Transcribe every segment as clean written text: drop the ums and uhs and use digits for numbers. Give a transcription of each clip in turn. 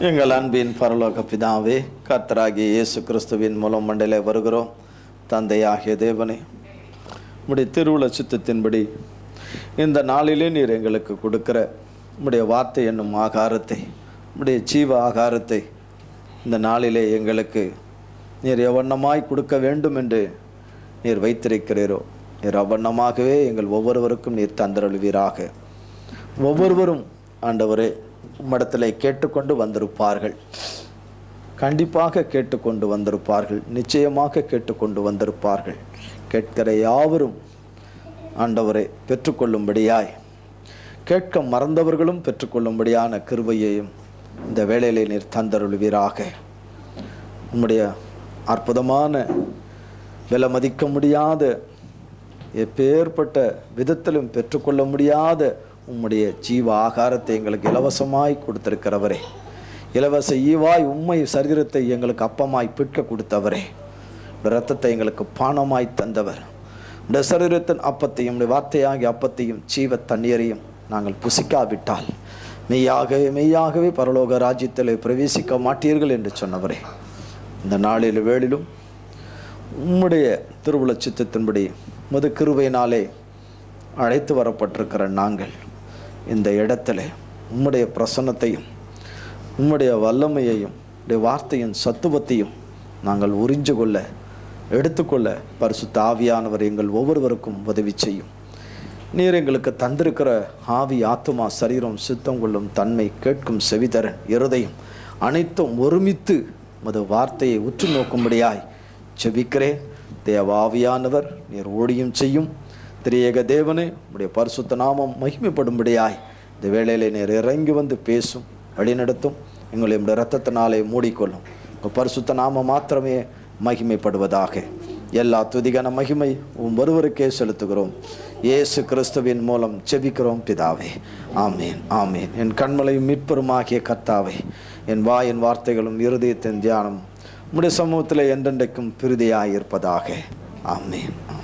எங்கள் அன்பின் பரலோக பிதாவே, கர்த்தராகிய இயேசு கிறிஸ்துவின் மூலம் மண்டலே வருகிறோம். தந்தையாகிய தேவனே, உம்முடைய திருவுள சித்தத்தின்படி இந்த நாளிலே நீர் எங்களுக்கு கொடுக்கிற உம்முடைய வார்த்தை என்னும் ஆகாரத்தை, உம்முடைய ஜீவ ஆகாரத்தை இந்த நாளிலே எங்களுக்கு நீர் எவ்வண்ணமாய் கொடுக்க வேண்டும் என்று நீர் வைத்திருக்கிறீரோ, நீர் அவ்வண்ணமாகவே எங்கள் ஒவ்வொருவருக்கும் நீர் தந்தருள்வீராக. ஒவ்வொருவரும் ஆண்டவரே உம்மிடத்தில் கேட்டுக்கொண்டு வந்திருப்பார்கள், கண்டிப்பாக கேட்டுக்கொண்டு வந்திருப்பார்கள், நிச்சயமாக கேட்டுக்கொண்டு வந்திருப்பார்கள். கேட்கிற யாவரும் ஆண்டவரை பெற்றுக்கொள்ளும்படியாய், கேட்க மறந்தவர்களும் பெற்றுக்கொள்ளும்படியான கிருபையையும் இந்த வேளையிலே நீர் தந்தருள்வீராக. உம்முடைய அற்புதமான விலை மதிக்க முடியாத, எப்பேற்பட்ட விதத்திலும் பெற்றுக்கொள்ள முடியாத உம்முடைய ஜீவ ஆகாரத்தை எங்களுக்கு இலவசமாய் கொடுத்திருக்கிறவரே, இலவச ஈவாய் உம்மை சரீரத்தை எங்களுக்கு அப்பமாய் பிற்க கொடுத்தவரே, இரத்தத்தை எங்களுக்கு பானமாய் தந்தவர், இந்த சரீரத்தின் அப்பத்தையும் வார்த்தையாகிய அப்பத்தையும் ஜீவ தண்ணீரையும் நாங்கள் புசிக்காவிட்டால் மெய்யாகவே பரலோக ராஜ்யத்தில் பிரவேசிக்க மாட்டீர்கள் என்று சொன்னவரே, இந்த நாளில் வேளிலும் உம்முடைய திருவுள சித்தத்தின்படி முது கிருபையினாலே அழைத்து வரப்பட்டிருக்கிற நாங்கள் இந்த இடத்துல உம்முடைய பிரசன்னத்தையும் உம்முடைய வல்லமையையும் உடைய வார்த்தையின் சத்துவத்தையும் நாங்கள் உறிஞ்சு கொள்ள எடுத்துக்கொள்ள பரிசுத்த ஆவியானவர் எங்கள் ஒவ்வொருவருக்கும் உதவி செய்யும். நீர் எங்களுக்கு தந்திருக்கிற ஆவி, ஆத்துமா, சரீரம், சித்தம் கொள்ளும் தன்மை, கேட்கும் செவிதரன், இருதயம் அனைத்தும் ஒருமித்து மது வார்த்தையை உற்று நோக்கும்படியாய் ஜெபிக்கிறேன். தேவ ஆவியானவர் நீர் ஓடியும் செய்யும். திரியேக தேவனே, உடைய பரிசுத்த நாமம் மகிமைப்படும்படியாய் இந்த வேளையிலே நீர் இறங்கி வந்து பேசும், வழிநடத்தும். எங்களை உடைய இரத்தத்தினாலே மூடிக்கொள்ளும். உங்கள் பரிசுத்த நாமம் மாத்திரமே மகிமைப்படுவதாக. எல்லா துதிகான மகிமை ஒருவருக்கே செலுத்துகிறோம். இயேசு கிறிஸ்துவின் மூலம் ஜெபிக்கிறோம் பிதாவே, ஆமேன் ஆமேன். என் கண்மலையும் மீட்பருமாகிய கர்த்தாவே, என் வாயின் வார்த்தைகளும் இருதயத்தின் தியானம் உம்முடைய சமூகத்தில் என்றென்றைக்கும் பிரதியாய் இருப்பதாக. ஆமேன் ஆமேன்.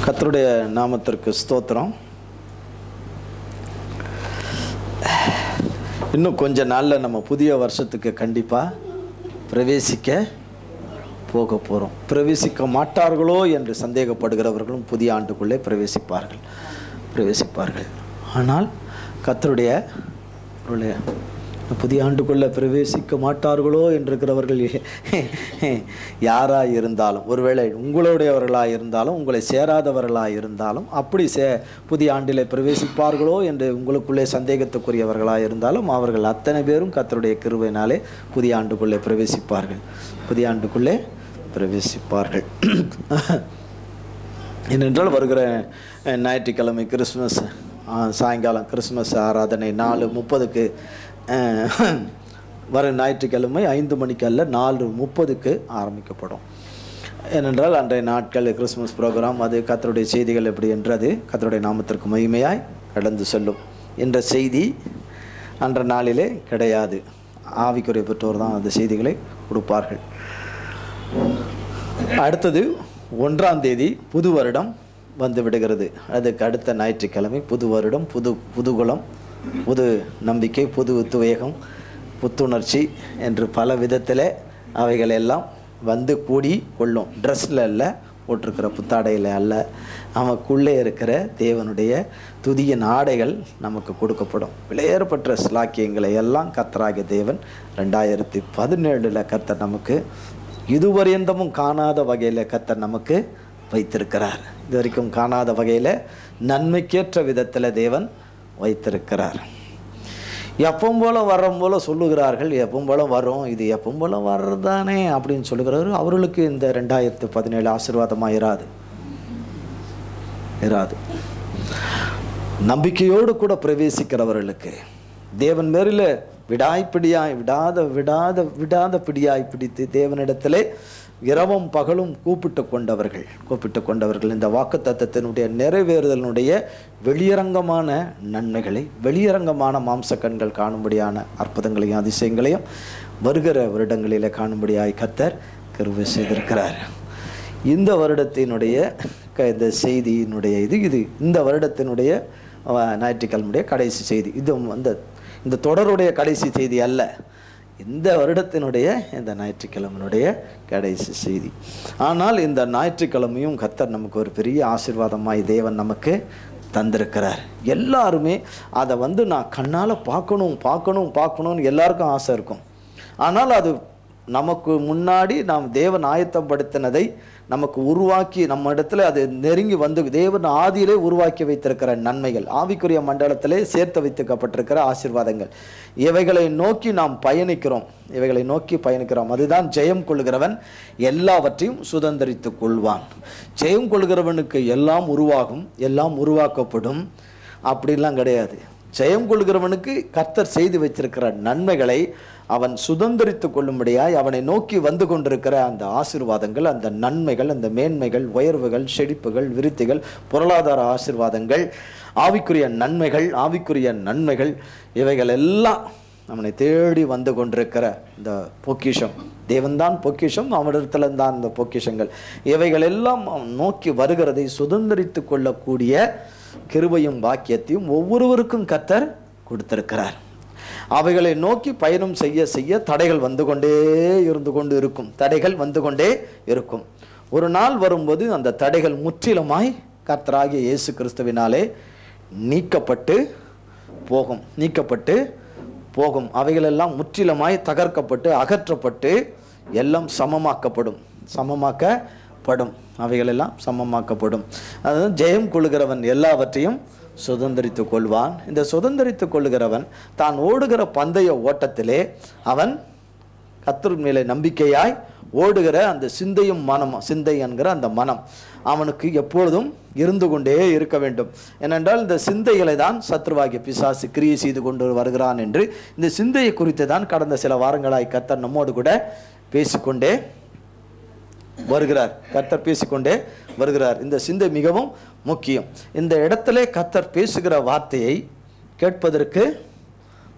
கர்த்தருடைய நாமத்திற்கு ஸ்தோத்திரம். இன்னும் கொஞ்ச நாளில் நம்ம புதிய வருஷத்துக்கு கண்டிப்பாக பிரவேசிக்க போக போகிறோம். பிரவேசிக்க மாட்டார்களோ என்று சந்தேகப்படுகிறவர்களும் புதிய ஆண்டுக்குள்ளே பிரவேசிப்பார்கள். ஆனால் கர்த்தருடைய புதிய ஆண்டுக்குள்ளே பிரவேசிக்க மாட்டார்களோ என்றிருக்கிறவர்கள் யாராக இருந்தாலும், ஒருவேளை உங்களுடையவர்களாக இருந்தாலும், உங்களை சேராதவர்களாக இருந்தாலும், அப்படி புதிய ஆண்டில் பிரவேசிப்பார்களோ என்று உங்களுக்குள்ளே சந்தேகத்துக்குரியவர்களாக இருந்தாலும், அவர்கள் அத்தனை பேரும் கர்த்தருடைய கிருபையினாலே புதிய ஆண்டுக்குள்ளே பிரவேசிப்பார்கள். ஏனென்றால் வருகிற ஞாயிற்றுக்கிழமை கிறிஸ்மஸ் சாயங்காலம் கிறிஸ்மஸ் ஆராதனை 4:30 வர ஞாயிற்றுக்கிழமை 5 மணிக்கு அல்ல 4:30 ஆரம்பிக்கப்படும். ஏனென்றால் அன்றைய நாட்கள் கிறிஸ்மஸ் ப்ரோக்ராம், அது கர்த்தருடைய செய்திகள் எப்படி என்றது கர்த்தருடைய நாமத்திற்கு மகிமையாய் கடந்து செல்லும் என்ற செய்தி அன்ற நாளிலே கிடையாது. ஆவிக்குரிய பெற்றோர் தான் அந்த செய்திகளை கொடுப்பார்கள். அடுத்தது 1ஆம் தேதி புது வருடம் வந்து விடுகிறது. அதுக்கு அடுத்த ஞாயிற்றுக்கிழமை புது வருடம், புதுகுலம், புது நம்பிக்கை, புது உத்வேகம், புத்துணர்ச்சி என்று பல விதத்தில் அவைகள் எல்லாம் வந்து கூடி கொள்ளும். ட்ரெஸ்ஸில் அல்ல, போட்டிருக்கிற புத்தாடையில் அல்ல, நமக்குள்ளே இருக்கிற தேவனுடைய துதியின் ஆடைகள் நமக்கு கொடுக்கப்படும். விலையேறப்பட்ட ஸ்லாக்கியங்களை எல்லாம் கர்த்தராகிய தேவன் 2017 கர்த்தர் நமக்கு இதுவரையந்தமும் காணாத வகையில் கர்த்தர் நமக்கு வைத்திருக்கிறார். இது வரைக்கும் காணாத வகையில் நன்மைக்கேற்ற விதத்தில் தேவன் வைத்திருக்கிறார். எப்பவும் போல் வரும் போல் சொல்லுகிறார்கள், எப்பவும் போல் வரும், இது எப்பவும் போல் வர்றதானே அப்படின்னு சொல்லுகிறாரு. அவர்களுக்கு இந்த 2017 ஆசீர்வாதமாக இராது. நம்பிக்கையோடு கூட பிரவேசிக்கிறவர்களுக்கு தேவன் மேரில் விடாத பிடியாய் பிடித்து தேவனிடத்திலே இரவும் பகலும் கூப்பிட்டு கொண்டவர்கள் இந்த வாக்குத்தத்தத்தினுடைய நிறைவேறுதலினுடைய வெளியரங்கமான நன்மைகளை, வெளியரங்கமான மாம்ச கண்கள் காணும்படியான அற்புதங்களையும் அதிசயங்களையும் வருகிற வருடங்களில் காணும்படியாய் கர்த்தர் கிருபை செய்திருக்கிறார். இந்த வருடத்தினுடைய இந்த செய்தியினுடைய இது இந்த வருடத்தினுடைய ஞாயிற்றுக்கிழமையுடைய கடைசி செய்தி. இது இந்த தொடருடைய கடைசி செய்தி அல்ல, இந்த வருடத்தினுடைய இந்த ஞாயிற்றுக்கிழமையினுடைய கடைசி செய்தி. ஆனால் இந்த ஞாயிற்றுக்கிழமையும் கர்த்தர் நமக்கு ஒரு பெரிய ஆசீர்வாதமாய் தேவன் நமக்கு தந்திருக்கிறார். எல்லாருமே அதை நான் கண்ணால் பார்க்கணும்னு எல்லாருக்கும் ஆசை இருக்கும். ஆனால் அது நமக்கு முன்னாடி நாம் தேவன் ஆயத்தப்படுத்தினதை நமக்கு உருவாக்கி நம்ம இடத்துல அது நெருங்கி வந்து தேவன் ஆதியிலே உருவாக்கி வைத்திருக்கிற நன்மைகள், ஆவிக்குரிய மண்டலத்திலே சேர்த்து வைத்துக்கப்பட்டிருக்கிற ஆசீர்வாதங்கள், இவைகளை நோக்கி நாம் பயணிக்கிறோம். அதுதான் ஜெயம் கொள்கிறவன் எல்லாவற்றையும் சுதந்திரித்து கொள்வான். ஜெயம் கொள்கிறவனுக்கு எல்லாம் உருவாகும், எல்லாம் உருவாக்கப்படும் அப்படிலாம் கிடையாது. ஜெயம் கொள்கிறவனுக்கு கர்த்தர் செய்து வைத்திருக்கிற நன்மைகளை அவன் சுதந்திரித்து கொள்ளும்படியாய் அவனை நோக்கி வந்து கொண்டிருக்கிற அந்த ஆசீர்வாதங்கள், அந்த நன்மைகள், அந்த மேன்மைகள், உயர்வுகள், செழிப்புகள், விருத்திகள், பொருளாதார ஆசீர்வாதங்கள், ஆவிக்குரிய நன்மைகள் இவைகள் எல்லாம் அவனை தேடி வந்து கொண்டிருக்கிற இந்த பொக்கிஷம். தேவன்தான் பொக்கிஷம், அவனிடத்துல தான் இந்த பொக்கிஷங்கள். இவைகள் எல்லாம் அவன் நோக்கி வருகிறதை சுதந்திரித்து கொள்ளக்கூடிய கிருபையும் பாக்கியத்தையும் ஒவ்வொருவருக்கும் கர்த்தர் கொடுத்திருக்கிறார். அவைகளை நோக்கி பயணம் செய்ய தடைகள் வந்து கொண்டே இருக்கும். ஒரு நாள் வரும்போது அந்த தடைகள் முற்றிலுமாய் கர்த்தராகிய இயேசு கிறிஸ்துவினாலே நீக்கப்பட்டு போகும். அவைகளெல்லாம் முற்றிலுமாய் தகர்க்கப்பட்டு அகற்றப்பட்டு எல்லாம் சமமாக்கப்படும். அவைகளெல்லாம் சமமாக்கப்படும். அதாவது ஜெயம் கொள்கிறவன் எல்லாவற்றையும் சுதந்திரித்து கொள்வான். இந்த சுதந்திரித்து கொள்கிறவன் தான் ஓடுகிற பந்தய ஓட்டத்திலே அவன் கர்த்தர் மேலே நம்பிக்கையாய் ஓடுகிற அந்த சிந்தை என்கிற அந்த மனம் அவனுக்கு எப்பொழுதும் இருந்து கொண்டே இருக்க வேண்டும். ஏனென்றால் இந்த சிந்தைகளை தான் சத்ருவாகிய பிசாசு கிரியை செய்து கொண்டு வருகிறான் என்று இந்த சிந்தையை குறித்து தான் கடந்த சில வாரங்களாய் கர்த்தர் நம்மோடு கூட பேசிக்கொண்டே வருகிறார். இந்த சிந்தை மிகவும் முக்கியம். இந்த இடத்துல கர்த்தர் பேசுகிற வார்த்தையை கேட்பதற்கு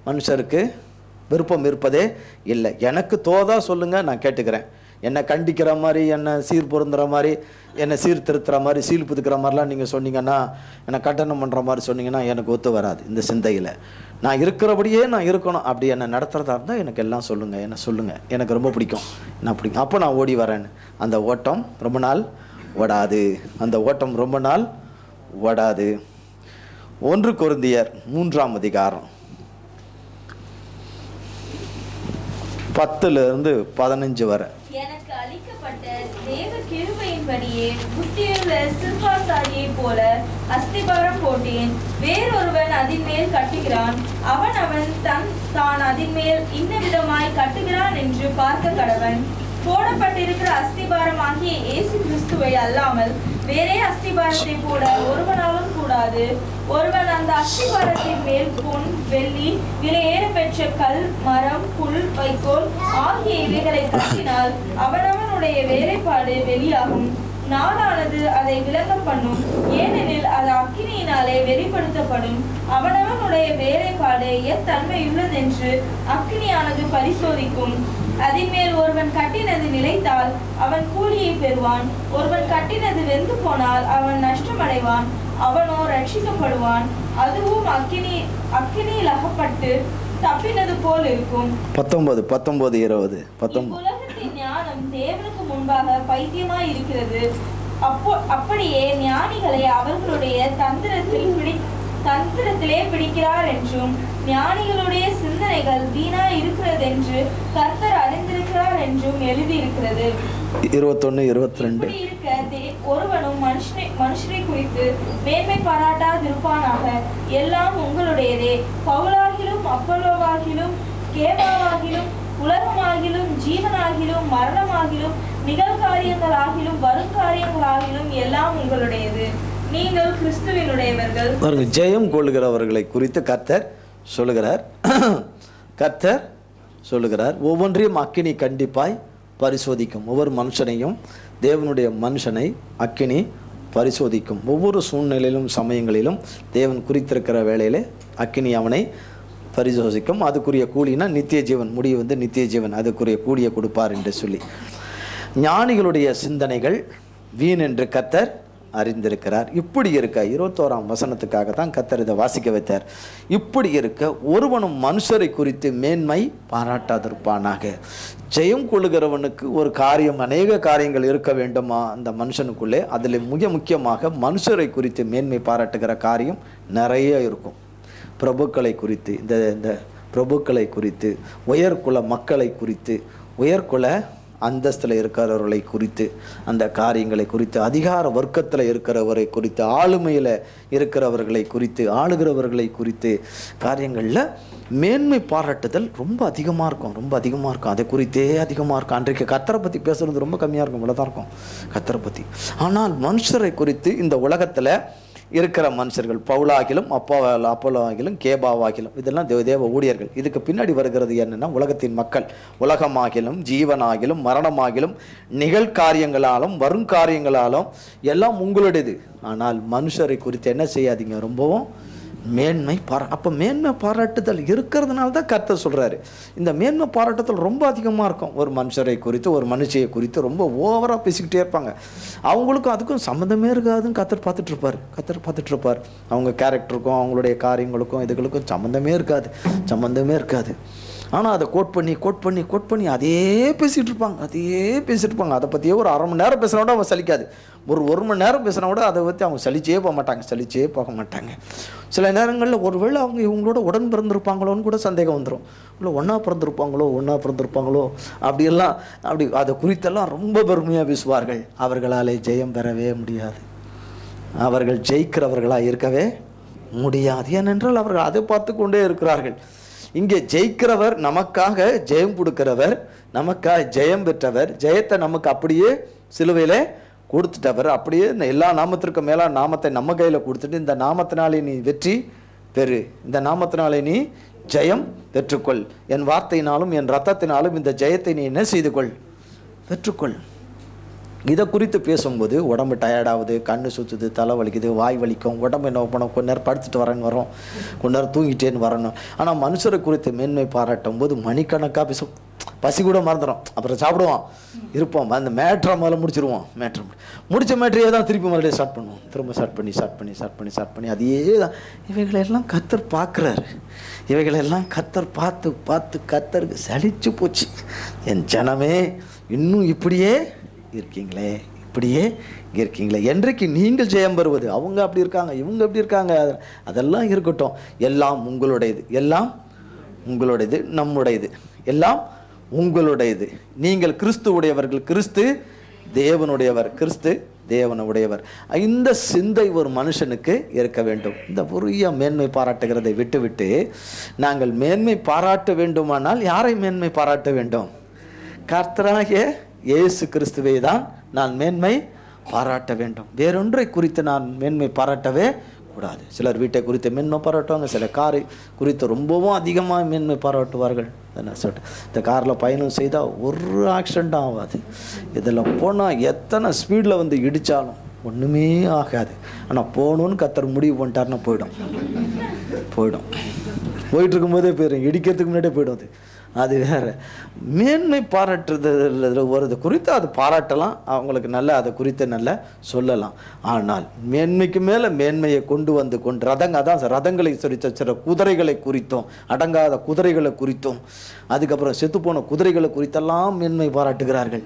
மனுஷருக்கு விருப்பம் இருப்பதே இல்லை. எனக்கு தோதா சொல்லுங்க, நான் கேட்டுக்கிறேன். என்னை கண்டிக்கிற மாதிரி, என்னை சீர் பொருந்துற மாதிரி, என்னை சீர்திருத்துற மாதிரி, சீல் புதுக்கிற மாதிரிலாம் நீங்கள் சொன்னீங்கன்னா, என்னை கட்டணம் பண்ணுற மாதிரி சொன்னீங்கன்னா எனக்கு ஒத்து வராது. இந்த சிந்தையில் நான் இருக்கிறபடியே நான் இருக்கணும். அப்படி என்னை நடத்துகிறதா இருந்தால் எனக்கு எல்லாம் சொல்லுங்கள், என்ன சொல்லுங்கள், எனக்கு ரொம்ப பிடிக்கும், என்ன பிடிக்கும், அப்போ நான் ஓடி வரேன்னு. அந்த ஓட்டம் ரொம்ப நாள் ஓடாது. 1 கொரிந்தியர் 3ஆம் அதிகாரம் 10-15 வரை. எனக்கு அளிக்கப்பட்ட தேவ கிருபையின்படியே புத்தியுள்ள சிற்பாசாரியைப் போல அஸ்திபாரம் போட்டேன். வேறொருவன் அதின் மேல் கட்டுகிறான். அவன் தான் அதின் மேல் இன்ன விதமாய் கட்டுகிறான் என்று பார்க்க கடவன். போடப்பட்டிருக்கிற அஸ்திபாரம் ஆகிய இயேசு கிறிஸ்துவை அல்லாமல் வேறே அஸ்திபாரத்தை போட ஒருவனாலும் கூடாது. ஒருவன் அந்த அஸ்திபாரத்தின் மேல் பொன், வெள்ளி, விலையேற பெற்ற கல், மரம், புல், வைக்கோல் ஆகிய இவைகளை கட்டினால் அவனவனுடைய வேலைப்பாடு வெளியாகும். நாளானது அதை விளங்க பண்ணும். ஏனெனில் அது அக்கினியினாலே வெளிப்படுத்தப்படும். அவனவனுடைய வேலைப்பாடு எத்தன்மையுள்ளதென்று அக்கினியானது பரிசோதிக்கும். அதின் மேல் ஒருவன் கட்டினது நிலைத்தால் அவன் கூலியை பெறுவான். ஒருவன் கட்டினது வெந்து போனால் அவன் நஷ்டமடைவான். அவனோ ரட்சிக்கப்படுவான். அதுவும் அக்கினியில் அகப்பட்டு தப்பினது போல் இருக்கும். 19-20 உலகத்தின் ஞானம் தேவனுக்கு முன்பாக பைத்தியமாய் இருக்கிறது. அப்படியே ஞானிகளை அவர்களுடைய தந்திரத்திலே பிடிக்கிறார் என்றும் ஞானிகளுடைய சிந்தனைகள் வீணா இருக்கிறது என்று கர்த்தர் அறிந்திருக்கிறார் என்றும் எழுதியிருக்கிறது. 21-22 இருக்க ஒருவனும் மனுஷரை குறித்து மேன்மை பாராட்டாதிருப்பானாக. எல்லாம் உங்களுடையதே. பவுலாகிலும் அப்பல்லோவாகிலும் கேபாவாகிலும் உலகமாகிலும் ஜீவனாகிலும் மரணமாகிலும் நிகழ்காரியங்களாகிலும் வருங்காரியங்களாகிலும் எல்லாம் உங்களுடையது. நீங்கள் கிறிஸ்துவினுடையவர்கள். ஜெயம் கொள்கிறவர்களை குறித்து கர்த்தர் சொல்லுகிறார். ஒவ்வொன்றையும் அக்கினி கண்டிப்பாய் பரிசோதிக்கும். ஒவ்வொரு மனுஷனையும், தேவனுடைய மனுஷனை அக்கினி பரிசோதிக்கும். ஒவ்வொரு சூழ்நிலையிலும் சமயங்களிலும் தேவன் குறித்திருக்கிற வேளையிலே அக்கினி அவனை பரிசோசிக்கும், அதுக்குரிய கூலினா நித்திய ஜீவன், முடிவு வந்து நித்திய ஜீவன், அதுக்குரிய கூலியை கொடுப்பார் என்று சொல்லி. ஞானிகளுடைய சிந்தனைகள் வீண் என்று கர்த்தர் அறிந்திருக்கிறார். இப்படி இருக்க 21ஆம் வசனத்துக்காக தான் கர்த்தர் இதை வாசிக்க வைத்தார். இப்படி இருக்க ஒருவனும் மனுஷரை குறித்து மேன்மை பாராட்டாதிருப்பானாக. ஜெயம் கொள்ளுகிறவனுக்கு ஒரு காரியம், அநேக காரியங்கள் இருக்க வேண்டுமா அந்த மனுஷனுக்குள்ளே. அதில் மிக முக்கியமாக மனுஷரை குறித்து மேன்மை பாராட்டுகிற காரியம் நிறைய இருக்கும். பிரபுக்களை குறித்து, இந்த பிரபுக்களை குறித்து, உயர்குல மக்களை குறித்து, உயர்குல அந்தஸ்தில் இருக்கிறவர்களை குறித்து, அந்த காரியங்களை குறித்து, அதிகார வர்க்கத்தில் இருக்கிறவரை குறித்து, ஆளுமையில் இருக்கிறவர்களை குறித்து, ஆளுகிறவர்களை குறித்து காரியங்களில் மேன்மை பாராட்டுதல் ரொம்ப அதிகமாக இருக்கும், ரொம்ப அதிகமாக இருக்கும். அதை குறித்தே அதிகமாக இருக்கும். அன்றைக்கு கர்த்தரை பற்றி பேசுகிறது ரொம்ப கம்மியாக இருக்கும், இவ்வளோதான் இருக்கும் கர்த்தரை பற்றி. ஆனால் மனுஷரை குறித்து இந்த உலகத்தில் இருக்கிற மனுஷர்கள், பவுலாகிலும் அப்போலாகிலும் கேபாவாகிலும், இதெல்லாம் தேவ ஊழியர்கள். இதுக்கு பின்னாடி வருகிறது என்னென்னா, உலகத்தின் மக்கள், உலகமாகிலும் ஜீவனாகிலும் மரணமாகிலும் நிகழ்காரியங்களாலும் வருங்காரியங்களாலும் எல்லாம் உங்களுடையது. ஆனால் மனுஷரை குறித்து என்ன செய்யாதீங்க, ரொம்பவும் மேன்மை அப்போ மேன்மை பாராட்டுதல் இருக்கிறதுனால தான் கர்த்தர் சொல்கிறாரு. இந்த மேன்மை பாராட்டுதல் ரொம்ப அதிகமாக இருக்கும். ஒரு மனுஷரை குறித்து, ஒரு மனுஷியை குறித்து ரொம்ப ஓவராக பேசிக்கிட்டே இருப்பாங்க. அவங்களுக்கும் அதுக்கும் சம்மந்தமே இருக்காதுன்னு கர்த்தர் பார்த்துட்ருப்பார். அவங்க கேரக்டருக்கும் அவங்களுடைய காரியங்களுக்கும் இதுகளுக்கும் சம்மந்தமே இருக்காது. ஆனால் அதை கோட் பண்ணி அதே பேசிகிட்டு இருப்பாங்க. அதை பற்றியே ஒரு அரை மணி நேரம் பேசினா கூட அவங்க சலிக்காது. ஒரு மணி நேரம் பேசினா கூட அதை பற்றி அவங்க சலிச்சே போக மாட்டாங்க. சில நேரங்களில் ஒருவேளை அவங்க இவங்களோட உடன் பிறந்திருப்பாங்களோன்னு கூட சந்தேகம் வந்துடும். இல்லை ஒன்றா பிறந்திருப்பாங்களோ அப்படி அதை குறித்தெல்லாம் ரொம்ப பெருமையாக பேசுவார்கள். அவர்களாலே ஜெயம் பெறவே முடியாது. அவர்கள் ஜெயிக்கிறவர்களாக இருக்கவே முடியாது. ஏனென்றால் அவர்கள் அதை பார்த்து கொண்டே இருக்கிறார்கள். இங்கே ஜெயிக்கிறவர், நமக்காக ஜெயம் கொடுக்கிறவர், நமக்காக ஜெயம் பெற்றவர், ஜெயத்தை நமக்கு அப்படியே சிலுவையிலே கொடுத்துட்டவர், அப்படியே எல்லா நாமத்திற்கும் மேலான நாமத்தை நம்ம கையில் கொடுத்துட்டு, இந்த நாமத்தினாலே நீ வெற்றி பெறு, இந்த நாமத்தினாலே நீ ஜெயம் பெற்றுக்கொள், என் வார்த்தையினாலும் என் ரத்தத்தினாலும் இந்த ஜெயத்தை நீ என்ன செய்து கொள், பெற்றுக்கொள். இதை குறித்து பேசும்போது உடம்பு டயர்டாகுது, கண்ணு சுற்றுது, தலை வலிக்குது, வாய் வலிக்கும், உடம்பு என்ன பண்ணணும், கொஞ்ச நேரம் படுத்துட்டு வரோம், கொஞ்ச நேரம் தூங்கிட்டேன்னு வரணும். ஆனால் மனுஷரை குறித்து மேன்மை பாராட்டும் போது மணிக்கணக்காக பேசும். பசி கூட மறந்துடும், அப்புறம் சாப்பிடுவோம், இருப்போம், அந்த மேட்ரை முதல்ல முடிச்சிருவோம். முடித்த மேட்ரையே தான் திருப்பி மறுபடியும் ஸ்டார்ட் பண்ணுவோம். திரும்ப ஸ்டார்ட் பண்ணி அதே தான். இவைகளெல்லாம் கர்த்தர் பார்க்குறாரு. இவைகளெல்லாம் கர்த்தர் பார்த்து கர்த்தருக்கு சலிச்சு போச்சு. என் ஜனமே இன்னும் இப்படியே இருக்கீங்களே, என்றைக்கு நீங்கள் ஜெயம் பெறுவது? அவங்க அப்படி இருக்காங்க, இவங்க அப்படி இருக்காங்க, அதெல்லாம் இருக்கட்டும். எல்லாம் உங்களுடையது, நம்முடையது, எல்லாம் உங்களுடையது. நீங்கள் கிறிஸ்து உடையவர்கள், கிறிஸ்து தேவனுடையவர், கிறிஸ்து தேவனுடையவர். இந்த சிந்தை ஒரு மனுஷனுக்கு இருக்க வேண்டும். இந்த உரிய மேன்மை பாராட்டுகிறதை விட்டுவிட்டு நாங்கள் மேன்மை பாராட்ட வேண்டுமானால் யாரை மேன்மை பாராட்ட வேண்டும்? கர்த்தராகிய இயேசு கிறிஸ்துவை தான் நான் மேன்மை பாராட்ட வேண்டும். வேறொன்றை குறித்து நான் மேன்மை பாராட்டவே கூடாது. சிலர் வீட்டை குறித்து மேன்மை பாராட்டுவாங்க, சில காரை குறித்து ரொம்பவும் அதிகமாக மேன்மை பாராட்டுவார்கள். இந்த காரில் பயணம் செய்தால் ஒரு ஆக்சிடெண்ட்டும் ஆகாது, இதில் போனால் எத்தனை ஸ்பீடில் வந்து இடித்தாலும் ஒன்றுமே ஆகாது. ஆனால் போகணுன்னு கர்த்தர் முடிவு பண்ணிட்டாருன்னா போயிட்டு இருக்கும்போதே போயிடும், இடிக்கிறதுக்கு முன்னாடியே போயிடும். அது வேறு. மேன்மை பாராட்டுறது வருது குறித்து அது பாராட்டலாம், அவங்களுக்கு நல்ல அதை குறித்து நல்ல சொல்லலாம். ஆனால் மேன்மைக்கு மேலே மேன்மையை கொண்டு ரதங்களை சில குதிரைகளை குறித்தும், அடங்காத குதிரைகளை குறித்தும், அதுக்கப்புறம் செத்துப்போன குதிரைகளை குறித்தெல்லாம் மேன்மை பாராட்டுகிறார்கள்.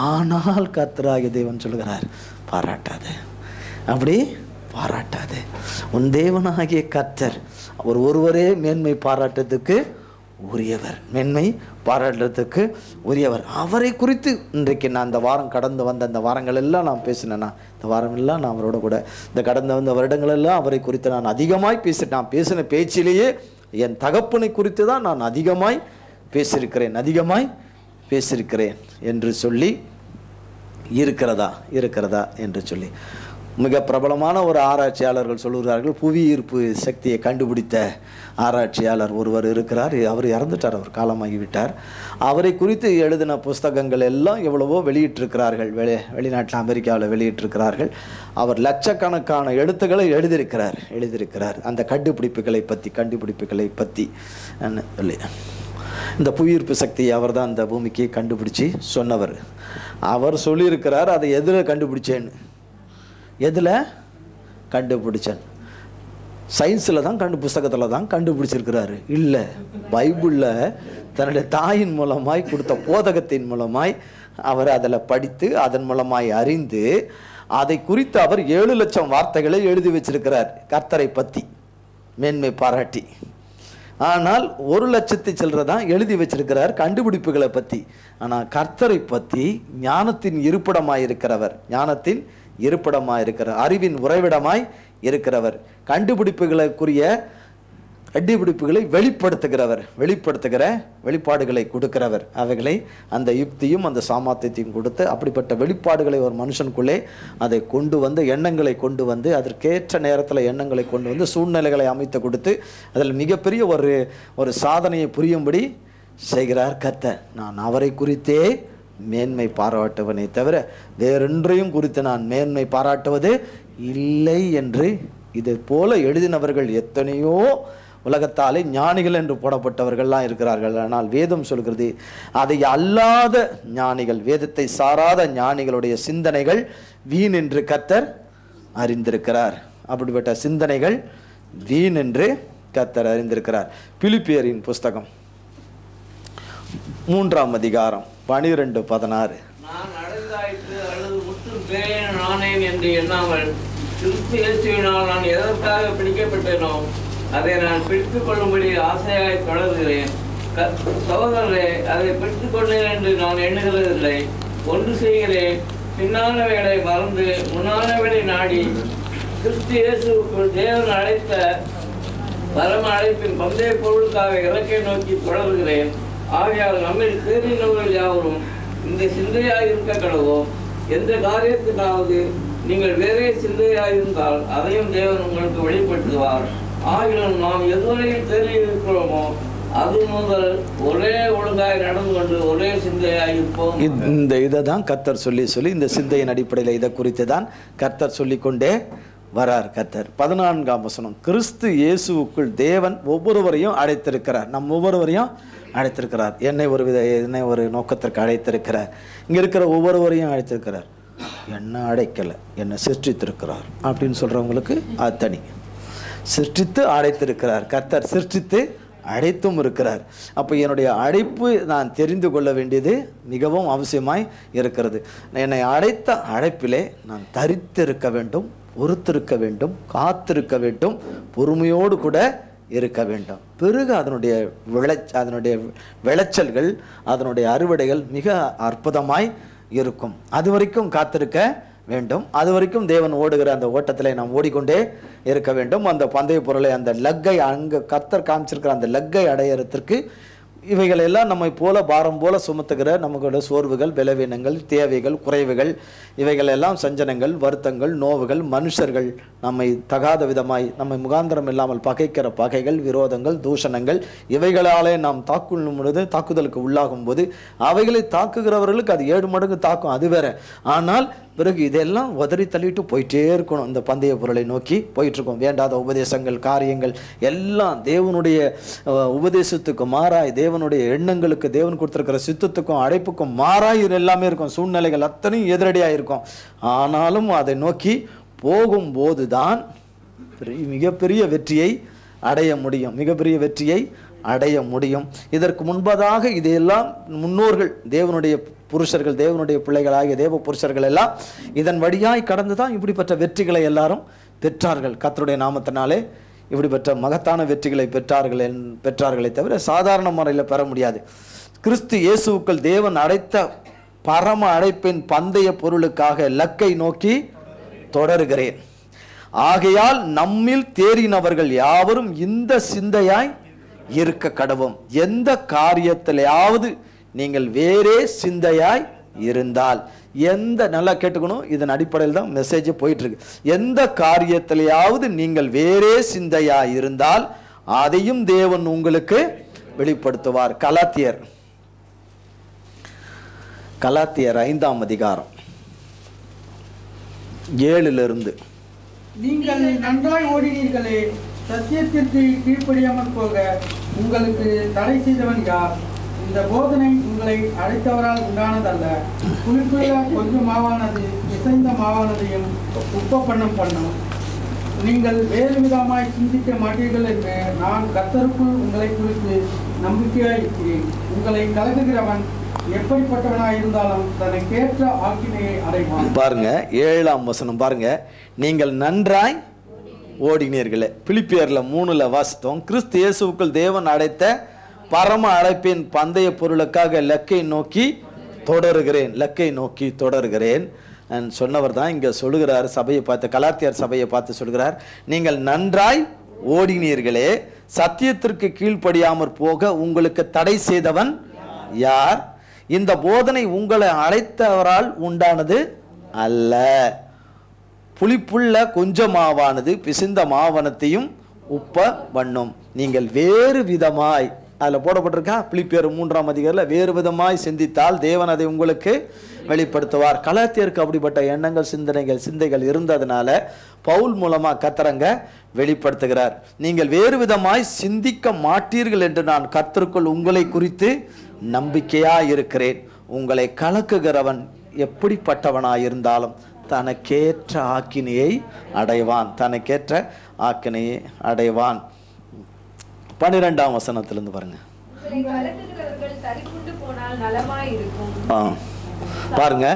ஆனால் கர்த்தராகிய தேவன் சொல்கிறார், அப்படி பாராட்டாது. உன் தேவனாகிய கர்த்தர் அவர் ஒருவரே மேன்மை பாராட்டத்துக்கு உரியவர், மேன்மை பாராட்டுறதுக்கு உரியவர். அவரை குறித்து இன்றைக்கு நான் இந்த வாரம் கடந்து வந்த அந்த வாரங்கள் எல்லாம் நான் பேசினேன்னா, இந்த வாரம் எல்லாம் நான் அவரோட கூட இந்த கடந்து வந்த வருடங்களெல்லாம் அவரை குறித்து நான் அதிகமாய் நான் பேசின பேச்சிலேயே என் தகப்பனை குறித்து தான் நான் அதிகமாய் பேசியிருக்கிறேன் என்று சொல்லி இருக்கிறதா என்று சொல்லி மிக பிரபலமான ஒரு ஆராய்ச்சியாளர்கள் சொல்லுகிறார்கள், புவி ஈர்ப்பு சக்தியை கண்டுபிடித்த ஆராய்ச்சியாளர் ஒருவர் இருக்கிறார். அவர் இறந்துட்டார், அவர் காலமாகிவிட்டார். அவரை குறித்து எழுதின புஸ்தகங்கள் எல்லாம் எவ்வளவோ வெளியிட்டிருக்கிறார்கள். வெளிநாட்டில் அமெரிக்காவில் வெளியிட்டிருக்கிறார்கள். அவர் லட்சக்கணக்கான எழுத்துக்களை எழுதியிருக்கிறார் அந்த கண்டுபிடிப்புகளை பற்றி சொல்லி. இந்த புவியீர்ப்பு சக்தியை அவர் தான் இந்த பூமிக்கு கண்டுபிடிச்சி சொன்னவர். அவர் சொல்லியிருக்கிறார், அதை எதில் கண்டுபிடிச்சேன் சயின்ஸில் தான் புஸ்தகத்தில் தான் கண்டுபிடிச்சிருக்கிறாரு. இல்லை, பைபிளில் தன்னுடைய தாயின் மூலமாய் கொடுத்த போதகத்தின் மூலமாய் அவர் அதில் படித்து அதன் மூலமாய் அறிந்து அதை குறித்து அவர் 7 லட்சம் வார்த்தைகளை எழுதி வச்சிருக்கிறார் கர்த்தரை பற்றி மேன்மை பாராட்டி. ஆனால் 1 லட்சத்தை சில்லறதான் எழுதி வச்சிருக்கிறார் கண்டுபிடிப்புகளை பற்றி. ஆனால் கர்த்தரை பற்றி ஞானத்தின் இருப்பிடமாயிருக்கிறவர், அறிவின் உறைவிடமாய் இருக்கிறவர், கண்டுபிடிப்புகளை வெளிப்படுத்துகிற வெளிப்பாடுகளை கொடுக்கிறவர். அவைகளை அந்த யுக்தியும் அந்த சாமர்த்தியத்தையும் கொடுத்து அப்படிப்பட்ட வெளிப்பாடுகளை ஒரு மனுஷனுக்குள்ளே அதை கொண்டு வந்து எண்ணங்களை கொண்டு வந்து அதற்கேற்ற நேரத்தில் எண்ணங்களை கொண்டு வந்து சூழ்நிலைகளை அமைத்து கொடுத்து அதில் மிகப்பெரிய ஒரு சாதனையை புரியும்படி செய்கிறார் கர்த்தர். நான் அவரை குறித்தே மேன்மை பாராட்டுவனே தவிர வேறொன்றையும் குறித்து நான் மேன்மை பாராட்டுவது இல்லை என்று இது போல எழுதினவர்கள் எத்தனையோ உலகத்தாலே ஞானிகள் என்று போடப்பட்டவர்கள்லாம் இருக்கிறார்கள். ஆனால் வேதம் சொல்கிறது அதை அல்லாத ஞானிகள், வேதத்தை சாராத ஞானிகளுடைய சிந்தனைகள் வீண் என்று கர்த்தர் அறிந்திருக்கிறார். அப்படிப்பட்ட சிந்தனைகள் வீண் என்று கர்த்தர் அறிந்திருக்கிறார். பிலிப்பியரின் புஸ்தகம் 3ஆம் அதிகாரம் 12-16. நான் அடைந்தாயிற்று அல்லது முற்றும் பேரேன் நானேன் என்று எண்ணாமல் கிறிஸ்து இயேசுவினால் நான் எதற்காக பிடிக்கப்பட்டேனோ அதை நான் பிடித்துக் கொள்ளும்படி ஆசையாய் தொடர்கிறேன். சகோதரரே, அதை பிடித்துக் கொண்டேன் என்று நான் எண்ணுகிறதில்லை. ஒன்று செய்கிறேன், பின்னானவைகளை மறந்து முன்னானவைகளை நாடி கிறிஸ்து இயேசுவுக்குள் தேவன் அழைத்த பரம அழைப்பின் பந்தய பொருளுக்காக இலக்கை நோக்கி தொடர்கிறேன். ஆகையால் நம்மில் தேறினவர்கள் யாவரும் இந்த சிந்தையாய் இருக்க கடவோம். எந்த காரியத்துக்காவது நீங்கள் வேறே சிந்தையாயிருந்தால் அதையும் தேவன் உங்களுக்கு வெளிப்படுத்துவார். ஆகிலும் நாம் எதுவரையில் தேறியிருக்கிறோமோ அது முதல் ஒரே ஒழுங்காய் நடந்து கொண்டு ஒரே சிந்தையாயிருப்போம். இந்த இதை தான் கர்த்தர் சொல்லி இந்த சிந்தையின் அடிப்படையில் இதை குறித்து தான் கர்த்தர் சொல்லிக்கொண்டே வரார். கர்த்தர் 14ஆம் வசனம், கிறிஸ்து இயேசுவுக்குள் தேவன் ஒவ்வொருவரையும் அழைத்திருக்கிறார். நம் ஒவ்வொருவரையும் அழைத்திருக்கிறார். என்னை ஒரு நோக்கத்திற்கு அழைத்திருக்கிறார். இங்கே இருக்கிற ஒவ்வொருவரையும் அழைத்திருக்கிறார். என்ன அழைக்கலை, என்னை சிருஷ்டித்திருக்கிறார் அப்படின்னு சொல்கிறவங்களுக்கு அது தனி. சிருஷ்டித்து அழைத்திருக்கிறார். கர்த்தர் சிருஷ்டித்து அழைத்தும் இருக்கிறார். அப்போ என்னுடைய அழைப்பு நான் தெரிந்து கொள்ள வேண்டியது மிகவும் அவசியமாய் இருக்கிறது. என்னை அழைத்த அழைப்பிலே நான் தரித்திருக்க வேண்டும், பொறுத்திருக்க வேண்டும், காத்திருக்க வேண்டும், பொறுமையோடு கூட இருக்க வேண்டும். பிறகு அதனுடைய விளைச்சல்கள், அதனுடைய அறுவடைகள் மிக அற்புதமாய் இருக்கும். அது வரைக்கும் காத்திருக்க வேண்டும். அது வரைக்கும் தேவன் ஓடுகிற அந்த ஓட்டத்தில் நாம் ஓடிக்கொண்டே இருக்க வேண்டும். அந்த பந்தய பொருளை, அந்த லக்கை, அங்கே கர்த்தர் காமிச்சிருக்கிற அந்த லக்கை அடையிறதுக்கு இவைகள் எல்லாம் நம்மை போல பாரம் போல சுமத்துகிற நமக்கு சோர்வுகள், பலவீனங்கள், தேவைகள், குறைவுகள், இவைகள் எல்லாம் சஞ்சனங்கள், வருத்தங்கள், நோவுகள், மனுஷர்கள் நம்மை தகாத விதமாய் நம்மை முகாந்திரம் இல்லாமல் பகைக்கிற பகைகள், விரோதங்கள், தூஷணங்கள், இவைகளாலே நாம் தாக்குதலுக்கு உள்ளாகும் போது அவைகளை தாக்குகிறவர்களுக்கு அது 7 மடங்கு தாக்கும், அது வேற. ஆனால் பிறகு இதெல்லாம் உதறி தள்ளிட்டு போயிட்டே இருக்கணும். இந்த பந்தய பொருளை நோக்கி போயிட்டுருக்கோம். வேண்டாத உபதேசங்கள், காரியங்கள் எல்லாம் தேவனுடைய உபதேசத்துக்கு மாறாய், தேவனுடைய எண்ணங்களுக்கு, தேவன் கொடுத்துருக்கிற சித்தத்துக்கும் அழைப்புக்கும் மாறாய் எல்லாமே இருக்கும். சூழ்நிலைகள் அத்தனையும் எதிரடியாக இருக்கும். ஆனாலும் அதை நோக்கி போகும்போது தான் மிகப்பெரிய வெற்றியை அடைய முடியும். இதற்கு முன்பதாக இதையெல்லாம் முன்னோர்கள், தேவனுடைய புருஷர்கள், தேவனுடைய பிள்ளைகளாகிய தேவ புருஷர்கள் எல்லாம் இதன் வழியாய் கடந்து தான் இப்படிப்பட்ட வெற்றிகளை எல்லாரும் பெற்றார்கள். கர்த்தருடைய நாமத்தினாலே இப்படிப்பட்ட மகத்தான வெற்றிகளை பெற்றார்களே தவிர சாதாரண முறையில் பெற முடியாது. கிறிஸ்து இயேசுவுக்குள் தேவன் அழைத்த பரம அழைப்பின் பந்தய பொருளுக்காக லக்கை நோக்கி தொடருகிறேன். ஆகையால் நம்மில் தேறினவர்கள் யாவரும் இந்த சிந்தையாய் இருக்க கடவும். எந்த காரியத்திலாவது நீங்கள் வேறே சிந்தையாய் இருந்தால், எந்த நல்லா கேட்டுக்கணும், இதன் அடிப்படையில் தான் மெசேஜ் போயிட்டு இருக்கு. எந்த காரியத்திலேயாவது நீங்கள் வேறே சிந்தையா இருந்தால் அதையும் தேவன் உங்களுக்கு வெளிப்படுத்துவார். கலாத்தியர் 5ஆம் அதிகாரம் 7 நீங்கள் நன்றாய் ஓடினீர்களே, சத்தியத்திற்கு கீழ்ப்படியாமல் போக உங்களுக்கு தடை செய்தவன் யார்? இந்த போதனை உங்களை அழைத்தவரால் உண்டானதல்ல. புளிப்புள்ள கொஞ்சம் மாவானது இசைந்த மாவானதையும் உப்பப்பண்ணம் பண்ணும். நீங்கள் வேறு விதமாய் சிந்திக்க மாட்டீர்கள் என்று நான் கர்த்தருக்குள் உங்களை குறித்து நம்பிக்கையாய் இருக்கிறேன். உங்களை கலக்குகிறவன் எப்படிப்பட்டவனாய் இருந்தாலும் தனக்கேற்ற ஆக்கினையை அடைவான். பாருங்க 7ஆம் வசனம் பாருங்க. நீங்கள் நன்றாய் ஓடினீர்களே. பிலிப்பியர்ல 3 வாசித்தோம். கிறிஸ்து இயேசுவுக்குள் தேவன் அடைத்த பரம அழைப்பின் பந்தய பொருளுக்காக லக்கை நோக்கி தொடருகிறேன் சொன்னவர் தான் இங்க சொல்லுகிறார். சபையை பார்த்து, கலாத்தியர் சபையை பார்த்து சொல்கிறார், நீங்கள் நன்றாய் ஓடினீர்களே, சத்தியத்திற்கு கீழ்ப்படியாமற் போக உங்களுக்கு தடை செய்தவன் யார்? இந்த போதனை உங்களை அழைத்தவரால் உண்டானது அல்ல. புளிப்புள்ள கொஞ்சம் மாவானது பிசிந்த மாவனத்தையும் உப்ப பண்ணும். நீங்கள் வேறு விதமாய், அதில் போடப்பட்டிருக்கா பிலிப்பியர் 3ஆம் அதிகாரத்தில், வேறு விதமாய் சிந்தித்தால் தேவன் அதை உங்களுக்கு வெளிப்படுத்துவார். கலாத்தியருக்கு அப்படிப்பட்ட எண்ணங்கள், சிந்தைகள் இருந்ததுனால பவுல் மூலமா கர்த்தரங்க வெளிப்படுத்துகிறார். நீங்கள் வேறு விதமாய் சிந்திக்க மாட்டீர்கள் என்று நான் கர்த்தருக்குள் உங்களை குறித்து நம்பிக்கையா இருக்கிறேன். உங்களை கலக்குகிறவன் எப்படிப்பட்டவனாய் இருந்தாலும் தனக்கேற்ற ஆக்கினையை அடைவான். 12ஆம் வசனத்திலிருந்து பாருங்க. பாருங்க,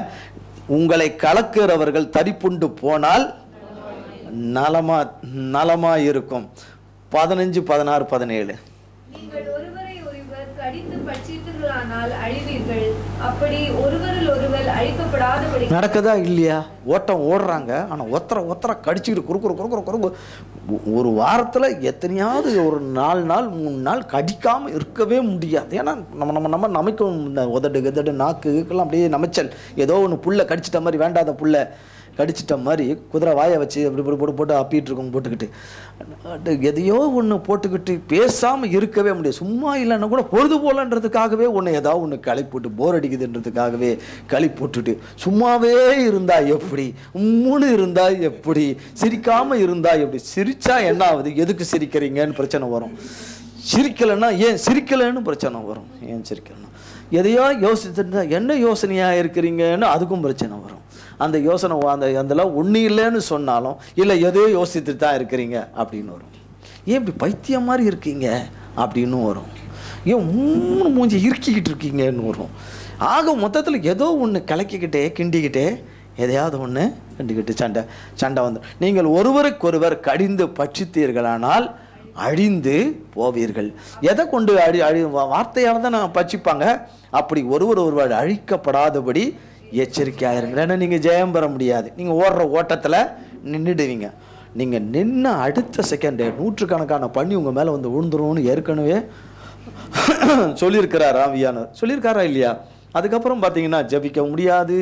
உங்களை கலக்குகிறவர்கள் தரிப்புண்டு போனால் நலமா இருக்கும். 15, 16, 17. நீங்கள் ஒருவரை ஒருவர் கடிந்து பட்சித்தீர்களானால் அழிவீர்கள். அப்படி ஒருவரில் ஒருவர் அழிக்கப்படாதபடி நடக்குதா இல்லையா? ஓட்டம் ஓடுறாங்க, ஆனா ஒத்தர கடிச்சுக்கிட்டு குறுக்கு ஒரு வாரத்துல எத்தனையாவது ஒரு 4 நாள் 3 நாள் கடிக்காம இருக்கவே முடியாது. ஏன்னா நம்ம நமக்கும் உதடு நாக்குக்கெல்லாம் அப்படியே நமைச்சல். ஏதோ ஒன்று புல்லை கடிச்சிட்ட மாதிரி, வேண்டாத புல்லை கடிச்சிட்ட மாதிரி குதிரை வாயை வச்சு அப்படி போட்டு அப்பிட்டு இருக்கும், போட்டுக்கிட்டு எதையோ ஒன்று போட்டுக்கிட்டு பேசாமல் இருக்கவே முடியாது. சும்மா இல்லைன்னா கூட பொழுது போலன்றதுக்காகவே ஒன்று ஏதாவது ஒன்று களி போட்டு, போர் அடிக்குதுன்றதுக்காகவே களி போட்டுட்டு சும்மாவே இருந்தா எப்படி, உம்முன்னு இருந்தா எப்படி, சிரிக்காமல் இருந்தா எப்படி? சிரிச்சா என்ன ஆகுது? எதுக்கு சிரிக்கிறீங்கன்னு பிரச்சனை வரும். சிரிக்கலைன்னா ஏன் சிரிக்கலைன்னு பிரச்சனை வரும். ஏன் சிரிக்கலைன்னா எதையோ யோசிச்சுருந்தா என்ன யோசனையாக இருக்கிறீங்கன்னு அதுக்கும் பிரச்சனை வரும். அந்த யோசனை அதெல்லாம் ஒன்றும் இல்லைன்னு சொன்னாலும் இல்லை எதையோ யோசித்துட்டு தான் இருக்கிறீங்க அப்படின்னு வரும். ஏன் இப்படி பைத்தியம் மாதிரி இருக்கீங்க அப்படின்னு வரும். ஏன் மூஞ்சி இறுக்கிக்கிட்டு இருக்கீங்கன்னு வரும். ஆக மொத்தத்தில் ஏதோ ஒன்று கலக்கிக்கிட்டே கிண்டிக்கிட்டே எதையாவது ஒன்று கிண்டிக்கிட்டு சண்டை வந்து, நீங்கள் ஒருவருக்கொருவர் கடிந்து பட்சித்தீர்களானால் அழிந்து போவீர்கள். எதை கொண்டு வார்த்தையால் தான் நான் பட்சிப்பாங்க. அப்படி ஒருவர் அழிக்கப்படாதபடி எச்சரிக்கையாயிருங்க. ஏன்னா நீங்கள் ஜெயம் பெற முடியாது. நீங்கள் ஓடுற ஓட்டத்தில் நின்றுடுவீங்க. நீங்கள் நின்ன அடுத்த செகண்ட் நூற்றுக்கணக்கான பண்ணி உங்கள் மேலே வந்து விழுந்துரும்னு ஏற்கனவே சொல்லியிருக்கிறார் ஆவியானவர். சொல்லியிருக்காரா இல்லையா? அதுக்கப்புறம் பார்த்தீங்கன்னா ஜபிக்க முடியாது,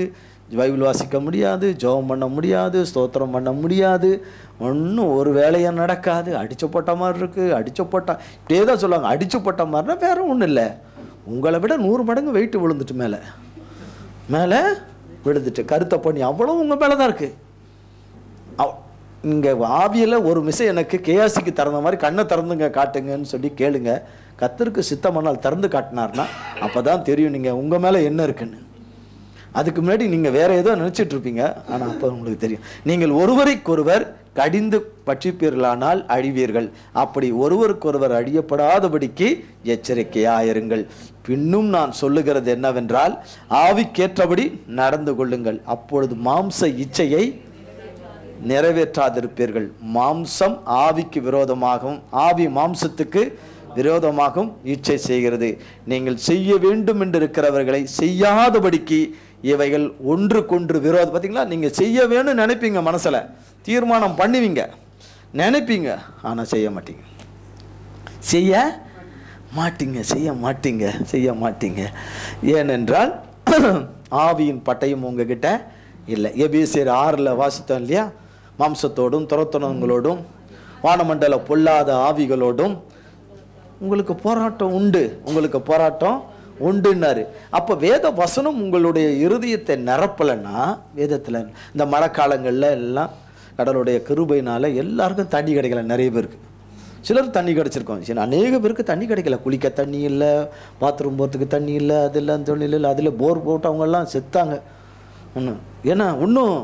பைபிள் வாசிக்க முடியாது, ஜெபம் பண்ண முடியாது, ஸ்தோத்திரம் பண்ண முடியாது, ஒன்றும் ஒரு வேலையும் நடக்காது. அடிச்சு போட்ட மாதிரி இருக்குது. இப்படியே தான் சொல்லுவாங்க. அடிச்சு போட்ட மாதிரினா வேற ஒன்றும் இல்லை, உங்களை விட 100 மடங்கு வெயிட்டு விழுந்துட்டு மேலே விழுந்துட்டு கருத்தை பண்ணி அவ்வளோ உங்கள் மேலே தான் இருக்குது. இங்கே ஆவியில் ஒரு மிஷம் எனக்கு கேஆசிக்கு திறந்த மாதிரி கண்ணை திறந்துங்க காட்டுங்கன்னு சொல்லி கேளுங்க. கர்த்தருக்கு சித்தமானால் திறந்து காட்டினார்னா அப்போ தான் தெரியும் நீங்கள் உங்கள் மேலே என்ன இருக்குன்னு. அதுக்கு முன்னாடி நீங்கள் வேற ஏதோ நினச்சிட்டு இருப்பீங்க. ஆனால் அப்போ உங்களுக்கு தெரியும். நீங்கள் ஒருவருக்கொருவர் கடிந்து பட்சிப்பீர்களானால் அழிவீர்கள். அப்படி ஒருவருக்கொருவர் அழியப்படாதபடிக்கு எச்சரிக்கையாயிருங்கள். பின்னும் நான் சொல்லுகிறது என்னவென்றால், ஆவிக்கேற்றபடி நடந்து கொள்ளுங்கள், அப்பொழுது மாம்ச இச்சையை நிறைவேற்றாதிருப்பீர்கள். மாம்சம் ஆவிக்கு விரோதமாகவும் ஆவி மாம்சத்துக்கு விரோதமாகவும் இச்சை செய்கிறது. நீங்கள் செய்ய வேண்டும் என்று இருக்கிறவர்களை செய்யாதபடிக்கு இவைகள் ஒன்றுக்கொன்று விரோதம். பார்த்தீங்களா? நீங்கள் செய்ய வேணும்னு நினைப்பீங்க, மனசில் தீர்மானம் பண்ணுவீங்க, நினைப்பீங்க, ஆனால் செய்ய மாட்டீங்க. ஏனென்றால் ஆவியின் பட்டயம் உங்ககிட்ட இல்லை. எபேசியர் 6 வாசித்தோம் இல்லையா? மாம்சத்தோடும் துரத்தனங்களோடும் வானமண்டல பொல்லாத ஆவிகளோடும் உங்களுக்கு போராட்டம் உண்டு, உங்களுக்கு போராட்டம் உண்டுன்னாரு. அப்போ வேத வசனம் உங்களுடைய இருதயத்தை நிரப்பலைன்னா, வேதத்தில் இந்த மழைக்காலங்களில் எல்லாம் கடவுளுடைய கிருபையினால எல்லாருக்கும் தண்ணி கிடைக்கல. நிறைய பேருக்கு, சிலர் தண்ணி கிடச்சிருக்கோம், சரி அநேக பேருக்கு தண்ணி கிடைக்கல. குளிக்க தண்ணி இல்லை, பாத்ரூம் போகிறதுக்கு தண்ணி இல்லை, அது இல்லை அந்த தொழில் இல்லை, அதில் போர் போட்டு அவங்கெல்லாம் செத்தாங்க. ஒன்றும் ஏன்னா இன்னும்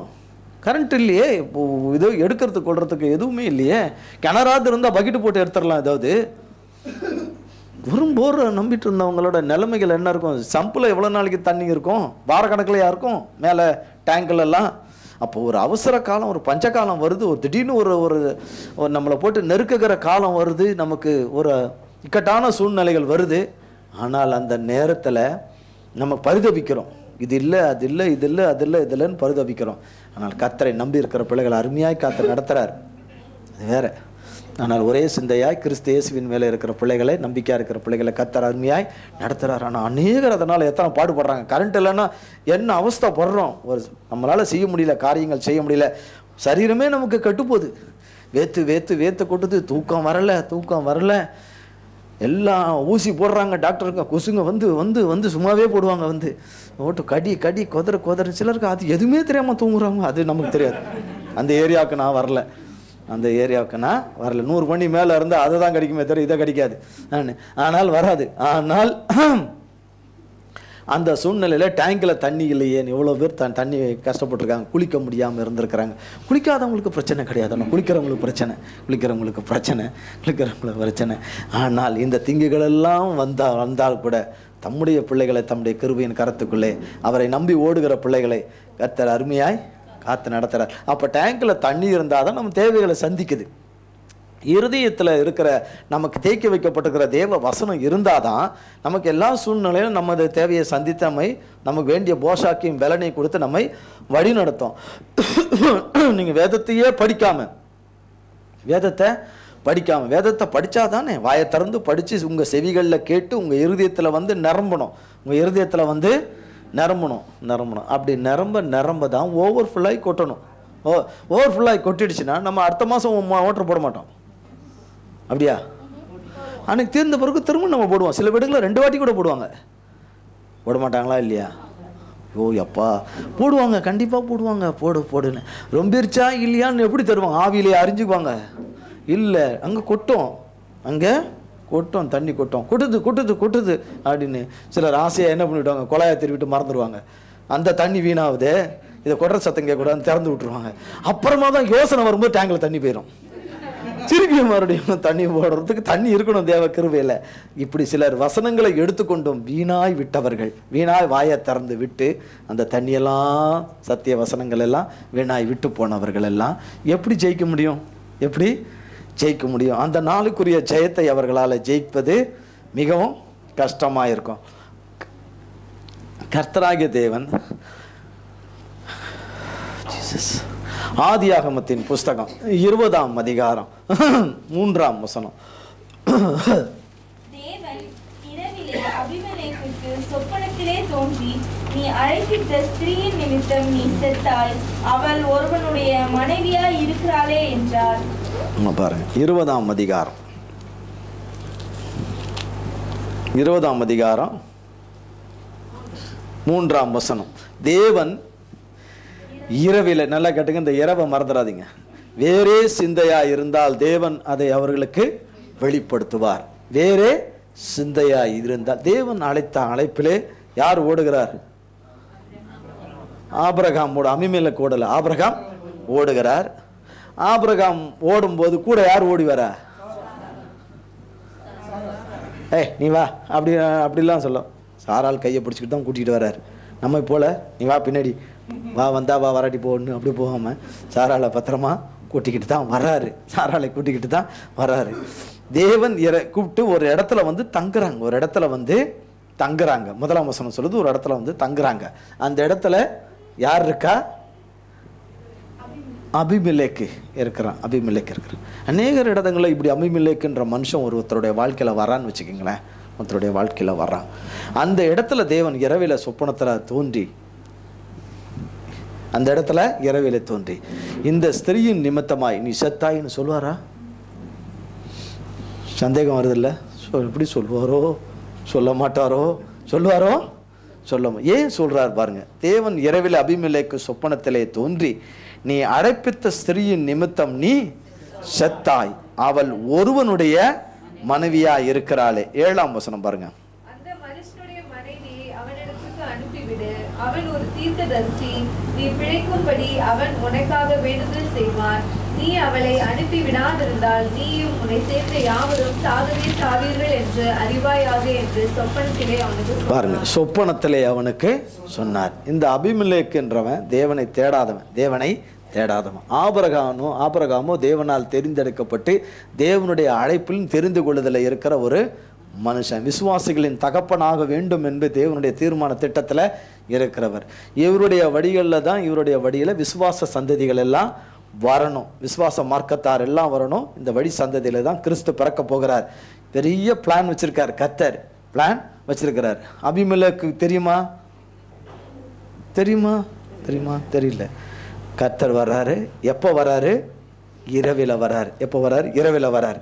கரண்ட் இல்லையே, இப்போ இதோ எடுக்கிறதுக்கு கொள்றதுக்கு எதுவுமே இல்லையே. கிணறாவது இருந்தால் பக்கெட்டு போட்டு எடுத்துடலாம். ஏதாவது வெறும் போர் நம்பிட்டு இருந்தவங்களோட நிலைமைகள் என்ன இருக்கும்? சம்பில் எவ்வளோ நாளைக்கு தண்ணி இருக்கும்? வாரக்கணக்கில் யாருக்கும் மேலே டேங்கிலெல்லாம். அப்போ ஒரு அவசர காலம், ஒரு பஞ்ச காலம் வருது, ஒரு திடீர்னு ஒரு நம்மளை போட்டு நெருக்குகிற காலம் வருது, நமக்கு ஒரு இக்கட்டான சூழ்நிலைகள் வருது. ஆனால் அந்த நேரத்தில் நம்ம பரிதபிக்கிறோம், இது இல்லை அது இல்லை இது இல்லை அது இல்லை இது இல்லைன்னு பரிதபிக்கிறோம். ஆனால் கர்த்தரை நம்பி இருக்கிற பிள்ளைகள் அருமையாய் கர்த்தர் நடத்துகிறார், அது வேற. ஆனால் ஒரே சிந்தையாய் கிறிஸ்து இயேசுவின் மேலே இருக்கிற பிள்ளைகளை, நம்பிக்கையாக இருக்கிற பிள்ளைகளை கர்த்தர் அருமையாய் நடத்துகிறார். ஆனால் அநேகர் அதனால் எத்தனை பாடுபடுறாங்க. கரண்ட் இல்லைன்னா என்ன அவஸ்தைப்படுறோம். ஒரு நம்மளால் செய்ய முடியல, காரியங்கள் செய்ய முடியல, சரீரமே நமக்கு கட்டுப்போகுது, வேத்து வேத்து வேத்து கொட்டுது, தூக்கம் வரலை. எல்லாம் ஊசி போடுறாங்க டாக்டருங்க, கொசுங்க வந்து வந்து வந்து சும்மாவே போடுவாங்க, வந்து ஓட்டு கடி கடி கொதற. சிலருக்கு அது எதுவுமே தெரியாமல் தூங்குறாங்க. அது நமக்கு தெரியாது. அந்த ஏரியாவுக்கு நான் வரல, 100 மணி மேலே இருந்தால் அதை தான் கடிக்குமே தவிர இதை கடிக்காது. ஆனால் வராது. ஆனால் அந்த சூழ்நிலையில் டேங்கில் தண்ணி இல்லையே, எவ்வளோ பேர் தண்ணி கஷ்டப்பட்டுருக்காங்க, குளிக்க முடியாமல் இருந்திருக்கிறாங்க. குளிக்காதவங்களுக்கு பிரச்சனை கிடையாது, ஆனால் குளிக்கிறவங்களுக்கு பிரச்சனை. ஆனால் இந்த திங்குகளெல்லாம் வந்தால் கூட தம்முடைய பிள்ளைகளை தம்முடைய கிருபையின் கரத்துக்குள்ளே அவரை நம்பி ஓடுகிற பிள்ளைகளை கர்த்தர் அருமையாய் காத்து நடத்துகிறார். அப்போ டேங்கில் தண்ணி இருந்தால் தான் நம்ம தேவைகளை சந்திக்குது. இருதயத்தில் இருக்கிற நமக்கு தேக்கி வைக்கப்பட்டிருக்கிற தேவ வசனம் இருந்தால் தான் நமக்கு எல்லா சூழ்நிலையிலும் நமது தேவையை சந்தித்து நமக்கு வேண்டிய போஷாக்கையும் பலனையும் கொடுத்து நம்மை வழி நடத்தும். நீங்கள் வேதத்தையே வேதத்தை படித்தா தானே, வாயை திறந்து படித்து உங்கள் செவிகளில் கேட்டு உங்கள் இருதயத்தில் வந்து நிரம்பணும். அப்படி நிரம்ப தான் ஓவர்ஃபுல்லாகி கொட்டணும். ஓவர்ஃபுல்லாகி கொட்டிடுச்சுன்னா நம்ம அடுத்த மாதம் மோட்டர் போட மாட்டோம். அப்படியா? அன்னைக்கு தீர்ந்த பிறகு திரும்ப நம்ம போடுவோம். சில வீடுகளில் 2 வாட்டி கூட போடுவாங்க. போட மாட்டாங்களா இல்லையா? எப்பா போடுவாங்க, கண்டிப்பாக போடுவாங்க. போடுன்னு ரொம்பிருச்சா இல்லையான்னு எப்படி தருவாங்க? ஆவியிலே அறிஞ்சுக்குவாங்க. இல்லை, அங்கே கொட்டும், தண்ணி கொட்டுது அப்படின்னு சிலர் ஆசையாக என்ன பண்ணிவிடுவாங்க, குழாயை திருவிட்டு மறந்துடுவாங்க. அந்த தண்ணி வீணாகுது, இதை கொட்டுற சத்தம் கேட்கக்கூடாதுன்னு திறந்து விட்டுருவாங்க. அப்புறமா தான் யோசனை வரும்போது டேங்கில் தண்ணி போயிடும். திருப்பி மறுபடியும் தண்ணி போடுறதுக்கு தண்ணி இருக்கணும் தேவ கிருபையில். இப்படி சிலர் வசனங்களை எடுத்துக்கொண்டும் வீணாய் வாயை திறந்து விட்டு அந்த தண்ணியெல்லாம், சத்திய வசனங்கள் எல்லாம் வீணாய் விட்டு போனவர்கள் எல்லாம் எப்படி ஜெயிக்க முடியும்? அந்த நாளுக்குரிய ஜெயத்தை அவர்களால் ஜெயிப்பது மிகவும் கஷ்டமாக இருக்கும். கர்த்தராகிய தேவன் ஆதியாகமத்தின் புஸ்தகம் 20ஆம் அதிகாரம் 3ஆம் வசனம். தேவன் இரவிலே அபிமெலேக்குக்கு சொப்பனத்திலே தோன்றி, நீ அழைப்பித்த ஸ்திரீயின் நிமித்தம் நீ செத்தாய், அவள் ஒருவனுடைய மனைவியாய் இருக்கிறாளே என்றார். பாருங்க, 20ஆம் அதிகாரம் 3ஆம் வசனம். தேவன் இரவில், நல்லா கேட்டுங்க, இந்த இரவை மறந்துடாதீங்க. வேறே சிந்தையா இருந்தால் தேவன் அதை அவர்களுக்கு வெளிப்படுத்துவார். வேறே சிந்தையா இருந்தால் தேவன் அழைத்த அழைப்பிலே யார் ஓடுகிறார்? ஆபிரகாம் அபிமெலேக்கு ஓடல, ஆபிரகாம் ஓடுகிறார். ஆபிரகாம் ஓடும்போது கூட யார் ஓடி வரா? நீ வா அப்படிலாம் சொல்லும். சாரால் கையை பிடிச்சிக்கிட்டு தான் கூட்டிகிட்டு வர்றாரு. நம்ம போல நீ வா பின்னாடி வா, வந்தா வா, வராட்டி போகணும் அப்படி போகாமல் சாராளை பத்திரமா கூட்டிக்கிட்டு தான் வர்றாரு. தேவன் கூப்பிட்டு ஒரு இடத்துல வந்து தங்குறாங்க. 1ஆம் வசனம் சொல்லுது, ஒரு இடத்துல வந்து தங்குறாங்க. அந்த இடத்துல யார் இருக்கா? அபிமெலேக்கு இருக்கிறான். அநேகர் இடங்களில் இப்படி அபிமெலேக்குன்ற மனுஷன் ஒருத்தருடைய வாழ்க்கையில் வரான்னு வச்சுக்கிங்களேன். ஒருத்தருடைய வாழ்க்கையில் வர்றான். அந்த இடத்துல தேவன் இரவில சொப்பனத்தில் தோன்றி அந்த இடத்துல இரவிலே தோன்றி. இந்த ஸ்திரீயின் நிமித்தமாய் நீ செத்தாயின்னு சொல்லுவாரா? சந்தேகம் வருதில்ல? எப்படி சொல்லுவாரோ, சொல்ல மாட்டாரோ, சொல்லுவாரோ, ஏன் சொல்றார் பாருங்க. தேவன் இரவில் அபிமெலேக்கு சொப்பனத்திலே தோன்றி, நீ அழைப்பித்த ஸ்திரீயின் நிமித்தம் நீ செத்தாய், அவள் ஒருவனுடைய மனைவியா இருக்கிறாளே. 7ஆம் வசனம் பாருங்க. அந்த மனுஷனுடைய மனைவியை அவனிடத்துக்கு அனுப்பிவிடு, அவன் ஒரு தீர்க்கதரிசி, நீ பிழைக்கும்படி அவன் உனக்காக வேண்டுதல் செய்வான். நீ அவளை அனுப்பி விடாதிருந்தால் நீயும் உன்னை சேர்ந்த யாவரும் சாகவே சாவீர்கள் என்று அறிவாயாக என்று சொப்பனத்திலே அவனுக்கு பாருங்க. சொப்பனத்திலே அவனுக்கு சொன்னார். இந்த அபிமெலேக்கு என்றவன் தேவனை தேடாதவன். ஆபிரகாமோ தேவனால் தெரிந்தெடுக்கப்பட்டு தேவனுடைய அழைப்பிலும் தெரிந்து கொள்ளுதல இருக்கிற ஒரு மனுஷன். விசுவாசிகளின் தகப்பனாக வேண்டும் என்று தேவனுடைய தீர்மான திட்டத்தில் இருக்கிறவர். இவருடைய வழிகளில் தான், இவருடைய வழியில் விசுவாச சந்ததிகள் எல்லாம் வரணும், விசுவாச மார்க்கத்தார் எல்லாம் வரணும். இந்த வழி சந்ததியில் தான் கிறிஸ்து பிறக்க போகிறார். பெரிய பிளான் வச்சிருக்கார் கர்த்தர், பிளான் வச்சிருக்கிறார். அபிமெலேக்கு தெரியுமா? தெரியல. கர்த்தர் வர்றாரு. எப்போ வர்றாரு? இரவில் வர்றாரு. எப்போ வர்றாரு? இரவில் வர்றாரு.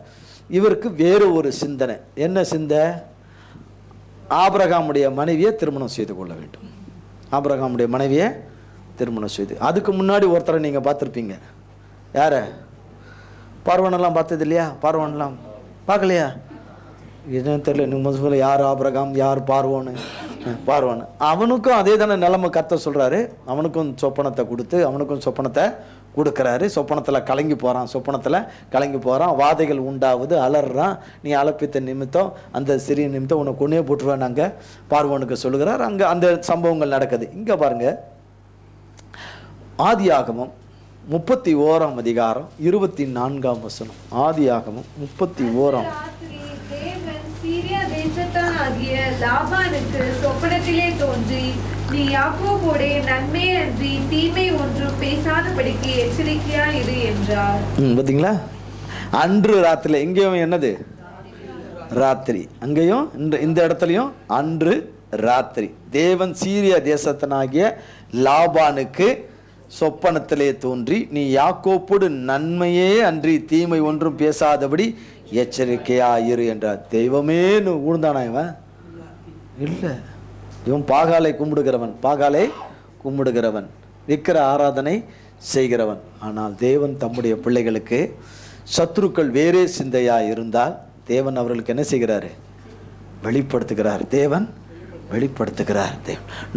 இவருக்கு வேறு ஒரு சிந்தனை. என்ன சிந்தை? ஆபிரகாமுடைய மனைவியை திருமணம் செய்து கொள்ள வேண்டும். ஆபிரகாமுடைய மனைவியை திருமணம் செய்து, அதுக்கு முன்னாடி ஒருத்தரை நீங்கள் பார்த்துருப்பீங்க. யார? பார்வனெல்லாம் பார்த்தது இல்லையா? பார்வனெல்லாம் பார்க்கலையா? என்னன்னு தெரியல. நீங்கள் சொல்ல யார் ஆபிரகாம், யார் பார்வோன்னு? பார்வன். அவனுக்கும் அதே தானே நிலைமை கர்த்தர் சொல்கிறாரு. அவனுக்கும் சொப்பனத்தை கொடுத்து அவனுக்கும் சொப்பனத்தை கொடுக்குறாரு. சொப்பனத்தில் கலங்கி போகிறான். வாதைகள் உண்டாகுது, அலறான். நீ அலப்பித்த நிமித்தம், அந்த சிறிய நிமித்தம் உன்னை கொன்னே போட்டுருவேன் நாங்கள் பார்வோனுக்கு சொல்லுகிறார். அங்கே அந்த சம்பவங்கள் நடக்குது. இங்கே பாருங்கள், ஆதியாகமம் 31ஆம் அதிகாரம் 24ஆம் வசனம். ஆதியாகமம் 31. சீரியா தேசத்தானாகிய லாபானுக்கு சொப்பனத்திலே தோன்றி, நீ யாக்கோபோடே நன்மை அன்றி தீமை ஒன்றும் பேசாதபடிக்கு எச்சரிக்கையா இரு என்றார். பார்த்தீங்களா? அன்று ராத்திரி. எங்கேயும் என்னது? ராத்திரி. அங்கேயும் இந்த இடத்துலையும் அன்று ராத்திரி. தேவன் சீரியா தேசத்தனாகிய லாபானுக்கு சொப்பனத்திலே தோன்றி, நீ யாக்கோப்போடு நன்மையே அன்றி தீமை ஒன்றும் பேசாதபடி எச்சரிக்கையாயிரு என்றார். தெய்வமேன்னு ஊழ்ந்தானா இவன்? இல்லை. இவன் பாகாலை கும்பிடுகிறவன், விக்கிர ஆராதனை செய்கிறவன். ஆனால் தேவன் தம்முடைய பிள்ளைகளுக்கு சத்துருக்கள் வேறே சிந்தையாக இருந்தால் தேவன் அவர்களுக்கு என்ன செய்கிறாரு? வெளிப்படுத்துகிறார். தேவன் வெளிப்படுத்துகிறார்.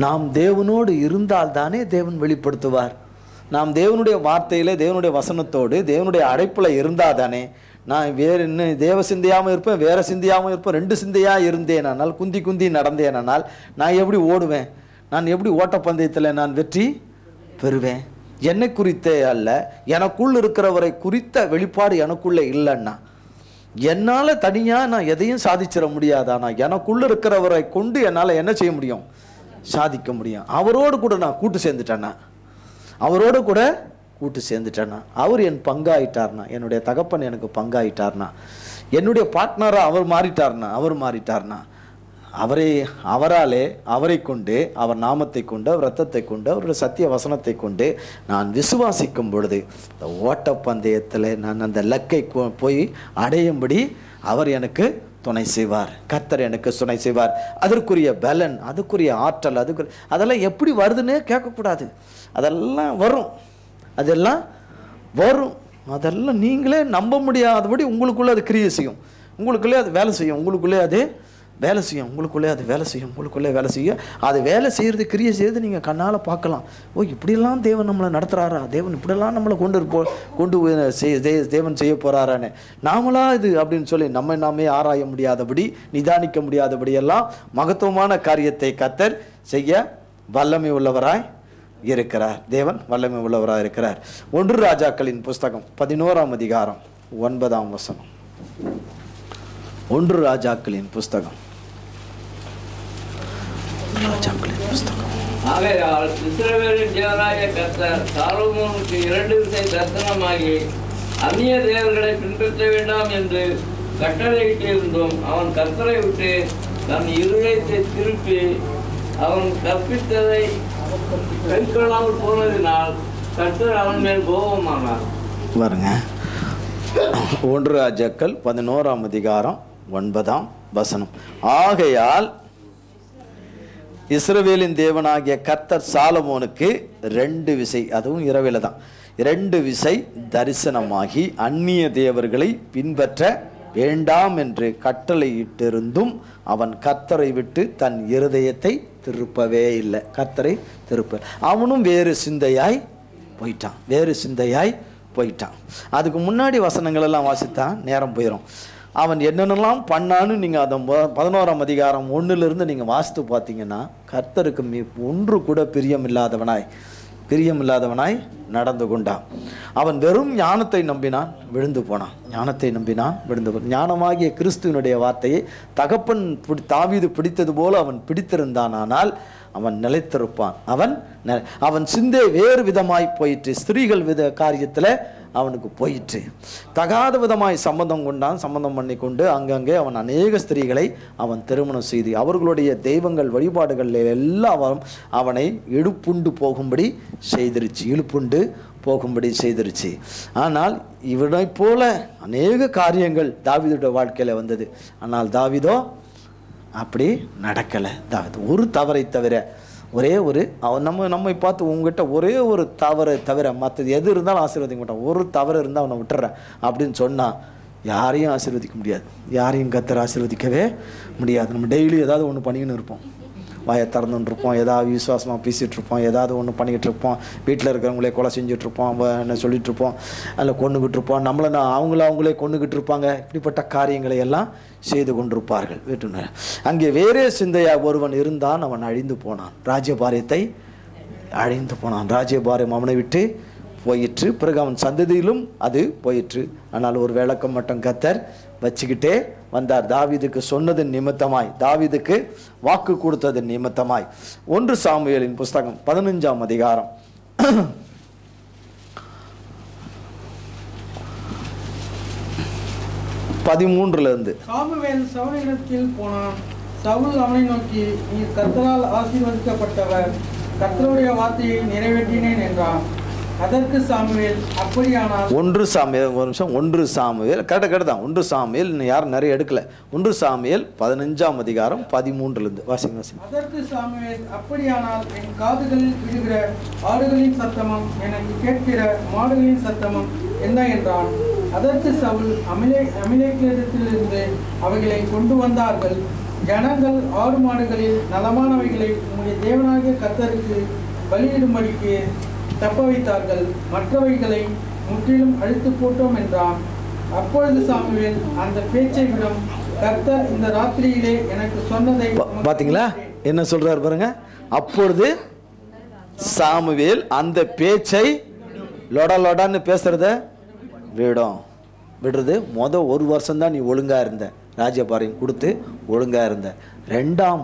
நாம் தேவனோடு இருந்தால் தானே தேவன் வெளிப்படுத்துவார். நாம் தேவனுடைய வார்த்தையில், தேவனுடைய வசனத்தோடு, தேவனுடைய அழைப்பில் இருந்தால் தானே. நான் வேறு இன்னும் தேவ சிந்தையாமல் இருப்பேன், வேறு சிந்தையாமல் இருப்பேன், 2 சிந்தையாக இருந்தேனால், குந்தி நடந்தேனால் நான் எப்படி ஓடுவேன்? நான் எப்படி ஓட்டப்பந்தயத்தில் நான் வெற்றி பெறுவேன்? என்னை குறித்தே அல்ல, எனக்குள் இருக்கிறவரை குறித்த வெளிப்பாடு எனக்குள்ளே இல்லைன்னா என்னால் தனியாக நான் எதையும் சாதிச்சிட முடியாதானா? எனக்குள்ளே இருக்கிறவரை கொண்டு என்னால் என்ன செய்ய முடியும்? சாதிக்க முடியும். அவரோடு கூட நான் கூட்டு சேர்ந்துட்டேன்னா, அவர் என் பங்காயிட்டார்னா, என்னுடைய தகப்பன் எனக்கு பங்காயிட்டார்னா, என்னுடைய பார்ட்னராக அவர் மாறிட்டார்னா, அவரை கொண்டு, அவர் நாமத்தை கொண்டு, அவர் ரத்தத்தை கொண்டு, அவருடைய சத்திய வசனத்தை கொண்டு நான் விசுவாசிக்கும் பொழுது இந்த ஓட்டப்பந்தயத்தில் நான் அந்த லக்கை போய் அடையும்படி அவர் எனக்கு துணை செய்வார். கர்த்தர் எனக்கு துணை செய்வார். அதற்குரிய பலன், அதுக்குரிய ஆற்றல், அதெல்லாம் எப்படி வருதுன்னே கேட்கக்கூடாது. அதெல்லாம் வரும். அதெல்லாம் நீங்களே நம்ப முடியாதபடி உங்களுக்குள்ளே அது கிரியை செய்யும், உங்களுக்குள்ளே அது வேலை செய்யும், உங்களுக்குள்ளே அது வேலை செய்யும். அது வேலை செய்கிறது, கிரியை செய்கிறது நீங்கள் கண்ணால் பார்க்கலாம். இப்படியெல்லாம் தேவன் நம்மளை நடத்துகிறாரா, தேவன் இப்படியெல்லாம் நம்மளை தேவன் செய்ய போகிறாரான்னு நாமளா இது அப்படின்னு சொல்லி நாமே ஆராய முடியாதபடி, நிதானிக்க முடியாதபடி எல்லாம் மகத்துவமான காரியத்தை கர்த்தர் செய்ய வல்லமை உள்ளவராய் இருக்கிறார். தேவன் வல்லமை உள்ளவராக இருக்கிறார். 1 ராஜாக்களின் புஸ்தகம் 11ஆம் அதிகாரம் 9ஆம் வசனம். 1 ராஜாக்களின் புஸ்தகம். ஆகையால் இஸ்ரவேலின் தேவனாகிய கர்த்தர் சாலொமோனுக்கு 2 விசை தரிசனமாகி அந்நிய தேவர்களை பின்பற்ற வேண்டாம் என்று கட்டளையிட்டிருந்தும் அவன் கர்த்தரை விட்டு தன் இருதயத்தை திருப்பி அவன் கற்பித்ததை கை கொள்ளாமல் போனதினால் கர்த்தர் அவன் மேல் கோபமானார். பாருங்க, 1 ராஜாக்கள் 11ஆம் அதிகாரம் 9ஆம் வசனம். ஆகையால் இஸ்ரவேலின் தேவனாகிய கர்த்தர் சாலமோனுக்கு 2 விசை, அதுவும் இரவில தான் 2 விசை தரிசனமாகி அந்நிய தேவர்களை பின்பற்ற வேண்டாம் என்று கட்டளையிட்டிருந்தும் அவன் கர்த்தரை விட்டு தன் இருதயத்தை திருப்பவே இல்லை. கர்த்தரை திருப்ப அவனும் வேறு சிந்தையாய் போயிட்டான். அதுக்கு முன்னாடி வசனங்கள் எல்லாம் வாசித்தா நேரம் போயிடும். அவன் என்னென்னலாம் பண்ணான்னு நீங்கள் அதை 11ஆம் அதிகாரம் 1லிருந்து நீங்கள் வாசித்து பார்த்தீங்கன்னா கர்த்தருக்கு ஒன்று கூட பிரியமில்லாதவனாய் நடந்து கொண்டான். அவன் வெறும் ஞானத்தை நம்பினான், விழுந்து போனான். ஞானமாகிய கிறிஸ்துவனுடைய வார்த்தையை தகப்பன் தாவீது பிடித்தது போல அவன் பிடித்திருந்தானால் அவன் நிலைத்திருப்பான். அவன் சிந்தை வேறு விதமாய் போயிற்று. ஸ்திரீகள் காரியத்தில் அவனுக்கு போயிற்று. தகாத விதமாய் சம்பந்தம் பண்ணி கொண்டு அங்கங்கே அவன் அநேக ஸ்திரீகளை அவன் திருமணம் செய்து அவர்களுடைய தெய்வங்கள் வழிபாடுகள் எல்லாம் அவனை இழுப்புண்டு போகும்படி செய்திருச்சு. ஆனால் இவனை போல அநேக காரியங்கள் தாவீதுடைய வாழ்க்கையில் வந்தது. ஆனால் தாவீதோ அப்படி நடக்கலை. ஒரு தவறை தவிர நம்மை பார்த்து உங்ககிட்ட ஒரே ஒரு தவறை தவிர மற்றது எது இருந்தாலும் ஆசீர்வதிக்க மாட்டான். ஒரு தவறு இருந்தால் அவனை விட்டுறேன் அப்படின்னு சொன்னால் யாரையும் ஆசீர்வதிக்க முடியாது. யாரையும் கர்த்தர் ஆசீர்வதிக்கவே முடியாது. நம்ம டெய்லி ஏதாவது ஒன்று பண்ணிக்கின்னு இருப்போம். வாயை திறந்துன்னு இருப்போம், ஏதாவது விசுவாசமாக பேசிகிட்டு இருப்போம், ஏதாவது ஒன்று பண்ணிக்கிட்டு இருப்போம், வீட்டில் இருக்கிறவங்களே கொலை செஞ்சிட்ருப்போம், என்ன சொல்லிகிட்டு இருப்போம், அதில் கொண்டுக்கிட்டு இருப்போம், அவங்களே கொண்டுக்கிட்டு இருப்பாங்க. இப்படிப்பட்ட காரியங்களை எல்லாம் செய்து கொண்டிருப்பார்கள். வீட்டு அங்கே வேறே சிந்தையாக ஒருவன் இருந்தான், அவன் அழிந்து போனான். ராஜ்யபாரியம் அவனை விட்டு போயிற்று. பிறகு அவன் சந்ததியிலும் அது போயிற்று. ஆனால் ஒரு விளக்கம் மட்டும் கர்த்தர் வச்சுக்கிட்டே வந்தார். தாவீதுக்கு சொன்னதன் நிமித்தமாய், தாவீதுக்கு வாக்கு கொடுத்ததன் நிமித்தமாய். 1 சாமுவேலின் புஸ்தகம் 15ஆம் அதிகாரம் 13 சாமுவேல் சவுலிடத்தில் போனான். சவுல் அவனை நோக்கி, நீ கர்த்தரால் ஆசீர்வதிக்கப்பட்டவர், கர்த்தருடைய வார்த்தையை நிறைவேற்றினேன் என்றான். அதற்கு சாமுவேல், அப்படியானால் 1 சாமுவேல் கரெக்டாக தான். 1 சாமுவேல் யாரும் நிறைய எடுக்கல. 1 சாமுவேல் 15ஆம் அதிகாரம் 13 வாசிங்க. அதற்கு சாமுவேல், அப்படியானால் என் காதுகளில் விடுகிற ஆடுகளின் சத்தமும் எனக்கு கேட்கிற மாடுகளின் சத்தமும் என்ன என்றான். அதற்கு சவுல், அமிலேக்கிலிருந்து அவைகளை கொண்டு வந்தார்கள். ஜனங்கள் ஆடு மாடுகளில் நலமானவைகளை உங்களுடைய தேவனாகிய கர்த்தருக்கு பலியிடும்படிக்கு தப்ப வைத்தார்கள், மற்றவைகளை முற்றிலும் அழித்து போட்டோம் என்றான். அப்பொழுது சாமுவேல், அந்த பேச்சை விடும், கர்த்தர் இந்த ராத்திரியிலே எனக்கு சொன்னதை பாத்தீங்களா என்ன சொல்றாரு பாருங்க. அப்பொழுது சாமுவேல் அந்த பேச்சை லொடான்னு பேசுறத விடுறது. 1 வருஷம் தான் நீ ஒழுங்கா இருந்த, ராஜ்யபாரியம் கொடுத்து ஒழுங்கா இருந்த. 2ஆம்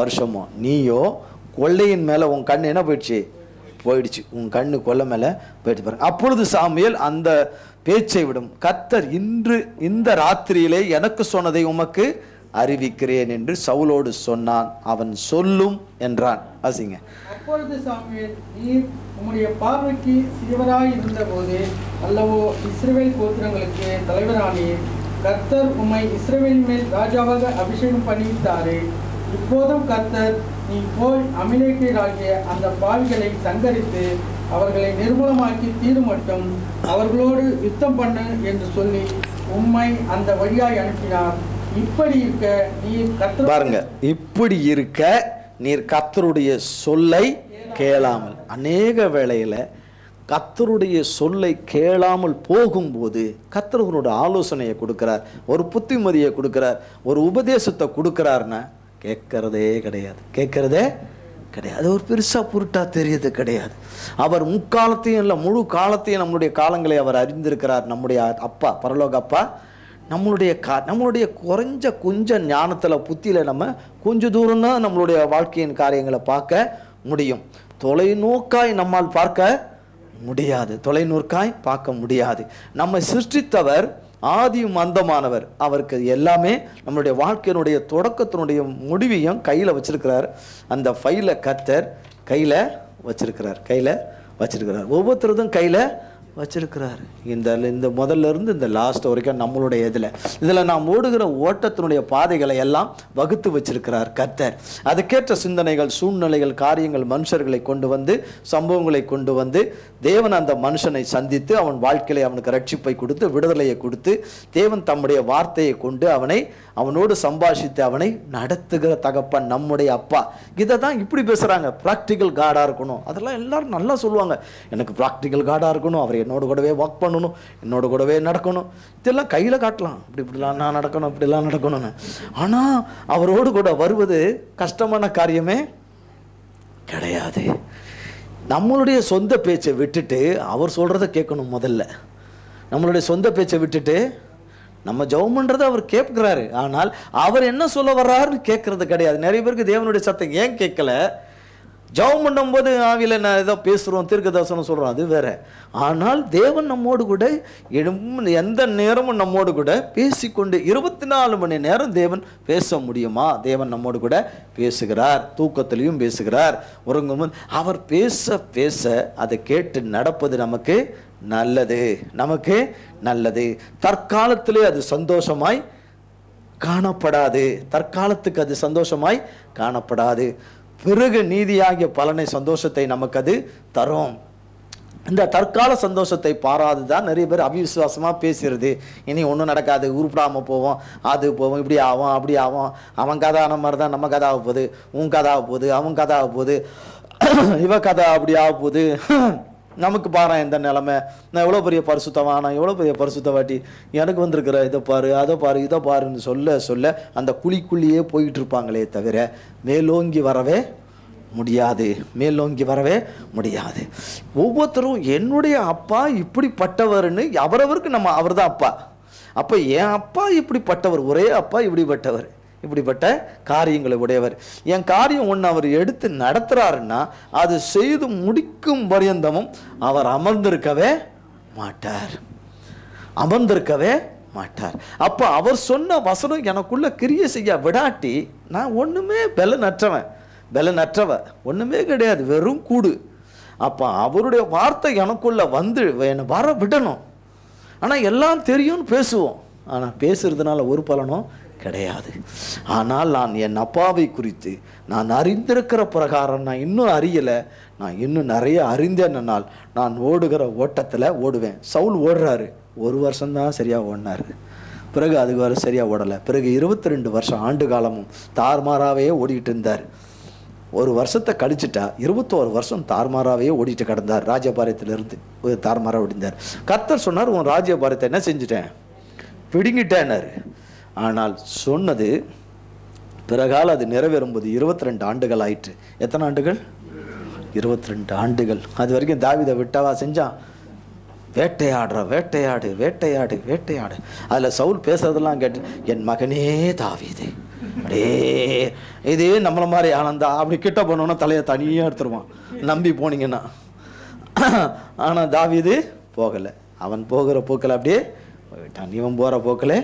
வருஷமோ நீயோ கொள்ளையின் மேலே உன் கண் என்ன போயிடுச்சு. உன் கண்ணு கொள்ளை மேலே போயிடுச்சு பாருங்க. அப்பொழுது சாமுவேல் அந்த பேச்சை விடும், கர்த்தர் இன்று இந்த ராத்திரியிலே எனக்கு சொன்னதை உமக்கு அறிவிக்கிறேன் என்று சவுலோடு சொன்னான். அவன் சொல்லும் என்றான். வாசிங்க. அப்பொழுது சாமுவேல், நீர் உம்முடைய பார்வைக்கு சிறுவராய் இருந்த போது அல்லவோ இஸ்ரவேல் கோத்திரங்களுக்கு தலைவரானீர். கர்த்தர் உம்மை இஸ்ரவேல் மேல் ராஜாவாக அபிஷேகம் பண்ணிவிட்டாரே. இப்போதும் கர்த்தர், நீ போய் அமிலேக்கியராகிய அந்த பாவிகளை சங்கரித்து அவர்களை நிர்மூலமாக்கி தீரு மட்டும் அவர்களோடு யுத்தம் பண்ணு என்று சொல்லி உம்மை அந்த வழியாய் அனுப்பினார். இப்படி இருக்க நீர் கர்த்தருடைய சொல்லை கேளாமல், அநேக வேளையில் கர்த்தருடைய சொல்லை கேளாமல் போகும்போது கர்த்தருடைய ஆலோசனையை கொடுக்கிறார், ஒரு புத்திமதியை கொடுக்கிறார், ஒரு உபதேசத்தை கொடுக்கிறார்னா கேட்கறதே கிடையாது. அது ஒரு பெருசா பொருட்டா தெரியது கிடையாது. அவர் முக்காலத்தையும் இல்லை, முழு காலத்தையும் நம்மளுடைய காலங்களை அவர் அறிந்திருக்கிறார். நம்முடைய அப்பா, பரலோக அப்பா, நம்மளுடைய கொஞ்சம் ஞானத்தில் புத்தியில் நம்ம கொஞ்சம் தூரம் தான் நம்மளுடைய வாழ்க்கையின் காரியங்களை பார்க்க முடியும். தொலைநோக்காய் நம்மால் பார்க்க முடியாது. நம்ம சிருஷ்டித்தவர் ஆதியும் அந்தமானவர். அவருக்கு எல்லாமே நம்மளுடைய வாழ்க்கையினுடைய தொடக்கத்தினுடைய முடிவையும் கையில் வச்சிருக்கிறார். அந்த ஃபைலை கர்த்தர் கையில் வச்சிருக்கிறார். ஒவ்வொருத்தருதும் கையில் வச்சிருக்கிறார். இந்த முதல்ல இருந்து இந்த லாஸ்ட் வரைக்கும் நம்மளுடைய இதில் நாம் ஓடுகிற ஓட்டத்தினுடைய பாதைகளை எல்லாம் வகுத்து வச்சிருக்கிறார் கர்த்தர். அதுக்கேற்ற சிந்தனைகள், சூழ்நிலைகள், காரியங்கள், மனுஷர்களை கொண்டு வந்து, சம்பவங்களை கொண்டு வந்து தேவன் அந்த மனுஷனை சந்தித்து அவன் வாழ்க்கையில அவனுக்கு ரட்சிப்பை கொடுத்து, விடுதலையை கொடுத்து, தேவன் தம்முடைய வார்த்தையை கொண்டு அவனோடு சம்பாஷித்து அவனை நடத்துகிற தகப்பன் நம்முடைய அப்பா. இதை தான் இப்படி பேசுகிறாங்க, ப்ராக்டிக்கல் காடாக இருக்கணும். அதெல்லாம் எல்லாரும் நல்லா சொல்லுவாங்க. எனக்கு ப்ராக்டிக்கல் காடாக இருக்கணும், அவர் என்னோட கூடவே வாக் பண்ணணும், என்னோட கூடவே நடக்கணும். இதெல்லாம் கையில் காட்டலாம், இப்படிலாம் நான் நடக்கணும், இப்படிலாம் நடக்கணும்னு. ஆனால் அவரோடு கூட வருவது கஷ்டமான காரியமே கிடையாது. நம்மளுடைய சொந்த பேச்சை விட்டுட்டு அவர் சொல்கிறத கேட்கணும். முதல்ல நம்மளுடைய சொந்த பேச்சை விட்டுட்டு நம்ம ஜெபம் பண்ணுறதை அவர் கேட்குறாரு. ஆனால் அவர் என்ன சொல்ல வர்றாருன்னு கேட்கறது கிடையாது. நிறைய பேருக்கு தேவனுடைய சத்தம் ஏன் கேட்கல? ஜெபம் பண்ணும்போது ஆவியில் நான் ஏதோ பேசுகிறோம், தீர்க்க தரிசனம் சொல்கிறோம், அது வேற. ஆனால் தேவன் நம்மோடு கூட எந்த நேரமும் நம்மோடு கூட பேசிக்கொண்டு 24 மணி நேரம் தேவன் பேச முடியுமா? தேவன் நம்மோடு கூட பேசுகிறார். தூக்கத்திலையும் பேசுகிறார், உறங்கும்போது அவர் பேச பேச அதை கேட்டு நடப்பது நமக்கு நல்லது. தற்காலத்திலே அது சந்தோஷமாய் காணப்படாது. தற்காலத்துக்கு அது சந்தோஷமாய் காணப்படாது. பிறகு நீதியாகிய பலனை, சந்தோஷத்தை நமக்கு அது தரும். இந்த தற்கால சந்தோஷத்தை பாராதுதான் நிறைய பேர் அவிசுவாசமாக பேசுறது. இனி ஒன்றும் நடக்காது, உருப்படாமல் போவோம், அது போவோம், இப்படி ஆகும், அப்படி ஆகும், அவன் கதை ஆன மாதிரி தான் நம்ம கதை ஆக போகுது, உன் கதை ஆக போகுது, அவன் கதை ஆக போகுது, இவ கதை அப்படி ஆக போகுது, நமக்கு பாரு இந்த நிலைமை, நான் எவ்வளோ பெரிய பரிசுத்தவன், நான் எவ்வளோ பெரிய பரிசுத்தவாட்டி, எனக்கு வந்திருக்கிற இதை பாரு, அதை பாரு, இதை பாருன்னு சொல்ல அந்த குழிக்குள்ளேயே போயிட்டு இருப்பாங்களே தவிர மேலோங்கி வரவே முடியாது. ஒவ்வொருத்தரும் என்னுடைய அப்பா இப்படிப்பட்டவர்னு அவரவருக்கு அவர் தான் அப்பா. அப்போ என் அப்பா இப்படிப்பட்டவர், ஒரே அப்பா இப்படிப்பட்டவர், இப்படிப்பட்ட காரியங்களை உடையவர். என் காரியம் ஒன்று அவர் எடுத்து நடத்துறாருன்னா அது செய்து முடிக்கும் பரியந்தமும் அவர் அமர்ந்திருக்கவே மாட்டார். அப்போ அவர் சொன்ன வசனம் எனக்குள்ள கிரியை செய்ய விடாட்டி நான் ஒன்றுமே பலனற்றவ ஒன்றுமே கிடையாது, வெறும் கூடு. அப்போ அவருடைய வார்த்தை எனக்குள்ள வந்து என்னை வர விடணும். ஆனால் எல்லாம் தெரியும்னு பேசுவோம், ஆனால் பேசுறதுனால ஒரு பலனும் கிடையாது. ஆனால் நான் என் அப்பாவை குறித்து நான் அறிந்திருக்கிற பிரகாரம் நான் இன்னும் அறியலை, நான் இன்னும் நிறைய அறிந்தேன்னால் நான் ஓடுகிற ஓட்டத்தில் ஓடுவேன். சவுல் ஓடுறாரு, 1 வருஷம்தான் சரியாக ஓடினார், பிறகு அதுக்கு வர சரியாக ஓடலை. பிறகு 22 வருஷம் ஆண்டு காலமும் தார்மாராவே ஓடிக்கிட்டு இருந்தார். 1 வருஷத்தை கழிச்சுட்டா 21 வருஷம் தார்மாராவே ஓடிட்டு கிடந்தார். ராஜபாரியத்திலிருந்து தார்மாரா ஓடிந்தார். கர்த்தர் சொன்னார், உன் ராஜபாரியத்தை என்ன செஞ்சுட்டேன், பிடுங்கிட்டேன்னாரு. ஆனால் சொன்னது பிறகால அது நிறைவேறும்போது 22 ஆண்டுகள் ஆயிற்று. எத்தனை ஆண்டுகள்? 22 ஆண்டுகள். அது வரைக்கும் தாவீதை விட்டாவா செஞ்சான்? வேட்டையாடு. அதில் சவுல் பேசுறதெல்லாம் கேட்டு, என் மகனே தாவீதே, அப்படியே இதே நம்மளை மாதிரி ஆனந்தா அப்படி கிட்ட போனோன்னா தலையை தனியாக எடுத்துருவான், நம்பி போனீங்கன்னா. ஆனால் தாவீது போகலை. அவன் போகிற போக்கில் அப்படியே போயிட்டான், இவன் போகிற போக்கில்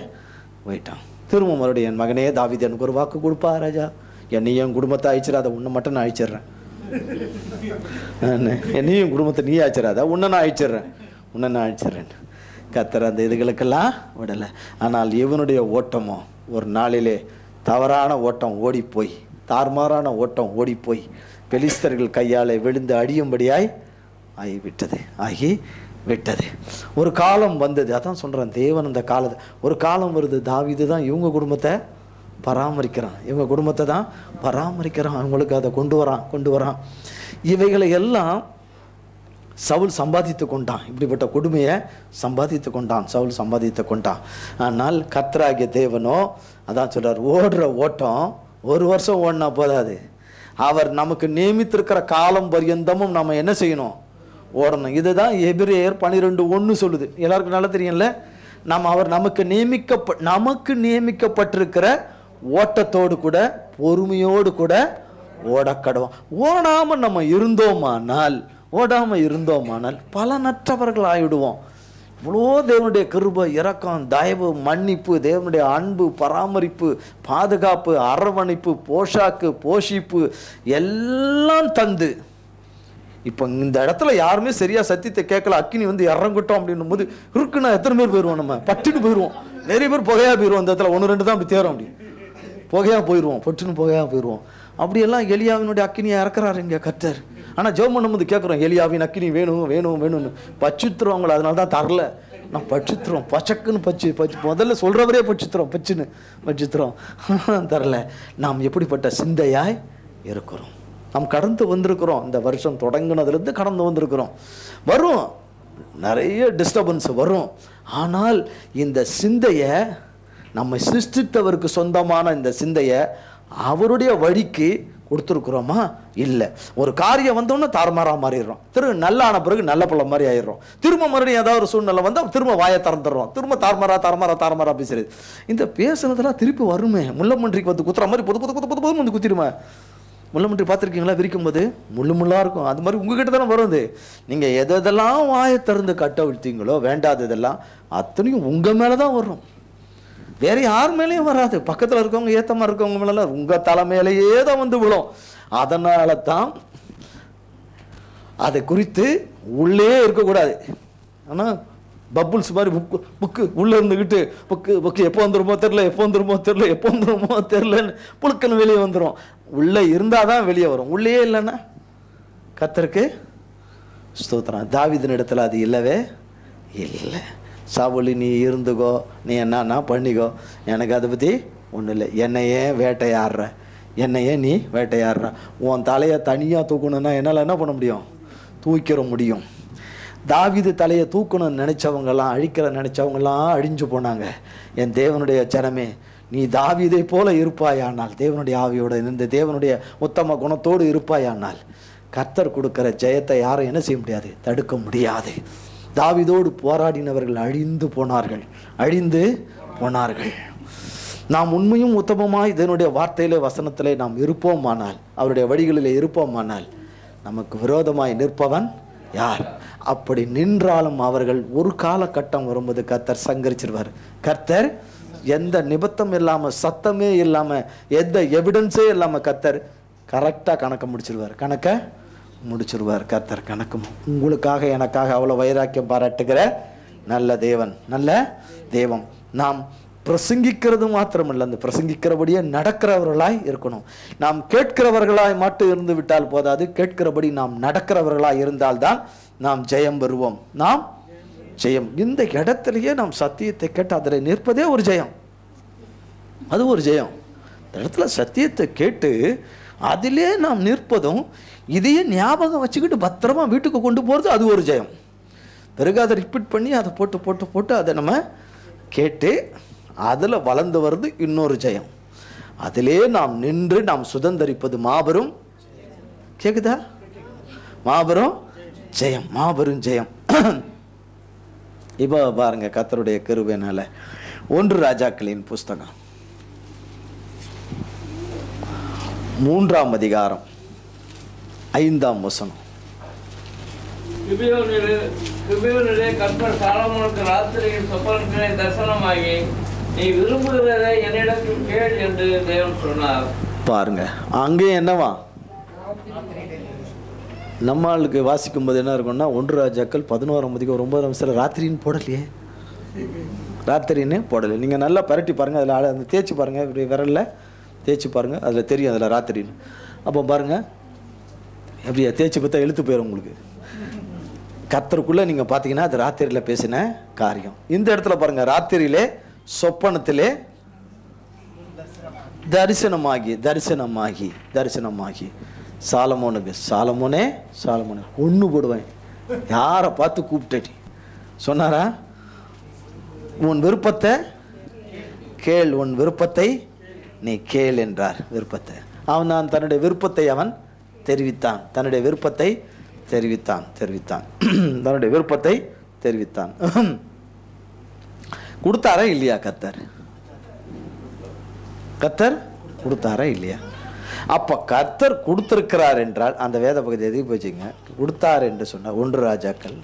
போயிட்டான். திரும்ப மறுபடியும், என் மகனே தாவீது எனக்கு ஒரு வாக்கு கொடுப்பா ராஜா, என்னையும் குடும்பத்தை அழிச்சிடாத, உன்னை மட்டும் நான் அழிச்சிட்றேன், என்னையும் குடும்பத்தை நீ அழிச்சிடாத, உன்னை நான் அழிச்சிட்றேன். கர்த்தர் அந்த இதுகளுக்கெல்லாம் விடலை. ஆனால் இவனுடைய ஓட்டமோ ஒரு நாளிலே தவறான ஓட்டம் ஓடிப்போய், தார்மாரான ஓட்டம் ஓடிப்போய் பெலிஸ்தர்கள் கையாலே விழுந்து அடியும்படியாய் ஆகிவிட்டது. ஒரு காலம் வந்தது. அதான் சொல்கிறேன், தேவன் அந்த காலத்தை, ஒரு காலம் வருது, தாவீது தான் இவங்க குடும்பத்தை பராமரிக்கிறான், அவங்களுக்கு அதை கொண்டு வரான். இவைகளை எல்லாம் சவுல் சம்பாதித்து கொண்டான். இப்படிப்பட்ட கொடுமையை சவுல் சம்பாதித்து கொண்டான். ஆனால் கர்த்தராகிய தேவனோ அதான் சொல்றார், ஓடுற ஓட்டம் 1 வருஷம் ஓடினா போதாது, அவர் நமக்கு நியமித்திருக்கிற காலம் பரியந்தமும் நம்ம என்ன செய்யணும், ஓடணும். இதுதான் எபிரேயர் 12:1 சொல்லுது. எல்லாருக்கும் நல்லா தெரியும்ல. அவர் நமக்கு நியமிக்கப்பட்டிருக்கிற ஓட்டத்தோடு கூட பொறுமையோடு கூட ஓடக்கடுவோம். ஓடாமல் இருந்தோமானால் பலனற்றவர்கள் ஆகிவிடுவோம். இவ்வளோ தேவனுடைய கிருபை, இரக்கம், தயவு, மன்னிப்பு, தேவனுடைய அன்பு, பராமரிப்பு, பாதுகாப்பு, அரவணைப்பு, போஷாக்கு, போஷிப்பு எல்லாம் தந்து இப்போ இந்த இடத்துல யாருமே சரியாக சத்தியத்தை கேட்கல, அக்கினி வந்து இறங்கட்டும் அப்படின்னும் போது இருக்குன்னா எத்தனை பேர் போயிடுவோம்? நம்ம பட்டுன்னு போயிடுவோம். நிறைய பேர் புகையாக போயிடுவோம். இந்த இடத்துல 1-2 தான் அப்படி தேரும், அப்படி புகையாக போயிடுவோம், பட்டுன்னு புகையாக போயிடுவோம். அப்படியெல்லாம் எலியாவினுடைய அக்கினியை இறக்குறாரு இங்கே கர்த்தர். ஆனால் ஜெபம் பண்ணும்போது கேட்குறோம், எலியாவின் அக்கினி வேணும் வேணும் வேணும்னு. பச்சுத்துறோம் அவங்கள, அதனால தான் தரல. நான் பச்சுத்துறோம், பச்சக்குன்னு பச்சு முதல்ல சொல்கிறவரே பச்சுத்துறோம், பச்சுன்னு பச்சுத்துறோம் தரல. நாம் எப்படிப்பட்ட சிந்தையாய் இருக்கிறோம்? நாம் கடந்து வந்திருக்கிறோம். இந்த வருஷம் தொடங்கினதுலேருந்து கடந்து வந்திருக்கிறோம். வரும், நிறைய டிஸ்டர்பன்ஸ் வரும். ஆனால் இந்த சிந்தையை, நம்ம சிருஷ்டித்தவருக்கு சொந்தமான இந்த சிந்தையை அவருடைய வழிக்கு கொடுத்துருக்குறோமா? இல்லை. ஒரு காரியம் வந்தோன்னா தாறுமாறாக மாறிடுறோம். நல்ல ஆன பிறகு நல்ல பிள்ளை மாதிரி ஆயிடுறோம். திரும்ப மறுபடியும் ஏதாவது ஒரு சூழ்நிலை வந்தால் திரும்ப வாயை திறந்துடுறோம். திரும்ப தாறுமாறா பேசுறது. இந்த பேசுனதெல்லாம் திருப்பி வருமே. முள்ளமன்றிக்கு வந்து குத்துற மாதிரி பொது வந்து குத்திடுமே. முள்ளமன்றி பார்த்துருக்கீங்களா? விரிக்கும் போது முள்ளாக இருக்கும். அது மாதிரி உங்ககிட்ட தானே வரும். நீங்கள் எதெல்லாம் வாயை திறந்து கட்ட விழ்த்தீங்களோ, வேண்டாததெல்லாம் அத்தனையும் உங்கள் மேலே தான் வரும். வேற யார் மேலேயும் வராது. பக்கத்தில் இருக்கவங்க, ஏத்தமாக இருக்கவங்க மேலாம் உங்கள் தலைமையிலேயே தான் வந்து விழும். அதனால தான் அதை குறித்து உள்ளே இருக்கக்கூடாது. ஆனால் பப்புள்ஸ் மாதிரி புக்கு உள்ளே இருந்துக்கிட்டு புக்கு எப்போ வந்துருமோ தெரிலன்னு புழுக்கன்னு வெளியே வந்துடும். உள்ளே இருந்தால் தான் வெளியே வரும். உள்ளே இல்லைன்னா கர்த்தருக்கு ஸ்தோத்திரம். தாவீதின் இடத்துல அது இல்லவே இல்லை. சாவுலி நீ இருந்துக்கோ, நீ என்னன்னா பண்ணிக்கோ, எனக்கு அதை பற்றி ஒன்றும் இல்லை. என்னையே வேட்டையாடுற, என்னையே நீ வேட்டையாடுற. உன் தலையை தனியாக தூக்கணுன்னா என்னால் என்ன பண்ண முடியும்? தூக்கிற முடியும். தாவீது தலையை தூக்கணும்னு நினச்சவங்கெல்லாம், அழிக்கிற நினச்சவங்கெல்லாம் அழிஞ்சு போனாங்க. என் தேவனுடைய ஜனமே, நீ தாவீதை போல இருப்பாயானால், தேவனுடைய ஆவியோட இந்த தேவனுடைய உத்தம குணத்தோடு இருப்பாயானால், கர்த்தர் கொடுக்குற ஜெயத்தை யாரும் என்ன செய்ய முடியாது? தடுக்க முடியாது. தாவீதோடு போராடினவர்கள் அழிந்து போனார்கள். நாம் உண்மையும் உத்தமமாய் இதனுடைய வார்த்தையிலே வசனத்திலே நாம் இருப்போமானால், அவருடைய வழிகளிலே இருப்போமானால், நமக்கு விரோதமாய் நிற்பவன் யார்? அப்படி நின்றாலும் அவர்கள் ஒரு காலகட்டம் வரும்போது கர்த்தர் சங்கரிச்சிருவார். கர்த்தர் எந்த நிபத்தம் இல்லாமல், சத்தமே இல்லாமல், எந்த எவிடன்ஸே இல்லாமல் கர்த்தர் கரெக்டாக கணக்க முடிச்சிருவார். கர்த்தர் கணக்கும். உங்களுக்காக எனக்காக அவ்வளோ வைராக்கியம் பாராட்டுகிற நல்ல தேவன். நாம் பிரசங்கிக்கிறது மாத்திரமில்லை, அந்த பிரசங்கிக்கிறபடியே நடக்கிறவர்களாய் இருக்கணும். நாம் கேட்கிறவர்களாய் மட்டும் இருந்து விட்டால் போதாது, கேட்கிறபடி நாம் நடக்கிறவர்களாய் இருந்தால்தான் நாம் ஜெயம் பெறுவோம். நாம் ஜெயம். இந்த இடத்துலையே நாம் சத்தியத்தை கேட்டு அதில் நிற்பதே ஒரு ஜெயம். அது ஒரு ஜெயம். இந்த இடத்துல சத்தியத்தை கேட்டு அதிலே நாம் நிற்பதும், இதையே ஞாபகம் வச்சுக்கிட்டு பத்திரமா வீட்டுக்கு கொண்டு போகிறது, அது ஒரு ஜெயம். பிறகு அதை ரிப்பீட் பண்ணி அதை போட்டு அதை நம்ம கேட்டு அதில் வளர்ந்து வருது இன்னொரு ஜெயம். அதிலே நாம் நின்று நாம் சுதந்தரிப்பது மாபெரும், கேக்குதா? மாபெரும் ஜெயம். இப்போ பாருங்க, கர்த்தருடைய கிருபையினால 1 ராஜாக்களின் புஸ்தகம் 3ஆம் அதிகாரம் 5ஆம் வசனம். கிபியோனிலே கர்த்தர் சாலமோனுக்கு ராத்திரியில் சொப்பனத்திலே தரிசனமாகி, நீ விரும்புகிறதை என்னிடத்தில் கேள் என்று தேவன் சொன்னார். பாருங்க, அங்கேயும் என்னவா? நம்ம ஆளுக்கு வாசிக்கும் போது என்ன இருக்கும்னா, 1 ராஜாக்கள் 11ஆம் அதிகாரம் 9ஆம் வசனம் ராத்திரின்னு போடலையே. நீங்கள் நல்லா பரட்டி பாருங்கள். அதில் அந்த தேய்ச்சி பாருங்கள், இப்படி விரலில் தேய்ச்சி பாருங்கள், அதில் தெரியும் அதில் ராத்திரின்னு. அப்போ பாருங்கள், எப்படியா தேய்ச்சி பார்த்தா எழுத்து போயிடும் உங்களுக்கு. கர்த்தருக்குள்ளே நீங்கள் பார்த்தீங்கன்னா அது ராத்திரியில் பேசின காரியம். இந்த இடத்துல பாருங்கள், ராத்திரியிலே சொப்பனத்திலே தரிசனமாகி சாலமோனே ஒன்று போடுவேன். யாரை பார்த்து கூப்பிட்டு சொன்னாரா? உன் விருப்பத்தை கேள், உன் விருப்பத்தை நீ கேள் என்றார். விருப்பத்தை அவன் தன்னுடைய விருப்பத்தை அவன் தெரிவித்தான். தன்னுடைய விருப்பத்தை தெரிவித்தான். கொடுத்தாரா இல்லையா? கர்த்தர் கொடுத்தாரா இல்லையா? அப்போ கர்த்தர் கொடுத்திருக்கிறார் என்றால் அந்த வேத பகுதி எதுக்கு போச்சுங்க? கொடுத்தார் என்று சொன்னார். 1 ராஜாக்கள்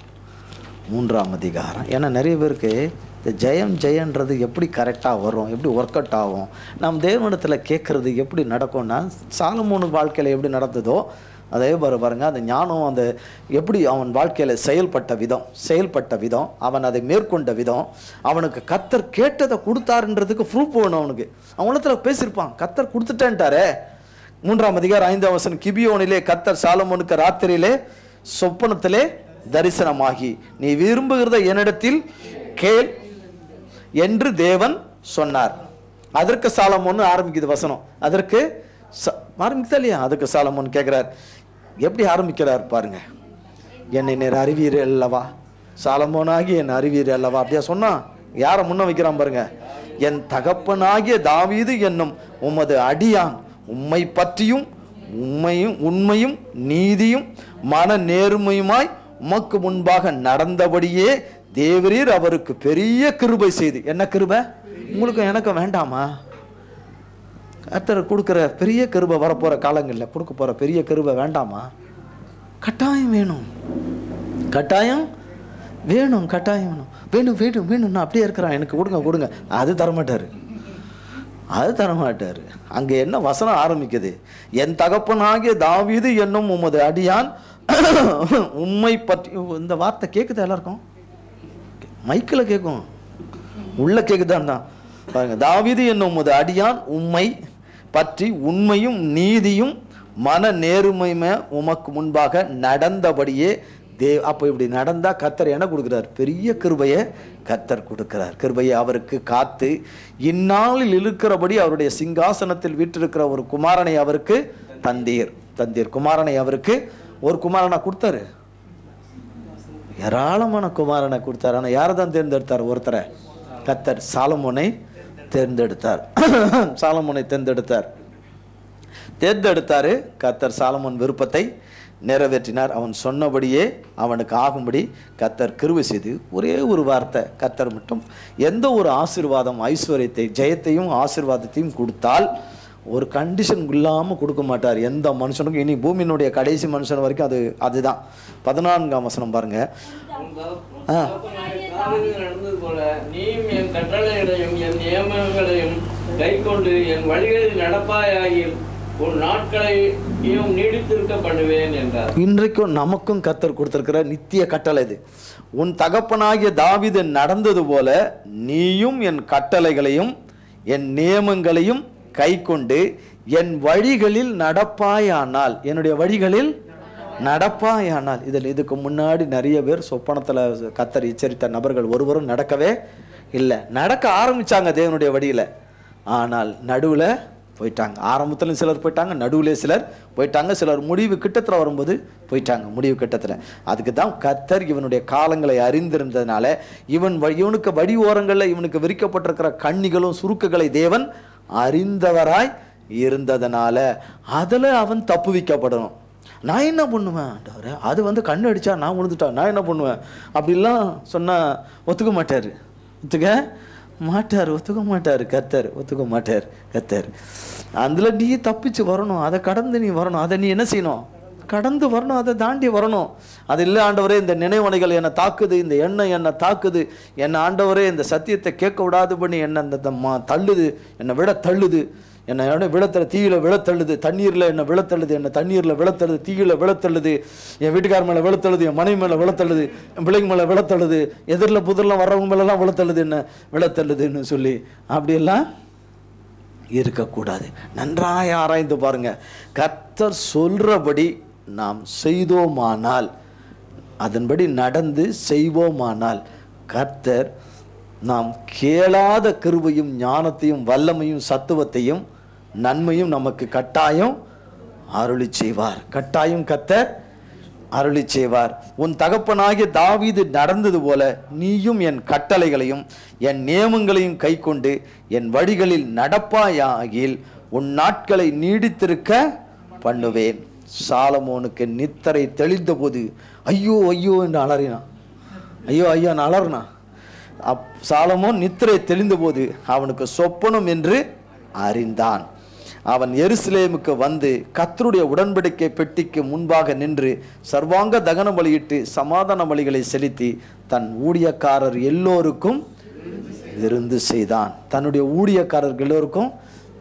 3ஆம் அதிகாரம். ஏன்னா நிறைய பேருக்கு இந்த ஜெயன்றது எப்படி கரெக்டாக வரும், எப்படி ஒர்க் அவுட் ஆகும், நம்ம தேவனிடத்தில் கேட்குறது எப்படி நடக்கும்னா, சாலமோனு வாழ்க்கையில் எப்படி நடந்ததோ அதே பாருங்க, அந்த ஞானம் அந்த எப்படி அவன் வாழ்க்கையில் செயல்பட்ட விதம், அவன் அதை மேற்கொண்ட விதம், அவனுக்கு கர்த்தர் கேட்டதை கொடுத்தாருன்றதுக்கு ப்ரூஃப் வேணும். அவனுக்கு அவனத்தில் பேசியிருப்பான், கர்த்தர் கொடுத்துட்டேன்ட்டாரே. 3ஆம் அதிகாரம் 5ஆம் வசனம், கிபியோனிலே கர்த்தர் சாலமோனுக்கு ராத்திரியிலே சொப்பனத்திலே தரிசனமாகி, நீ விரும்புகிறத என்னிடத்தில் கேள் என்று தேவன் சொன்னார். அதற்கு சாலமோன் ஆரம்பிக்குது வசனம். அதற்கு ஆரம்பிக்குதா இல்லையா? அதுக்கு சாலமோன் கேட்கிறார். எப்படி ஆரம்பிக்கிறார் பாருங்க, என்னை நேர் அறிவீர் அல்லவா, சாலமோனாகி என் அறிவீர் அல்லவா, அப்படியா சொன்னா யாரை முன்ன வைக்கிறான் பாருங்க. என் தகப்பனாகிய தாவீது என்னும் உமது அடியான் உம்மை பற்றியும் உண்மையும் நீதியும் மன நேர்மையுமாய் உமக்கு முன்பாக நடந்தபடியே தேவரீர் அவருக்கு பெரிய கிருபை செய்து. என்ன கிருபை? உங்களுக்கும் எனக்கும் வேண்டாமா? கர்த்தர் கொடுக்குற பெரிய கிருபை வரப்போகிற காலங்களில் கொடுக்க போகிற பெரிய கிருபை வேண்டாமா? கட்டாயம் வேணும், கட்டாயம் வேணும், கட்டாயம் வேணும், வேணும் வேணும் வேணும்னா அப்படியே இருக்கிறான், எனக்கு கொடுங்க. அது தரமாட்டார். அங்கே என்ன வசனம் ஆரம்பிக்குது? என் தகப்பனாகிய தாவீது என்னும் உமது அடியான் உம்மை பற்றி. இந்த வார்த்தை கேட்குதா எல்லாருக்கும்? மைக்கில் கேட்கும், உள்ள கேட்குதான் தான் பாருங்க. தாவீது என்னும் உமது அடியான் உம்மை பற்றி உண்மையும் நீதியும் மன நேர்மையுமே உமக்கு முன்பாக நடந்தபடியே அப்போ இப்படி நடந்தா கர்த்தர் என்ன கொடுக்குறார்? பெரிய கிருபையை கர்த்தர் கொடுக்கிறார். கிருபையை அவருக்கு காத்து இந்நாளில் இருக்கிறபடி அவருடைய சிங்காசனத்தில் வீற்றிருக்கிற ஒரு குமாரனை அவருக்கு தந்தீர். குமாரனை அவருக்கு ஒரு குமாரனை கொடுத்தாரு, ஏராளமான குமாரனை கொடுத்தார். ஆனால் யாரை தான் தேர்ந்தெடுத்தார்? ஒருத்தரை, கர்த்தர் சாலமோனை தேர்ந்தெடுத்தார். தேர்ந்தெடுத்தாரு. கர்த்தர் சாலமோன் விருப்பத்தை நிறைவேற்றினார். அவன் சொன்னபடியே அவனுக்கு ஆகும்படி கர்த்தர் கிருபை செய்து ஒரே ஒரு வார்த்தை, கர்த்தர் மட்டும் எந்த ஒரு ஆசீர்வாதம், ஐஸ்வர்யத்தை, ஜெயத்தையும் ஆசீர்வாதத்தையும் கொடுத்தால் ஒரு கண்டிஷன் இல்லாமல் கொடுக்க மாட்டார் எந்த மனுஷனுக்கும். இனி பூமியினுடைய கடைசி மனுஷன் வரைக்கும் அதுதான். 14ஆம் வசனம் பாருங்க. நடந்தது போல நீயும் என் கட்டளைகளையும் என் நியமங்களையும் கை கொண்டு என் வழிகளில் நடப்பாயாகில் உன் நாட்களையும் நீடித்திருக்க பண்ணுவேன் என்றார். இன்றைக்கும் நமக்கும் கர்த்தர் கொடுத்திருக்கிற நித்திய கட்டளை இது. உன் தகப்பனாகிய தாவீது நடந்தது போல நீயும் என் கட்டளைகளையும் என் நியமங்களையும் கை கொண்டு என் வழிகளில் நடப்பாயானால், என்னுடைய வழிகளில் நடப்பாயானால். இதுக்கு முன்னாடி நிறைய பேர் சொப்பனத்தில் கர்த்தர் எச்சரித்த நபர்கள் ஒருவரும் நடக்கவே இல்லை. நடக்க ஆரம்பிச்சாங்க தேவனுடைய வழியில், ஆனால் நடுவில் போயிட்டாங்க. ஆரம்பத்தில் சிலர் போயிட்டாங்க, நடுவில் சிலர் போயிட்டாங்க, சிலர் முடிவு கிட்டத்தில் வரும்போது போயிட்டாங்க. முடிவு கிட்டத்தில் அதுக்கு தான் கர்த்தர் இவனுடைய காலங்களை அறிந்திருந்ததுனால இவனுக்கு வழி ஓரங்களில் இவனுக்கு விரிக்கப்பட்டிருக்கிற கண்ணிகளும் சுருக்குகளை தேவன் அறிந்தவராய் இருந்ததுனால அதில் அவன் தப்புவிக்கப்படணும். நான் என்ன பண்ணுவேன்? அது கண்ணு அடித்தா நான் விழுந்துட்டா நான் என்ன பண்ணுவேன் அப்படிலாம் சொன்னால் ஒத்துக்க மாட்டார். ஒத்துக்க மாட்டார் கர்த்தர். அதில் நீ தப்பிச்சு வரணும், அதை கடந்து நீ வரணும், அதை நீ என்ன செய்யணும்? கடந்து வரணும், அதை தாண்டி வரணும். அது இல்லை ஆண்டவரே இந்த நினைவனைகள் என்னை தாக்குது, இந்த எண்ணம் என்னை தாக்குது, என்னை ஆண்டவரே இந்த சத்தியத்தை கேட்க விடாது பண்ணி என்னை இந்த தள்ளுது, என்னை விட தள்ளுது, என்னை தீயில விழத்தள்ளுது, தண்ணீரில் என்னை விழத்தள்ளுது, என்னை தண்ணீரில் விழத்தள்ளுது, தீயில விழத்தள்ளுது, என் வீட்டுக்கார மேலே விழத்தள்ளுது, என் மனைவி மேலே விழத்தள்ளுது, என் பிள்ளைங்க மேலே விழத்தள்ளுது, எதிரில் புதிரில் வர்றவங்க மேலெல்லாம் விழத்தள்ளுது, என்ன விழத்தள்ளுதுன்னு சொல்லி அப்படியெல்லாம் இருக்கக்கூடாது. நன்றாக ஆராய்ந்து பாருங்க. கர்த்தர் சொல்றபடி நாம் செய்தோமானால், அதன்படி நடந்து செய்வோமானால் கர்த்தர் நாம் கேளாத கிருபையும் ஞானத்தையும் வல்லமையும் சத்துவத்தையும் நன்மையும் நமக்கு கட்டாயம் அருளி செய்வார். கர்த்தர் அருளி செய்வார். உன் தகப்பனாகிய தாவீது நடந்தது போல நீயும் என் கட்டளைகளையும் என் நியமங்களையும் கை கொண்டு என் வழிகளில் நடப்பாயாகில் உன் நாட்களை நீடித்திருக்க பண்ணுவேன். சாலமோனுக்கு நித்திரை தெளிந்த போது ஐயோ என்று அலறினான். ஐயோ அலறினான். சாலமோன் நித்திரை தெளிந்த போது அவனுக்கு சொப்பனம் என்று அறிந்தான். அவன் எருசலேமுக்கு வந்து கர்த்தருடைய உடன்படிக்கை பெட்டிக்கு முன்பாக நின்று சர்வாங்க தகன பலியிட்டு சமாதான பலிகளை செலுத்தி தன் ஊழியக்காரர் எல்லோருக்கும் விருந்து செய்தான். தன்னுடைய ஊழியக்காரர்கள் எல்லோருக்கும்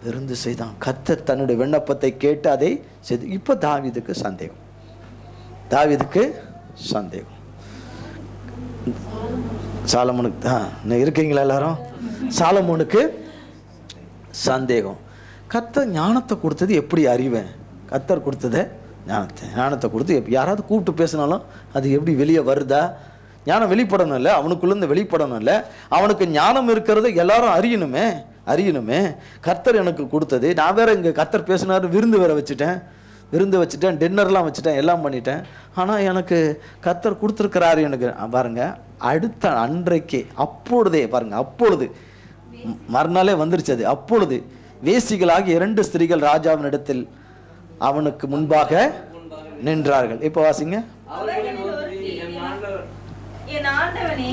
விருந்து செய்தான். கர்த்தர் தன்னுடைய விண்ணப்பத்தை கேட்டு அதை செய்து. இப்போ தாவீதுக்கு சந்தேகம். சாலமோனுக்கு தான் இருக்கீங்களா எல்லாரும்? சாலமோனுக்கு சந்தேகம். கர்த்தர் ஞானத்தை கொடுத்தது எப்படி அறிவேன்? கர்த்தர் கொடுத்ததை ஞானத்தை கொடுத்து யாராவது கூப்பிட்டு பேசினாலும் அது எப்படி வெளியே வருதா? ஞானம் வெளிப்படணும் இல்லை, அவனுக்குள்ளேருந்து வெளிப்படணும் இல்லை. அவனுக்கு ஞானம் இருக்கிறது எல்லாரும் அறியணுமே. கர்த்தர் எனக்கு கொடுத்தது. நான் வேற இங்கே கர்த்தர் பேசினாரு, விருந்து வச்சுட்டேன், டின்னர்லாம் வச்சுட்டேன், எல்லாம் பண்ணிட்டேன். ஆனால் எனக்கு கர்த்தர் கொடுத்துருக்கிறாரு எனக்கு. பாருங்க, அடுத்த அன்றைக்கு அப்பொழுதே பாருங்க, அப்பொழுது மறுநாளே வந்துருச்சு அது. அப்பொழுது வேசிகளாகி 2 ஸ்திரீகள் ராஜாவின் இடத்தில் அவனுக்கு முன்பாக நின்றார்கள். இப்போ வாசிங்க. என் ஆண்டவனே,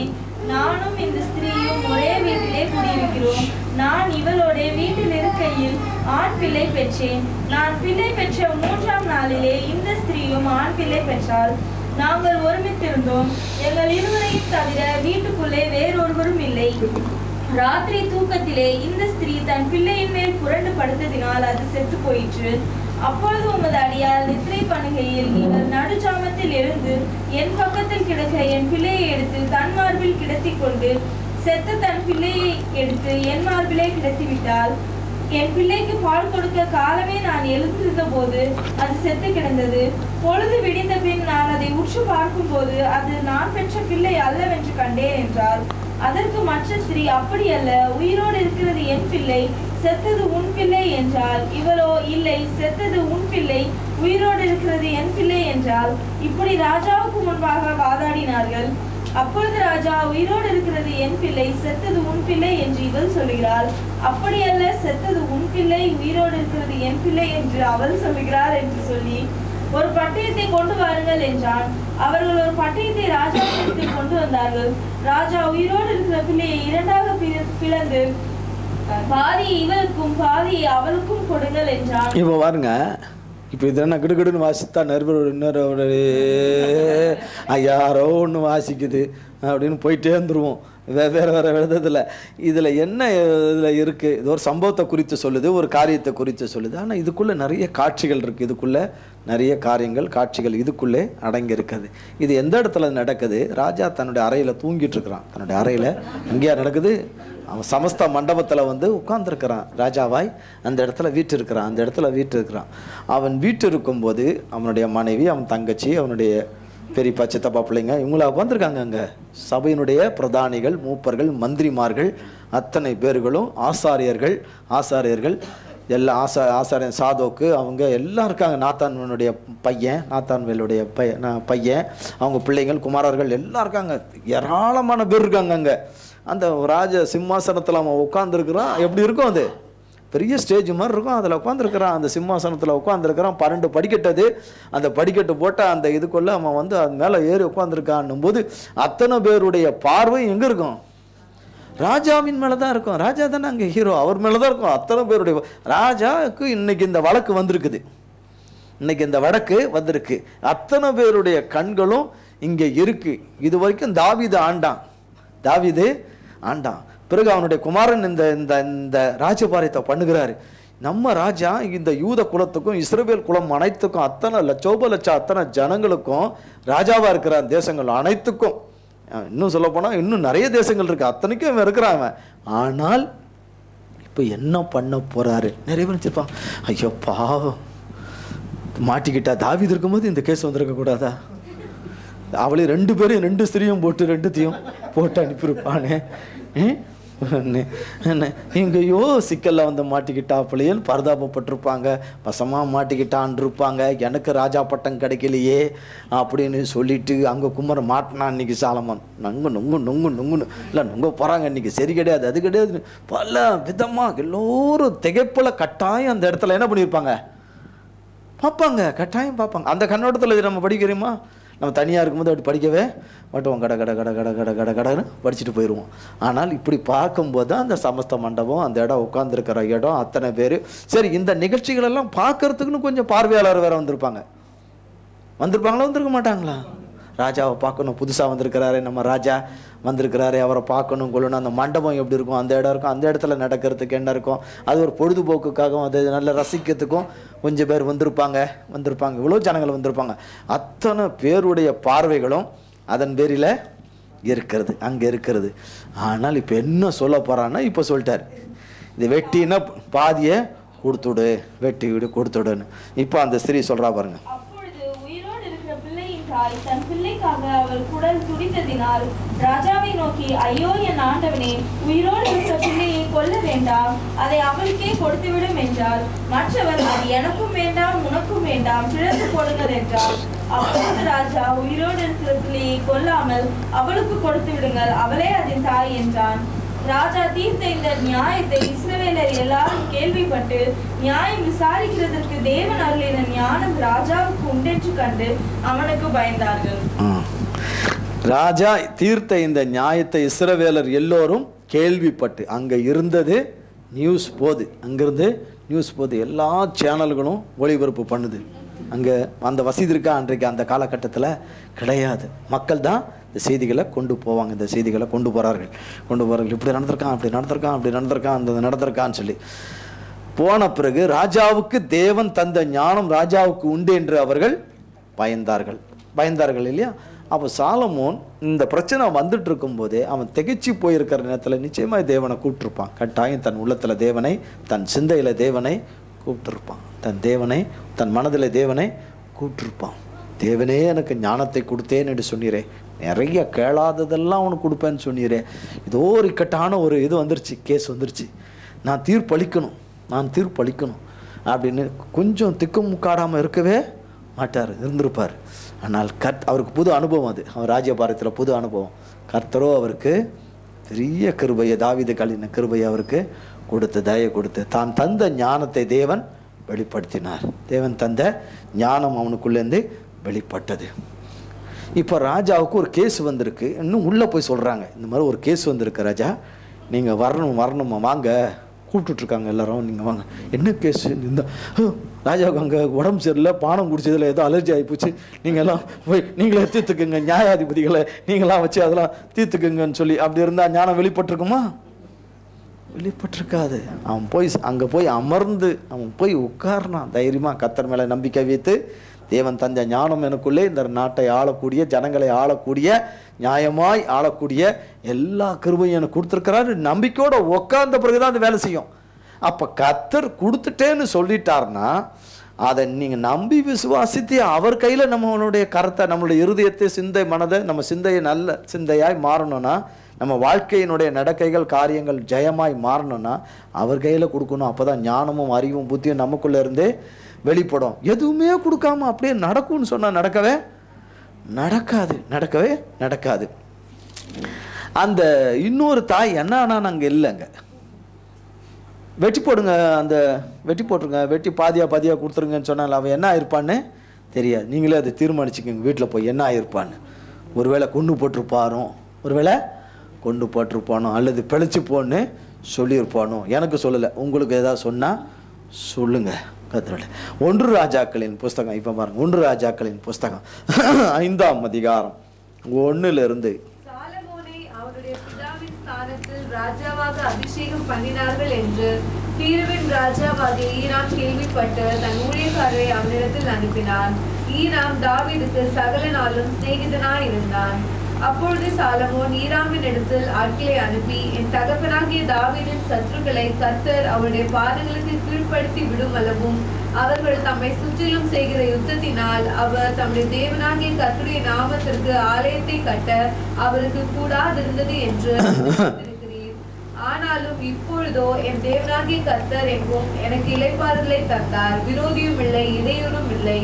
நானும் இந்த ஸ்திரீயும் ஒரே வீட்டிலே குடியிருக்கிறோம். நான் இவளோட வீட்டில் இருக்கையில் ஆண் பிள்ளை பெற்றேன். நான் பிள்ளை பெற்ற 3ஆம் நாளிலே இந்த ஸ்திரீயும் ஆண் பிள்ளை பெற்றாள். நாங்கள் ஒருமித்திருந்தோம். எங்கள் இருவரையும் தவிர வீட்டுக்குள்ளே வேறொருவரும் இல்லை. ராத்திரி தூக்கத்திலே இந்த ஸ்திரீ தன் பிள்ளையின் மேல் புரண்டு படுத்ததினால் அது செத்து போயிற்று. அப்பொழுது உமது அடியால் நித்திரை பண்ணுகையில் நீங்கள் நடுஜாமத்தில் எழுந்து என் பக்கத்தில் கிடக்க என் பிள்ளையை எடுத்து தன் மார்பில் கிடத்தி கொண்டு செத்த தன் பிள்ளையை எடுத்து என் மார்பிலே கிடத்தி விட்டால், என் பிள்ளைக்கு பால் கொடுக்க காலமே நான் எழுந்திருந்த போது அது செத்து கிடந்தது. பொழுது விடிந்த பின் நான் அதை உற்று பார்க்கும் போது அது நான் பெற்ற பிள்ளை அல்லவென்று கண்டேன் என்றார். அதற்கு மற்ற ஸ்திரீ, அப்படி அல்ல, உயிரோடு இருக்கிறது என் பிள்ளை, செத்தது உன் பிள்ளை என்றால். இவளோ, இல்லை, செத்தது உன் பிள்ளை, உயிரோடு இருக்கிறது என் பிள்ளை என்றால். இப்படி ராஜாவுக்கு முன்பாக வாதாடினார்கள். அப்பொழுது ராஜா, உயிரோடு இருக்கிறது என் பிள்ளை, செத்தது உன் பிள்ளை என்று இவள் சொல்லுகிறாள். அப்படியல்ல, செத்தது உன் பிள்ளை, உயிரோடு இருக்கிறது என் பிள்ளை என்று அவள் சொல்லுகிறாள் என்று சொல்லி ஒரு பட்டயத்தை கொண்டு வாருங்கள் என்றான். அவர்கள் ஒரு பட்டயத்தை ராஜாவிடத்தில் கொண்டு வந்தார்கள். ராஜா உயிரோடு இருக்கிற பிள்ளையை 2ஆக பிளந்து பாதி இவளுக்கும் பாதி அவளுக்கும் கொடுங்கள் என்றான். இப்போ பாருங்க, இப்போ இது என்ன கிடுகிடுன்னு வாசித்தா இன்னொரு யாரோ ஒன்று வாசிக்குது அப்படின்னு போயிட்டே இருந்துருவோம். வேறு விதத்தில் இதில் என்ன இதில் இருக்குது? இது ஒரு சம்பவத்தை குறித்து சொல்லுது, ஒரு காரியத்தை குறித்து சொல்லுது. ஆனால் இதுக்குள்ளே நிறைய காட்சிகள் இருக்குது. இதுக்குள்ளே நிறைய காட்சிகள் இதுக்குள்ளே அடங்கி இருக்குது. இது எந்த இடத்துல நடக்குது? ராஜா தன்னுடைய அறையில் தூங்கிட்டு இருக்கிறான். தன்னுடைய அறையில் எங்கேயா நடக்குது? அவன் சமஸ்த மண்டபத்தில் வந்து உட்கார்ந்துருக்கிறான். ராஜாவாய் அந்த இடத்துல வீட்டு இருக்கிறான். அவன் வீட்டு இருக்கும்போது அவனுடைய மனைவி, அவன் தங்கச்சி, அவனுடைய பெரியப்பா, சித்தப்பா பிள்ளைங்க இவங்களா உட்காந்துருக்காங்க. அங்கே சபையினுடைய பிரதானிகள், மூப்பர்கள், மந்திரிமார்கள் அத்தனை பேர்களும், ஆசாரியர்கள் எல்லாம் ஆசாரியன் சாதோக்கு அவங்க எல்லாம் இருக்காங்க. நாத்தான்வேலுடைய பையன், அவங்க பிள்ளைங்கள், குமாரர்கள் எல்லாம் இருக்காங்க. ஏராளமான பேர் இருக்காங்க. அங்கே அந்த ராஜ சிம்மாசனத்தில் அவன் உட்காந்துருக்கிறான். எப்படி இருக்கும்? அது பெரிய ஸ்டேஜ் மாதிரி இருக்கும். அதில் உட்காந்துருக்கிறான். அந்த சிம்மாசனத்தில் உட்காந்துருக்கிறான். 12 படிக்கட்டு. அந்த படிக்கட்டு போட்டால் அந்த இதுக்குள்ளே அவன் வந்து அது மேலே ஏறி உட்காந்துருக்கான்னும் போது அத்தனை பேருடைய பார்வை எங்கே இருக்கும்? ராஜாவின் மேலே தான் இருக்கும். ராஜா தானே அங்கே ஹீரோ, அவர் மேலே தான் இருக்கும். அத்தனை பேருடைய ராஜாவுக்கு இன்னைக்கு இந்த வழக்கு வந்திருக்கு. அத்தனை பேருடைய கண்களும் இங்கே இருக்கு. இது வரைக்கும் தாவீது ஆண்டான். பிறகு அவனுடைய குமாரன் இந்த ராஜபாரியத்தை பண்ணுகிறாரு. நம்ம ராஜா இந்த யூத குலத்துக்கும் இஸ்ரவேல் குலம் அனைத்துக்கும் அத்தனை லட்சம் அத்தனை ஜனங்களுக்கும் ராஜாவா இருக்கிறான். தேசங்கள் அனைத்துக்கும், இன்னும் சொல்ல போனா இன்னும் நிறைய தேசங்கள் இருக்கு, அத்தனைக்கும் இவன் இருக்கிறான் அவன். ஆனால் இப்ப என்ன பண்ண போறாரு? நிறைய பேர் நினைச்சிருப்பான், ஐயோ பாவம் மாட்டிக்கிட்டா. தாவீது இருக்கும்போது இந்த கேஸ் வந்திருக்க கூடாதா? அவளே 2 பேரையும் 2 ஸ்திரீயும் போட்டு அனுப்பியிருப்பானே. எங்கேயோ சிக்கல்ல வந்து மாட்டிக்கிட்டாப்பிள்ளையன்னு பரிதாபப்பட்டிருப்பாங்க. வசமாக மாட்டிக்கிட்டான் இருப்பாங்க. எனக்கு ராஜா பட்டம் கிடைக்கலையே அப்படின்னு சொல்லிட்டு அங்கே குமரன் மாட்டினான். இன்னைக்கு சாலமன் நொங்குன்னு இல்லை நொங்க போகிறாங்க. இன்னைக்கு சரி கிடையாது, அது கிடையாது, பல விதமாக எல்லோரும் திகைப்பில் கட்டாயம் அந்த இடத்துல என்ன பண்ணியிருப்பாங்க? பார்ப்பாங்க, கட்டாயம் பார்ப்பாங்க. அந்த கண்ணோட்டத்தில் நம்ம படிக்கிறோமா? நம்ம தனியாக இருக்கும்போது அப்படி படிக்கவே மட்டும் கட கட கட கட கட கட கடன்னு படிச்சுட்டு போயிடுவோம். ஆனால் இப்படி பார்க்கும்போது தான் அந்த சமஸ்த மண்டபம், அந்த இடம், உட்காந்துருக்கிற இடம், அத்தனை பேர். சரி, இந்த நிகழ்ச்சிகளெல்லாம் பார்க்கறதுக்குன்னு கொஞ்சம் பார்வையாளர் வேறு வந்திருப்பாங்களா, வந்திருக்க மாட்டாங்களா? ராஜாவை பார்க்கணும், புதுசாக வந்திருக்கிறாரு நம்ம ராஜா வந்திருக்கிறாரு, அவரை பார்க்கணும் கொள்ளணும். அந்த மண்டபம் எப்படி இருக்கும், அந்த இடம் இருக்கும், அந்த இடத்துல நடக்கிறதுக்கு என்ன இருக்கும், அது ஒரு பொழுதுபோக்குக்காகவும் அது நல்லா ரசிக்கிறதுக்கும் கொஞ்சம் பேர் வந்திருப்பாங்க. இவ்வளோ ஜனங்கள் வந்திருப்பாங்க. அத்தனை பேருடைய பார்வைகளும் அதன் பேரில் இருக்கிறது, அங்கே இருக்கிறது. ஆனால் இப்போ என்ன சொல்ல போகிறான்னா, இப்போ சொல்லிட்டார், இது வெட்டினா பாதியை கொடுத்துடு, வெட்டி விடு கொடுத்துடுன்னு. இப்போ அந்த ஸ்திரீ சொல்கிறா பாருங்க. தன் பிள்ளைக்காக அவள் குடல் துடித்ததினால் ராஜாவை நோக்கி, ஐயோ என் ஆண்டவனே, உயிரோடு இருக்கிற பிள்ளையை கொல்ல வேண்டாம், அதை அவளுக்கே கொடுத்துவிடும் என்றார். மற்றவர், அது எனக்கும் வேண்டாம் உனக்கும் வேண்டாம், பிளந்து போடுங்கள் என்றார். அப்பொழுது ராஜா, உயிரோடு இருக்கிற பிள்ளையை கொல்லாமல் அவளுக்கு கொடுத்து விடுங்கள், அவளே அதன் தாய் என்றான். ராஜா தீர்த்த இந்த நியாயத்தை இஸ்ரவேலர் எல்லாரும் கேள்விப்பட்டு நியாயம் விசாரிக்கிறதற்கு தேவன் அருளின ஞானம் ராஜாவுக்கு உண்டென்று கண்டு அவனுக்கு பயந்தார்கள். ராஜா தீர்த்த இந்த நியாயத்தை இஸ்ரவேலர் எல்லோரும் கேள்விப்பட்டு, அங்கே இருந்தது நியூஸ் போகுது, அங்கிருந்து நியூஸ் போகுது, எல்லா சேனல்களும் ஒளிபரப்பு பண்ணுது. அங்கே அந்த வசதி இருக்கா அன்றைக்கு அந்த காலகட்டத்தில் கிடையாது. மக்கள் தான் இந்த செய்திகளை கொண்டு போவாங்க, இந்த செய்திகளை கொண்டு போகிறார்கள். இப்படி நடந்திருக்கான், அப்படி நடந்திருக்கான்னு சொல்லி போன பிறகு ராஜாவுக்கு தேவன் தந்த ஞானம் ராஜாவுக்கு உண்டு என்று அவர்கள் பயந்தார்கள் இல்லையா? அப்போ சாலமோன் இந்த பிரச்சனை வந்துட்டு இருக்கும்போதே அவன் திகைச்சு போயிருக்கிற நேரத்தில் நிச்சயமாக தேவனை கூப்பிட்டுருப்பான். கட்டாயம் தன் உள்ளத்தில் தேவனை, தன் சிந்தையில் தேவனை கூப்பிட்டுருப்பான். தன் மனதில் தேவனை கூப்பிட்டுருப்பான். தேவனே எனக்கு ஞானத்தை கொடுத்தேன்னு என்று சொன்னீரே, நிறைய கேளாததெல்லாம் அவனுக்கு கொடுப்பேன்னு சொன்னீரே, ஏதோ ஒரு இக்கட்டான ஒரு இது வந்துருச்சு, கேஸ் வந்துருச்சு, நான் தீர்ப்பளிக்கணும் அப்படின்னு கொஞ்சம் திக்குமுக்காடாமல் இருக்கவே மாட்டார், இருந்திருப்பார். ஆனால் அவருக்கு புது அனுபவம், அது அவர் ராஜ்யபாரத்தில் புது அனுபவம். கர்த்தரோ அவருக்கு பெரிய கிருபையை, தாவீது கலின கிருபையை அவருக்கு கொடுத்து, தயை கொடுத்து, தான் தந்த ஞானத்தை தேவன் வெளிப்படுத்தினார். தேவன் தந்த ஞானம் அவனுக்குள்ளேருந்து வெளிப்பட்டது. இப்போ ராஜாவுக்கு ஒரு கேஸ் வந்திருக்கு. இன்னும் உள்ளே போய் சொல்கிறாங்க, இந்த மாதிரி ஒரு கேஸ் வந்திருக்கு ராஜா, நீங்கள் வரணுமா, வாங்க, கூப்பிட்டுட்ருக்காங்க எல்லாரும், நீங்கள் வாங்க. என்ன கேஸு? இந்த ராஜாவுக்கு அங்கே உடம்பு சரியில்லை, பானம் குடிச்சதில் ஏதோ அலர்ஜி ஆகிப்போச்சு, நீங்கள்லாம் போய் நீங்களே தீர்த்துக்குங்க, நியாயாதிபதிகளை நீங்களாம் வச்சு அதெல்லாம் தீர்த்துக்குங்கன்னு சொல்லி. அப்படி இருந்தால் ஞானம் வெளிப்பட்டிருக்குமா? வெளிப்பட்டிருக்காது. அவன் போய் அங்கே போய் அமர்ந்து அவன் போய் உட்கார்னான் தைரியமாக, கர்த்தர் மேலே நம்பிக்கை வைத்து, தேவன் தந்த ஞானம் எனக்குள்ளே இந்த நாட்டை ஆளக்கூடிய, ஜனங்களை ஆளக்கூடிய, நியாயமாய் ஆளக்கூடிய எல்லா கிருபையும் எனக்கு கொடுத்துருக்கிறாரு. நம்பிக்கையோட உட்கார்ந்த பிறகுதான் அது வேலை செய்யும். அப்போ கர்த்தர் கொடுத்துட்டேன்னு சொல்லிட்டார்னா அதை நீங்கள் நம்பி விசுவாசித்து அவர் கையில் நம்மளுடைய கருத்தை, நம்மளுடைய இருதயத்தை, சிந்தை, மனதை, நம்ம சிந்தையை நல்ல சிந்தையாய் மாறணும்னா, நம்ம வாழ்க்கையினுடைய நடக்கைகள், காரியங்கள் ஜெயமாய் மாறணும்னா அவர் கையில் கொடுக்கணும். அப்போ தான் ஞானமும் அறிவும் புத்தியும் நமக்குள்ளே இருந்தே வெளிப்படும். எதுவுமே கொடுக்காம அப்படியே நடக்கும்னு சொன்னால் நடக்கவே நடக்காது. அந்த இன்னொரு தாய் என்ன ஆனால் அங்கே இல்லைங்க, வெட்டி போட்டுருங்க, வெட்டி பாதியாக கொடுத்துருங்கன்னு சொன்னால் அவன் என்ன ஆயிருப்பான்னு தெரியாது. நீங்களே அதை தீர்மானிச்சுக்கோங்க வீட்டில் போய் என்ன ஆயிருப்பான்னு. ஒருவேளை கொண்டு போட்டிருப்பானோ அல்லது பிழைச்சி போன்னு சொல்லியிருப்பானோ, எனக்கு சொல்லலை, உங்களுக்கு ஏதாவது சொன்னால் சொல்லுங்கள். கர்த்தருடைய 1 ராஜாக்களின் புஸ்தகம், இப்போ பாருங்க, 1 ராஜாக்களின் புஸ்தகம் 5ஆம் அதிகாரம் 1 சாலமோனை அவருடைய பிதாவின் ஸ்தானத்தில் ராஜாவாக அபிஷேகம் பண்ணினார்கள் என்று தீருவின் ராஜாவாகிய ஈராம் கேள்விப்பட்டு தன் ஊழியக்காரரை அவனிடத்தில் அனுப்பினான். ஈராம் தாவீதுக்கு சகல நாளும் சிநேகிதனாய் இருந்தான். அப்பொழுது சாலமோன் ஈராமின் இடத்தில் ஆட்களை அனுப்பி, என் தகப்பனாகிய தாவீதின் சத்துருக்களை கர்த்தர் அவருடைய பாதங்களுக்கு கீழ்ப்படுத்தி விடும் அளவும் அவர்கள் தம்மை சுற்றிலும் செய்கிற யுத்தத்தினால் அவர் தம்முடைய தேவனாகிய கர்த்தருடைய நாமத்திற்கு ஆலயத்தை கட்ட அவருக்கு கூடாதிருந்தது என்று இருக்கிறீர். ஆனாலும் இப்பொழுதோ என் தேவனாகிய கர்த்தர் எங்கும் எனக்கு இளைப்பாறுதலை தந்தார், விரோதியும் இல்லை, இடையூறும் இல்லை.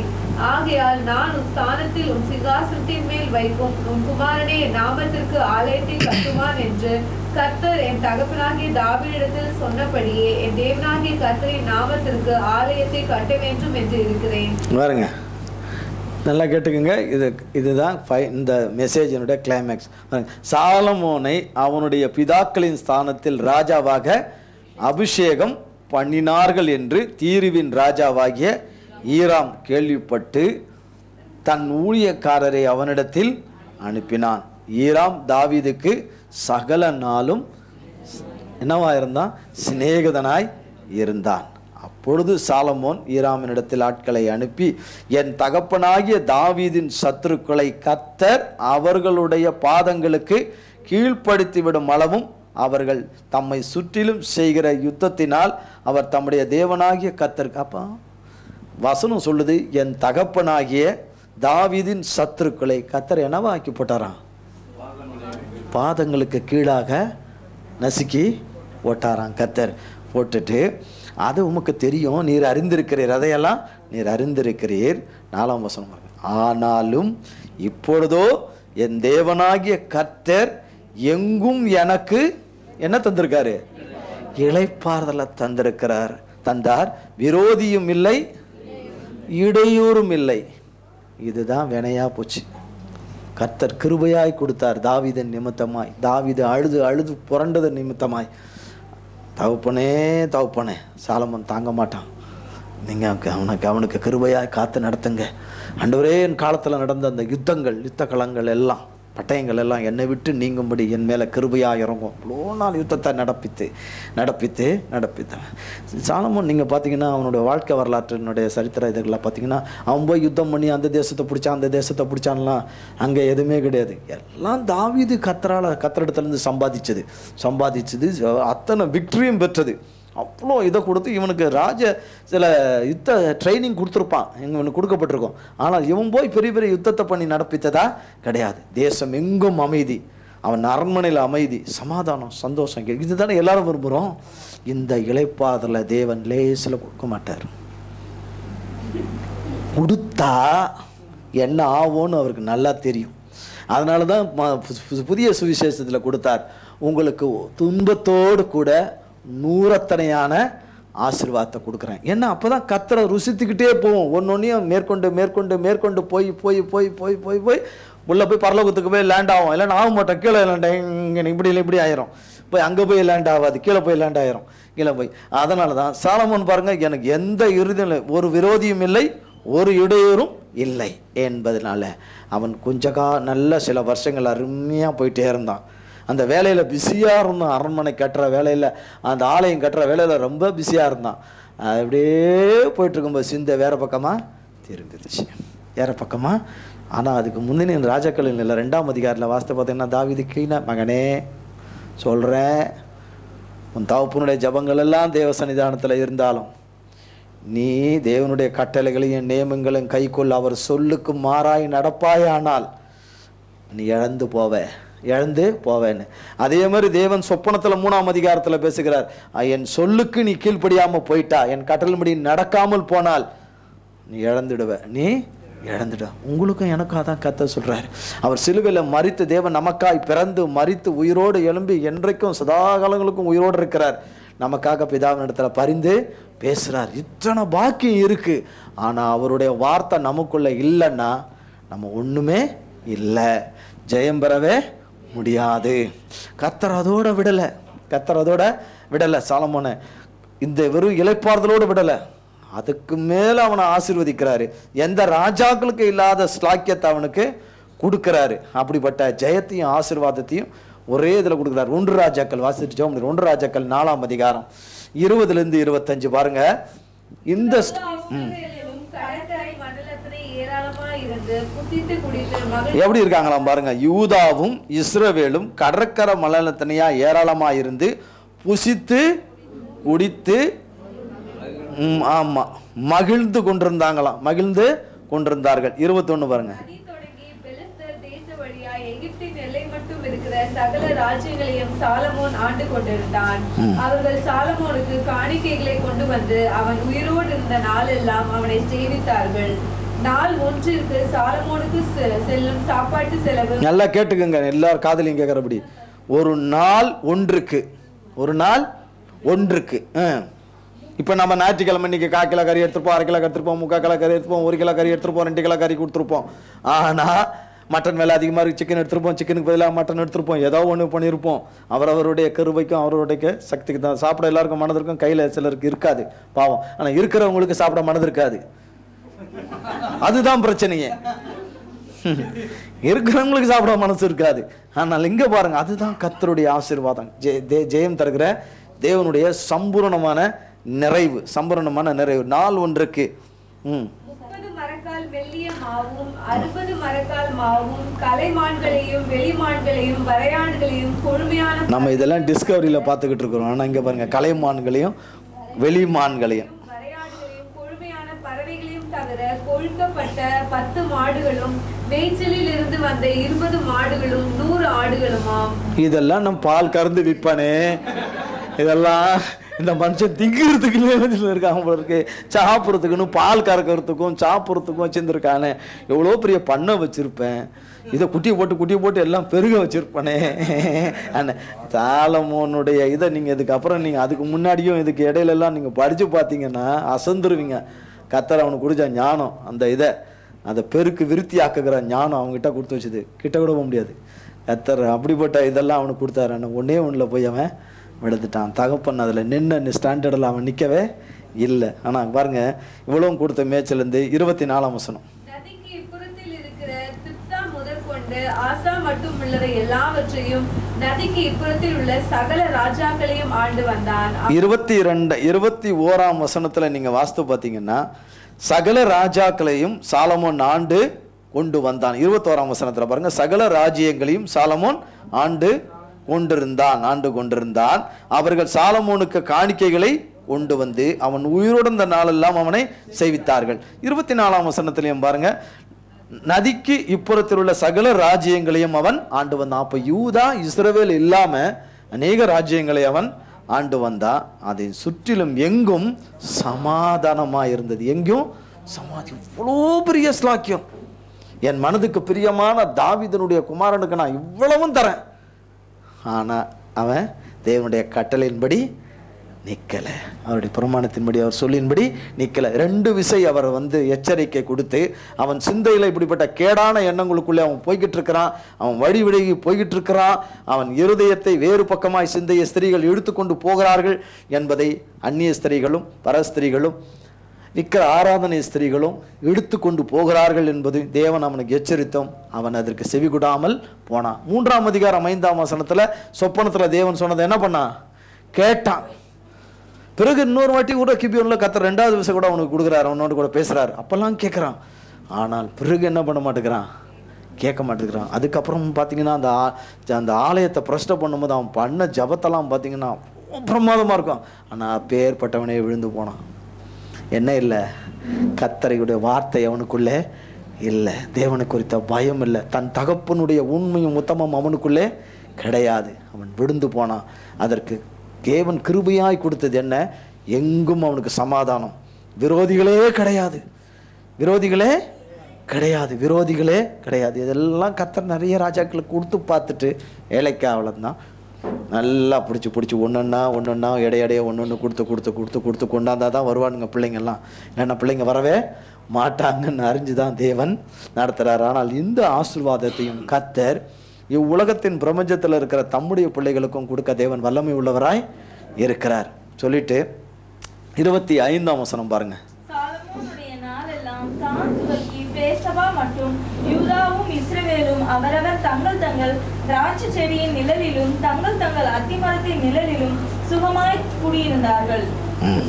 ஆகையால் நான் உன் ஸ்தானத்தில் உன் சிங்காசனத்தின் மேல் வைக்கும் உன் குமாரனே என் நாமத்திற்கு ஆலயத்தை கட்டுவான் என்று கர்த்தர் என் தகப்பனாகிய தாவீதிடத்தில் சொன்னபடியே என் தேவனாகிய கர்த்தரின் நாமத்திற்கு ஆலயத்தை கட்ட வேண்டும் என்று இருக்கிறேன். பாருங்க, நல்லா கேட்டுக்குங்க. இதுதான் இந்த மெசேஜினுடைய கிளைமேக்ஸ். சாலமோனை அவனுடைய பிதாக்களின் ஸ்தானத்தில் ராஜாவாக அபிஷேகம் பண்ணினார்கள் என்று தீருவின் ராஜாவாகிய ஈராம் கேள்விப்பட்டு தன் ஊழியக்காரரை அவனிடத்தில் அனுப்பினான். ஈராம் தாவீதுக்கு சகல நாளும் என்னவா இருந்தான்? சிநேகிதனாய் இருந்தான். அப்பொழுது சாலமோன் ஈராமினிடத்தில் ஆட்களை அனுப்பி, என் தகப்பனாகிய தாவீதின் சத்துருக்களை கர்த்தர் அவர்களுடைய பாதங்களுக்கு கீழ்ப்படுத்திவிடும் அளவும் அவர்கள் தம்மை சுற்றிலும் செய்கிற யுத்தத்தினால் அவர் தம்முடைய தேவனாகிய கர்த்தர். அப்பா வசனம் சொல்லுது, என் தகப்பனாகிய தாவீதின் சத்துருக்களை கர்த்தர் என்னவா ஆக்கி போட்டாராம்? பாதங்களுக்கு கீழாக நசுக்கி போட்டாராம் கர்த்தர். போட்டுட்டு, அது உமக்கு தெரியும், நீர் அறிந்திருக்கிறீர், அதையெல்லாம் நீர் அறிந்திருக்கிறீர். 4ஆம் வசனம், ஆனாலும் இப்பொழுதோ என் தேவனாகிய கர்த்தர் எங்கும் எனக்கு என்ன தந்திருக்காரு? இளைப்பாறுதலை தந்தார். விரோதியும் இல்லை, இடையூறும் இல்லை. இதுதான் வினையா போச்சு. கர்த்தர் கிருபையாய் கொடுத்தார் தாவீதின் நிமித்தமாய். தாவீது அழுது புரண்டது நிமித்தமாய். தகப்பனே சாலமோன் தாங்க மாட்டான். நீங்கள் அவனுக்கு கிருபையாய் காத்து நடத்துங்க ஆண்டவரே. என் காலத்தில் நடந்த அந்த யுத்த களங்கள் எல்லாம், பட்டயங்கள் எல்லாம் என்னை விட்டு நீங்கும்படி என் மேலே கிருபையாக இறங்கும். அவ்வளோ நாள் யுத்தத்தை நடப்பித்தேன். சாலமோன் நீங்கள் பார்த்தீங்கன்னா அவனுடைய வாழ்க்கை வரலாற்றினுடைய சரித்திர இதெல்லாம் பார்த்தீங்கன்னா, அவன் போய் யுத்தம் பண்ணி அந்த தேசத்தை பிடிச்சான்லாம் அங்கே எதுவுமே கிடையாது. எல்லாம் தாவீது கர்த்தரிடத்துலேருந்து சம்பாதிச்சது அத்தனை விக்டரியும் பெற்றது. அவ்வளோ இதை கொடுத்து இவனுக்கு சில யுத்த ட்ரைனிங் கொடுத்துருப்பான், இவனுக்கு கொடுக்கப்பட்டிருக்கும். ஆனால் இவன் போய் பெரிய பெரிய யுத்தத்தை பண்ணி நடப்பித்ததா கிடையாது. தேசம் எங்கும் அமைதி, அவன் அரண்மனையில் அமைதி, சமாதானம், சந்தோஷம். இதுதானே எல்லாரும் விரும்புகிறோம். இந்த இளைப்பாறுதலை தேவன் லேசில் கொடுக்க மாட்டார். கொடுத்தா என்ன ஆகும்னு அவருக்கு நல்லா தெரியும். அதனால தான் புதிய சுவிசேஷத்தில் கொடுத்தார், உங்களுக்கு துன்பத்தோடு கூட நூறத்தனையான ஆசீர்வாதத்தை கொடுக்குறேன். ஏன்னா அப்போ தான் கர்த்தரை ருசித்துக்கிட்டே போவோம். ஒன்னொன்னையும் மேற்கொண்டு போய் உள்ளே போய் பரலோகத்துக்கு போய் லேண்ட் ஆகும். இல்லைன்னா ஆக மாட்டோம், கீழே லேண்ட் இங்கே இப்படி ஆயிரும். போய் அங்கே போய் லேண்ட் ஆகாது, கீழே போய் லேண்ட் ஆயிரும். கீழே போய் அதனால தான் சாலமோன் பாருங்கள், எனக்கு எந்த இறுதியும் இல்லை, ஒரு விரோதியும் இல்லை, ஒரு இடையூறும் இல்லை என்பதனால அவன் நல்ல சில வருஷங்கள் அருமையாக போயிட்டே இருந்தான். அந்த வேலையில் பிஸியாக இருந்தான். அரண்மனை கட்டுற வேலையில், அந்த ஆலயம் கட்டுற வேலையில் ரொம்ப பிஸியாக இருந்தான். அப்படியே போயிட்டுருக்கும்போது சிந்தை வேறு பக்கமாக திரும்பிடுச்சு, வேறு பக்கமாக. ஆனால் அதுக்கு முந்தின ராஜாக்கள் இல்லை, 2ஆம் அதிகாரத்தில் வாசித்து பார்த்தீங்கன்னா, தாவீது கீழே, மகனே சொல்கிறேன், உன் தகப்பனுடைய ஜபங்கள் எல்லாம் தேவ சன்னிதானத்தில் இருந்தாலும் நீ தேவனுடைய கட்டளைகளையும் நியமங்களையும் கைக்கொள்ள அவர் சொல்லுக்கு மாறாய் நடப்பாயானால் நீ இழந்து போவேன்னு. அதே மாதிரி தேவன் சொப்பனத்தில் 3ஆம் அதிகாரத்தில் பேசுகிறார், என் சொல்லுக்கு நீ கீழ்ப்படியாமல் போயிட்டா, என் கட்டளைப்படி நடக்காமல் போனால் நீ இழந்துட. உங்களுக்கும் எனக்காக தான் கர்த்தர் சொல்றார். அவர் சிலுவையில் மரித்து தேவன் நமக்காய் பிறந்து மரித்து உயிரோடு எழும்பி என்றைக்கும் சதா காலங்களுக்கும் உயிரோடு இருக்கிறார். நமக்காக பிதாவின் இடத்துல பரிந்து பேசுகிறார். இத்தனை பாக்கியம் இருக்கு. ஆனால் அவருடைய வார்த்தை நமக்குள்ள இல்லைன்னா நம்ம ஒன்றுமே இல்லை, ஜெயம் பெறவே முடியாது. கர்த்தர் அதோட விடலை சாலமோனை. இந்த வெறும் இளைப்பாறுதலோடு விடலை, அதுக்கு மேலே அவனை ஆசீர்வதிக்கிறாரு. எந்த ராஜாக்களுக்கு இல்லாத ஸ்லாக்கியத்தை அவனுக்கு கொடுக்குறாரு. அப்படிப்பட்ட ஜெயத்தையும் ஆசீர்வாதத்தையும் ஒரே இதில் கொடுக்குறாரு. 1 ராஜாக்கள் வாசிட்டு 1 ராஜாக்கள் 4ஆம் அதிகாரம் 20லிருந்து 25 பாருங்க. இந்த எப்படி இருக்காங்களாம் பாருங்க. யூதாவும் இஸ்ரவேலும் கடற்கரை மலனத்தனையா ஏராளமா இருந்து புசித்து குடித்து ஆமா மகிழ்ந்து கொண்டிருந்தார்கள். 21 பாருங்க. சகல ராஜ்யங்களையும் சாலமோன் ஆண்டு கொண்டிருந்தான். அவர்கள் சாலமோனுக்கு காணிக்கைகளை கொண்டு வந்து அவன் உயிரோடு இருந்த நாளெல்லாம் அவனை சேவித்தார்கள். நாள் ஒன்றிற்கு சாலமோனுக்கு செல்லும் சாப்பாட்டு செலவு, நல்லா கேட்டுக்கங்க எல்லாரும் காதலையும் கேட்கறபடி, ஒரு நாள் ஒன்றுக்கு இப்போ நம்ம ஞாயிற்றுக்கிழமை இன்னைக்கு 1/4 கிலோ கறி எடுத்துருப்போம், 1/2 கிலோ எடுத்துருப்போம், 3/4 கிலோ கறி எடுத்துப்போம், 1 கிலோ கறி எடுத்துருப்போம், 2 கிலோ கறி கொடுத்துருப்போம். ஆனால் மட்டன் விலை அதிகமாக இருக்குது, சிக்கன் எடுத்துருப்போம், சிக்கனுக்கு பதிலாக மட்டன் எடுத்துருப்போம், ஏதோ ஒன்று பண்ணியிருப்போம். அவரவருடைய கிருபைக்கும் அவருடைய சக்திக்கு தான். சாப்பிட எல்லாருக்கும் மனது இருக்கும், கையில் சிலருக்கு இருக்காது பாவம். ஆனால் இருக்கிறவங்களுக்கு சாப்பிட மனது இருக்காது, அதுதான் பிரச்சனையே. இருக்கிறவங்களுக்கு சாப்பிட மனசு இருக்காது. ஆனால் இங்கே பாருங்க, அதுதான் கர்த்தருடைய ஆசீர்வாதம், ஜெயம் தருகிற தேவனுடைய சம்பூரணமான நிறைவு. சம்பூரணமான நிறைவு. நாள் ஒன்றுக்கு 30 மரக்கால் மெல்லிய மாவும் 60 மரக்கால் மாவும் கலைமான்களையும் வெளிமான்களையும் வரையான்களையும் கொழுமையான நம்ம இதெல்லாம் டிஸ்கவரியில் பார்த்துக்கிட்டு இருக்கிறோம். ஆனால் இங்கே பாருங்க, கலைமான்களையும் வெளிமான்களையும் வரையான்களையும் கொழுமையான பறவைகளையும் தவிர கொழுக்கப்பட்ட 10 மாடுகளும் மேய்ச்சலில் இருந்து வந்த 20 மாடுகளும் 100 ஆடுகளுமாம். இதெல்லாம் நம்ம பால் கறந்து விற்பானே, இதெல்லாம் இந்த மனுஷன் திங்கிறதுக்குள்ளே இருக்காங்க போல இருக்கு. சாப்பிட்றதுக்குன்னு பால் கறக்கிறதுக்கும் சாப்பிட்றதுக்கும் வச்சுருக்கானே. எவ்வளோ பெரிய பண்ணை வச்சுருப்பேன், இதை குட்டி போட்டு எல்லாம் பெருக வச்சுருப்பானே. சாலமோனுடைய இதை நீங்கள் இதுக்கப்புறம் நீங்கள் அதுக்கு முன்னாடியும் இதுக்கு இடையிலெல்லாம் நீங்கள் படித்து பார்த்தீங்கன்னா அசந்துருவீங்க. கர்த்தர் அவனுக்கு கொடுத்த ஞானம், அந்த இதை அதை பெருக்கு விருத்தி ஆக்குகிற ஞானம் அவங்ககிட்ட கொடுத்து வச்சுது. கிட்ட கூட போக முடியாது. கர்த்தர் அப்படிப்பட்ட இதெல்லாம் அவனுக்கு கொடுத்தாரு. ஆனால் ஒன்றே ஒன்றில் போய் அவன் விழுந்துட்டான். தகப்பன் அதில் நின்று ஸ்டாண்டர்டில் அவன் நிற்கவே இல்லை. ஆனால் பாருங்க, இவ்வளவும் கொடுத்த மேய்ச்சலேருந்து 24ஆம் வசனம். நதிக்கு இப்புறத்தில் இருக்கிற திப்சா முதற்கொண்டு ஆசா மட்டும் உள்ளவை எல்லாவற்றையும் நதிக்கு இப்புறத்தில் உள்ள சகல ராஜாக்களையும் ஆண்டு வந்தான். 21ஆம் வசனத்தில் நீங்கள் வாஸ்து பார்த்தீங்கன்னா சகல ராஜாக்களையும் சாலமோன் ஆண்டு கொண்டு வந்தான். 21ஆம் வசனத்தில் பாருங்க, சகல ராஜ்யங்களையும் சாலமோன் ஆண்டு கொண்டிருந்தான். அவர்கள் சாலமோனுக்கு காணிக்கைகளை கொண்டு வந்து அவன் உயிரோடு நாளெல்லாம் அவனை செய்வித்தார்கள். 24ஆம் வசனத்திலையும் பாருங்க, நதிக்கு இப்புறத்தில் உள்ள சகல ராஜ்யங்களையும் அவன் ஆண்டு வந்தான். அப்போ யூதா இஸ்ரவேல் இல்லாம அநேக ராஜ்யங்களை அவன் ஆண்டு வந்தா. அதை சுற்றிலும் எங்கும் சமாதானமா இருந்தது. எங்கும் சமாதி. இவ்வளோ பெரிய ஸ்லாக்கியம். என் மனதுக்கு பிரியமான தாவீதனுடைய குமாரனுக்கு நான் இவ்வளவும் தரேன். ஆனால் அவன் தேவனுடைய கட்டளையின்படி நிற்கலை, அவருடைய பிரமாணத்தின்படி அவர் சொல்லின்படி நிற்கலை. 2 விசை அவர் எச்சரிக்கை கொடுத்து அவன் சிந்தையில் இப்படிப்பட்ட கேடான எண்ணங்களுக்குள்ளே அவன் போய்கிட்டு இருக்கிறான். அவன் வழி விலகி போய்கிட்டு இருக்கிறான். அவன் இருதயத்தை வேறு பக்கமாய் சிந்தைய ஸ்திரீகள் இழுத்துக்கொண்டு போகிறார்கள் என்பதை அந்நிய ஸ்திரீகளும் பரஸ்திரீகளும் விக்கிர ஆராதனை ஸ்திரீகளும் இழுத்து கொண்டு போகிறார்கள் என்பது தேவன் அவனுக்கு எச்சரித்தோம். அவன் அதற்கு செவிகொடாமல் போனான். 3ஆம் அதிகாரம் 5ஆம் வசனத்தில் சொப்பனத்தில் தேவன் சொன்னதை என்ன பண்ணான்? கேட்டான். பிறகு இன்னொரு வாட்டி கூட கிபியோனில் கர்த்தர் 2வது விசை கூட அவனுக்கு கொடுக்குறாரு, அவனோடு கூட பேசுகிறாரு. அப்போல்லாம் கேட்குறான். ஆனால் பிறகு என்ன பண்ண மாட்டேங்கிறான்? கேட்க மாட்டேங்கிறான். அதுக்கப்புறம் பார்த்தீங்கன்னா அந்த ஆலயத்தை பிரஷ்டை பண்ணும்போது அவன் பண்ண ஜபத்தெல்லாம் பார்த்தீங்கன்னா பிரமாதமாக இருக்கும். ஆனால் அப்பேற்பட்டவனே விழுந்து போனான். என்ன இல்லை? கர்த்தருடைய வார்த்தை அவனுக்குள்ளே இல்லை. தேவனை குறித்த பயம் இல்லை. தன் தகப்பனுடைய உண்மையும் உத்தமம் அவனுக்குள்ளே கிடையாது. அவன் விழுந்து போனான். அதற்கு தேவன் கிருபையாய் கொடுத்தது என்ன? எங்கும் அவனுக்கு சமாதானம். விரோதிகளே கிடையாது. இதெல்லாம் கர்த்தர் நிறைய ராஜாக்களுக்கு கொடுத்து பார்த்துட்டு ஏழைக்கா அவ்வளோதான் நல்லா பிடிச்சி ஒன்றொன்னா இடையடைய ஒன்று கொடுத்து கொண்டாந்தா தான் வருவானுங்க பிள்ளைங்கள்லாம். இல்லைன்னா பிள்ளைங்க வரவே மாட்டாங்கன்னு அறிஞ்சு தான் தேவன் நடத்துகிறார். ஆனால் இந்த ஆசீர்வாதத்தையும் கர்த்தர் இவ்வுலகத்தின் பிரபஞ்சத்தில் இருக்கிற தம்முடைய பிள்ளைகளுக்கும் கொடுக்க தேவன் வல்லமை உள்ளவராய் இருக்கிறார். சொல்லிட்டு 25ஆம் வசனம் பாருங்க. சாலமோனுடைய நாளெல்லாம் தான் துவக்கி பேசவா மற்றும் யூதாவும் இஸ்ரவேலும் அவரவர் தங்கள் திராட்சை செடியின் நிழலிலும் தங்கள் அத்திமரத்தின் நிழலிலும் சுகமாய் குடியிருந்தார்கள்.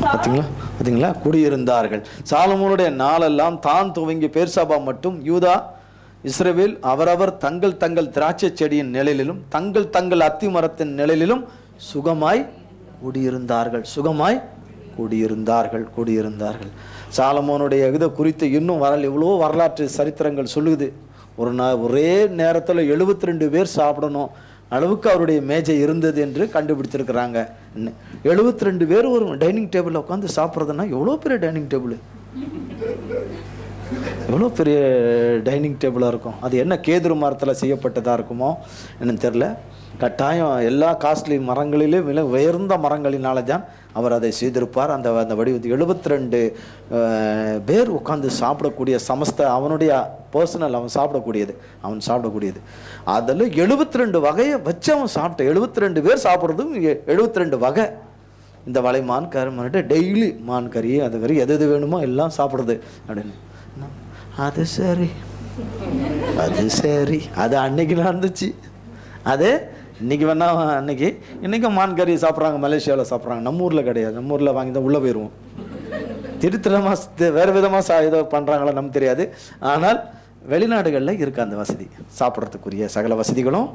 பார்த்தீங்களா? குடியிருந்தார்கள். சாலமோனுடைய நாளெல்லாம் தான் துவங்கி பேர்சபா மட்டும் யூதா இஸ்ரவேல் அவரவர் தங்கள் திராட்சை செடியின் நிழலிலும் தங்கள் அத்தி மரத்தின் நிழலிலும் சுகமாய் குடியிருந்தார்கள். சாலமோனுடைய இதை குறித்து இன்னும் எவ்வளோ வரலாற்று சரித்திரங்கள் சொல்லுது. ஒரே நேரத்தில் 72 பேர் சாப்பிடணும் அளவுக்கு அவருடைய மேஜை இருந்தது என்று கண்டுபிடிச்சிருக்கிறாங்க. 72 பேர் ஒரு டைனிங் டேபிளில் உட்காந்து சாப்பிட்றதுன்னா எவ்வளோ பெரிய டைனிங் டேபிள்! எவ்வளோ பெரிய டைனிங் டேபிளாக இருக்கும். அது என்ன கேதுரு மரத்தில் செய்யப்பட்டதாக இருக்குமோ என்னன்னு தெரில. கட்டாயம் எல்லா காஸ்ட்லி மரங்களிலே விலை உயர்ந்த மரங்களினால தான் அவர் அதை செய்திருப்பார். அந்த அந்த வடிவத்தில் 72 பேர் உட்காந்து சாப்பிடக்கூடிய சமஸ்த அவனுடைய பர்சனல் அவன் சாப்பிடக்கூடியது. அதில் 72 வகையை வச்சு அவன் சாப்பிட்ட 72 பேர் சாப்பிட்றதும் 72 வகை. இந்த வளைமான் கருமான்ட்டு டெய்லி மான் கறி அது கறி எது வேணுமோ எல்லாம் சாப்பிட்றது அப்படின்னு. அது சரி அது அன்னைக்கு நடந்துச்சு. அது இன்றைக்கி வேணா இன்றைக்கும் மான் கறி சாப்பிட்றாங்க, மலேசியாவில் சாப்பிட்றாங்க. நம்ம ஊரில் கிடையாது. நம்ம ஊரில் வாங்கி தான் உள்ளே போயிடுவோம். திருத்தரமாக வேறு விதமாக ஏதோ பண்ணுறாங்களோ நமக்கு தெரியாது. ஆனால் வெளிநாடுகளில் இருக்குது அந்த வசதி, சாப்பிட்றதுக்குரிய சகல வசதிகளும்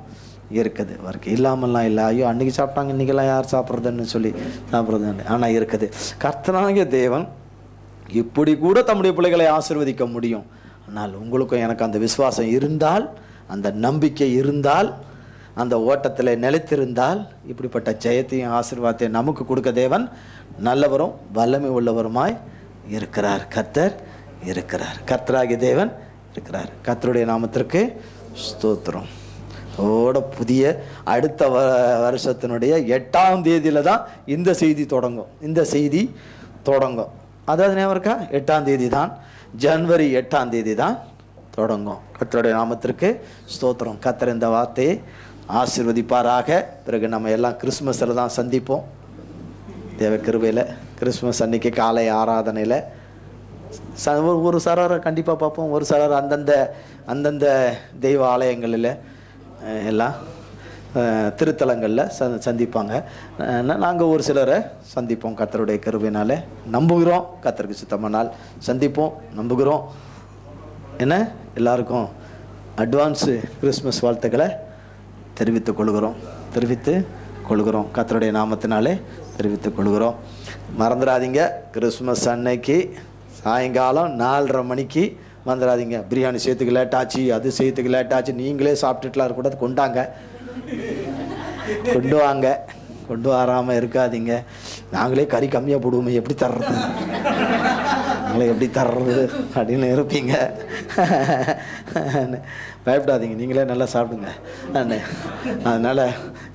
இருக்குது. வரைக்கும் இல்லாமல்லாம் இல்லை. ஐயோ அன்றைக்கி சாப்பிட்டாங்க இன்றைக்கெல்லாம் யார் சாப்பிட்றதுன்னு சொல்லி சாப்பிட்றது. ஆனால் இருக்குது. கர்த்தனாகிய தேவன் இப்படி கூட தம்முடைய பிள்ளைகளை ஆசீர்வதிக்க முடியும். ஆனால் உங்களுக்கும் எனக்கு அந்த விசுவாசம் இருந்தால், அந்த நம்பிக்கை இருந்தால், அந்த ஓட்டத்தில் நிலைத்திருந்தால், இப்படிப்பட்ட ஜெயத்தையும் ஆசீர்வாதத்தையும் நமக்கு கொடுக்க தேவன் நல்லவரும் வல்லமை உள்ளவருமாய் இருக்கிறார். கர்த்தர் இருக்கிறார். கர்த்தராகிய தேவன் இருக்கிறார். கர்த்தருடைய நாமத்திற்கு ஸ்தோத்திரம். புதிய அடுத்த வருஷத்தினுடைய 8ஆம் தேதியில் தான் இந்த செய்தி தொடங்கும். அதாவது ஞாபகம் 8ஆம் தேதி தான், ஜனவரி 8ஆம் தேதி தான் தொடங்கும். கர்த்தருடைய நாமத்திற்கு ஸ்தோத்திரம். கர்த்தர் இந்த வார்த்தையை ஆசீர்வதிப்பாராக. பிறகு நம்ம எல்லாம் கிறிஸ்மஸில் தான் சந்திப்போம். தேவ கிருபையில் கிறிஸ்மஸ் அன்னைக்கு காலை ஆராதனையில் ஒரு சாராரை கண்டிப்பாக பார்ப்போம். ஒரு சாரார் அந்தந்த தெய்வ ஆலயங்களில் எல்லாம் திருத்தலங்களில் சந்திப்பாங்க. நாங்கள் ஒரு சிலரை சந்திப்போம். கர்த்தருடைய கிருபையினால நம்புகிறோம். கர்த்தருக்கு சித்தமானால் சந்திப்போம், நம்புகிறோம். என்ன எல்லாருக்கும் அட்வான்ஸு கிறிஸ்மஸ் வாழ்த்துக்களை தெரிவித்துக் கொள்கிறோம். கர்த்தருடைய நாமத்தினாலே தெரிவித்துக் கொள்கிறோம். மறந்துடாதீங்க, கிறிஸ்மஸ் அன்னைக்கு சாயங்காலம் 4:30 மணிக்கு வந்துடாதீங்க. பிரியாணி செய்யறதுக்கு லேட்டாச்சு, அது செய்யறதுக்கு லேட்டாச்சு, நீங்களே சாப்பிட்டுட்டுலாம் இருக்கக்கூடாது. கொண்டு வராமல் இருக்காதீங்க. நாங்களே கறி கம்மியாக போடுவோமே, எப்படி தர்றது அப்படின்னு இருப்பீங்க. பயப்படாதீங்க, நீங்களே நல்லா சாப்பிடுங்க. அதனால்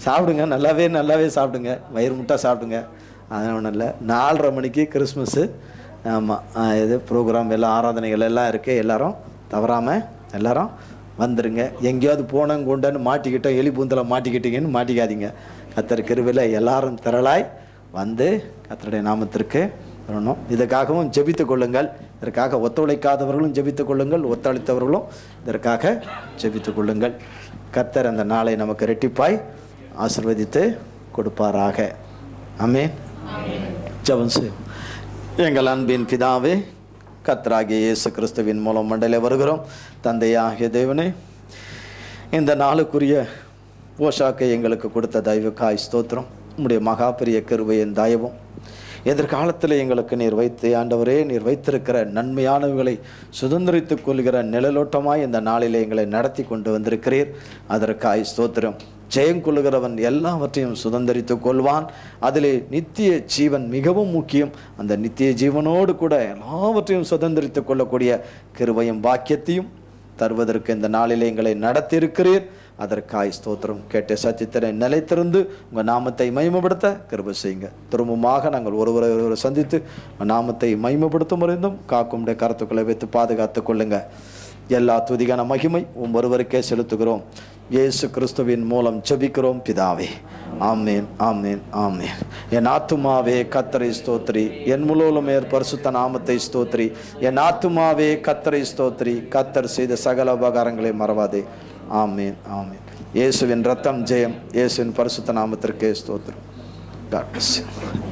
சாப்பிடுங்க, நல்லாவே சாப்பிடுங்க, வயிறு முட்டா சாப்பிடுங்க. அதனால் ஒன்றும் இல்லை. 4:30 மணிக்கு கிறிஸ்மஸ்ஸு. ஆமாம், இது ப்ரோக்ராம் எல்லாம் ஆராதனைகள் எல்லாம் இருக்குது. எல்லோரும் தவறாமல் எல்லோரும் வந்துடுங்க. எங்கேயாவது போனங்க கொண்டான்னு மாட்டிக்கிட்டோம், எலி பூந்தலை மாட்டிக்கிட்டீங்கன்னு மாட்டிக்காதீங்க. கர்த்தர் கிருபையில் எல்லாரும் திரளாய் வந்து கர்த்தருடைய நாமத்திற்கு வரணும். இதற்காகவும் ஜெபித்து கொள்ளுங்கள். இதற்காக ஒத்துழைக்காதவர்களும் ஜெபித்து கொள்ளுங்கள், ஒத்துழைத்தவர்களும் இதற்காக ஜெபித்து கொள்ளுங்கள். கர்த்தர் அந்த நாளை நமக்கு இரட்டிப்பாய் ஆசீர்வதித்து கொடுப்பாராக. ஆமென். ஜெபம் செய்வோம். எங்கள் அன்பின் பிதாவே, கர்த்தராகிய இயேசு கிறிஸ்துவின் மூலம் மண்டலே வருகிறோம். தந்தையாகிய தேவனே, இந்த நாளுக்குரிய போஷாக்கை எங்களுக்கு கொடுத்த தயவுக்காய் ஸ்தோத்திரம். உம்முடைய மகா பெரிய கிருபையின் தயவும் எதிர்காலத்தில் எங்களுக்கு நீர் வைத்திருக்கிற நன்மையானவைகளை சுதந்திரித்துக் கொள்கிற நிழலோட்டமாய் இந்த நாளில் எங்களை நடத்தி கொண்டு வந்திருக்கிறீர். அதற்காய் ஸ்தோத்திரம். ஜெயம் கொள்ளுகிறவன் எல்லாவற்றையும் சுதந்திரித்துக் கொள்வான். அதிலே நித்திய ஜீவன் மிகவும் முக்கியம். அந்த நித்திய ஜீவனோடு கூட எல்லாவற்றையும் சுதந்திரித்துக் கொள்ளக்கூடிய கிருபையும் பாக்கியத்தையும் தருவதற்கு இந்த நாளிலே எங்களை நடத்தியிருக்கிறீர். அதற்காய் ஸ்தோத்திரம். கேட்ட சத்தியத்தினை நிலைத்திருந்து உங்கள் நாமத்தை மகிமைப்படுத்த கிருபை செய்யுங்க. திரும்பமாக நாங்கள் ஒருவரை சந்தித்து உங்கள் நாமத்தை மகிமைப்படுத்த முறைந்தும் காக்கும் கருத்துக்களை வைத்து பாதுகாத்து கொள்ளுங்க. எல்லா துதிகான மகிமை ஒருவருக்கே செலுத்துகிறோம். இயேசு கிறிஸ்துவின் மூலம் ஜெபிக்கிறோம் பிதாவே. ஆமேன், ஆமேன், ஆமேன். என் ஆத்துமாவே கர்த்தரை ஸ்தோத்திரி, என் முழுவதுமே பரிசுத்த நாமத்தை ஸ்தோத்திரி. என் ஆத்துமாவே கர்த்தரை ஸ்தோத்திரி, கர்த்தர் செய்த சகல உபகாரங்களை மறவாதே. ஆமேன், ஆமேன். இயேசுவின் ரத்தம் ஜெயம். இயேசுவின் பரிசுத்த நாமத்திற்கே ஸ்தோத்திரம். God bless you.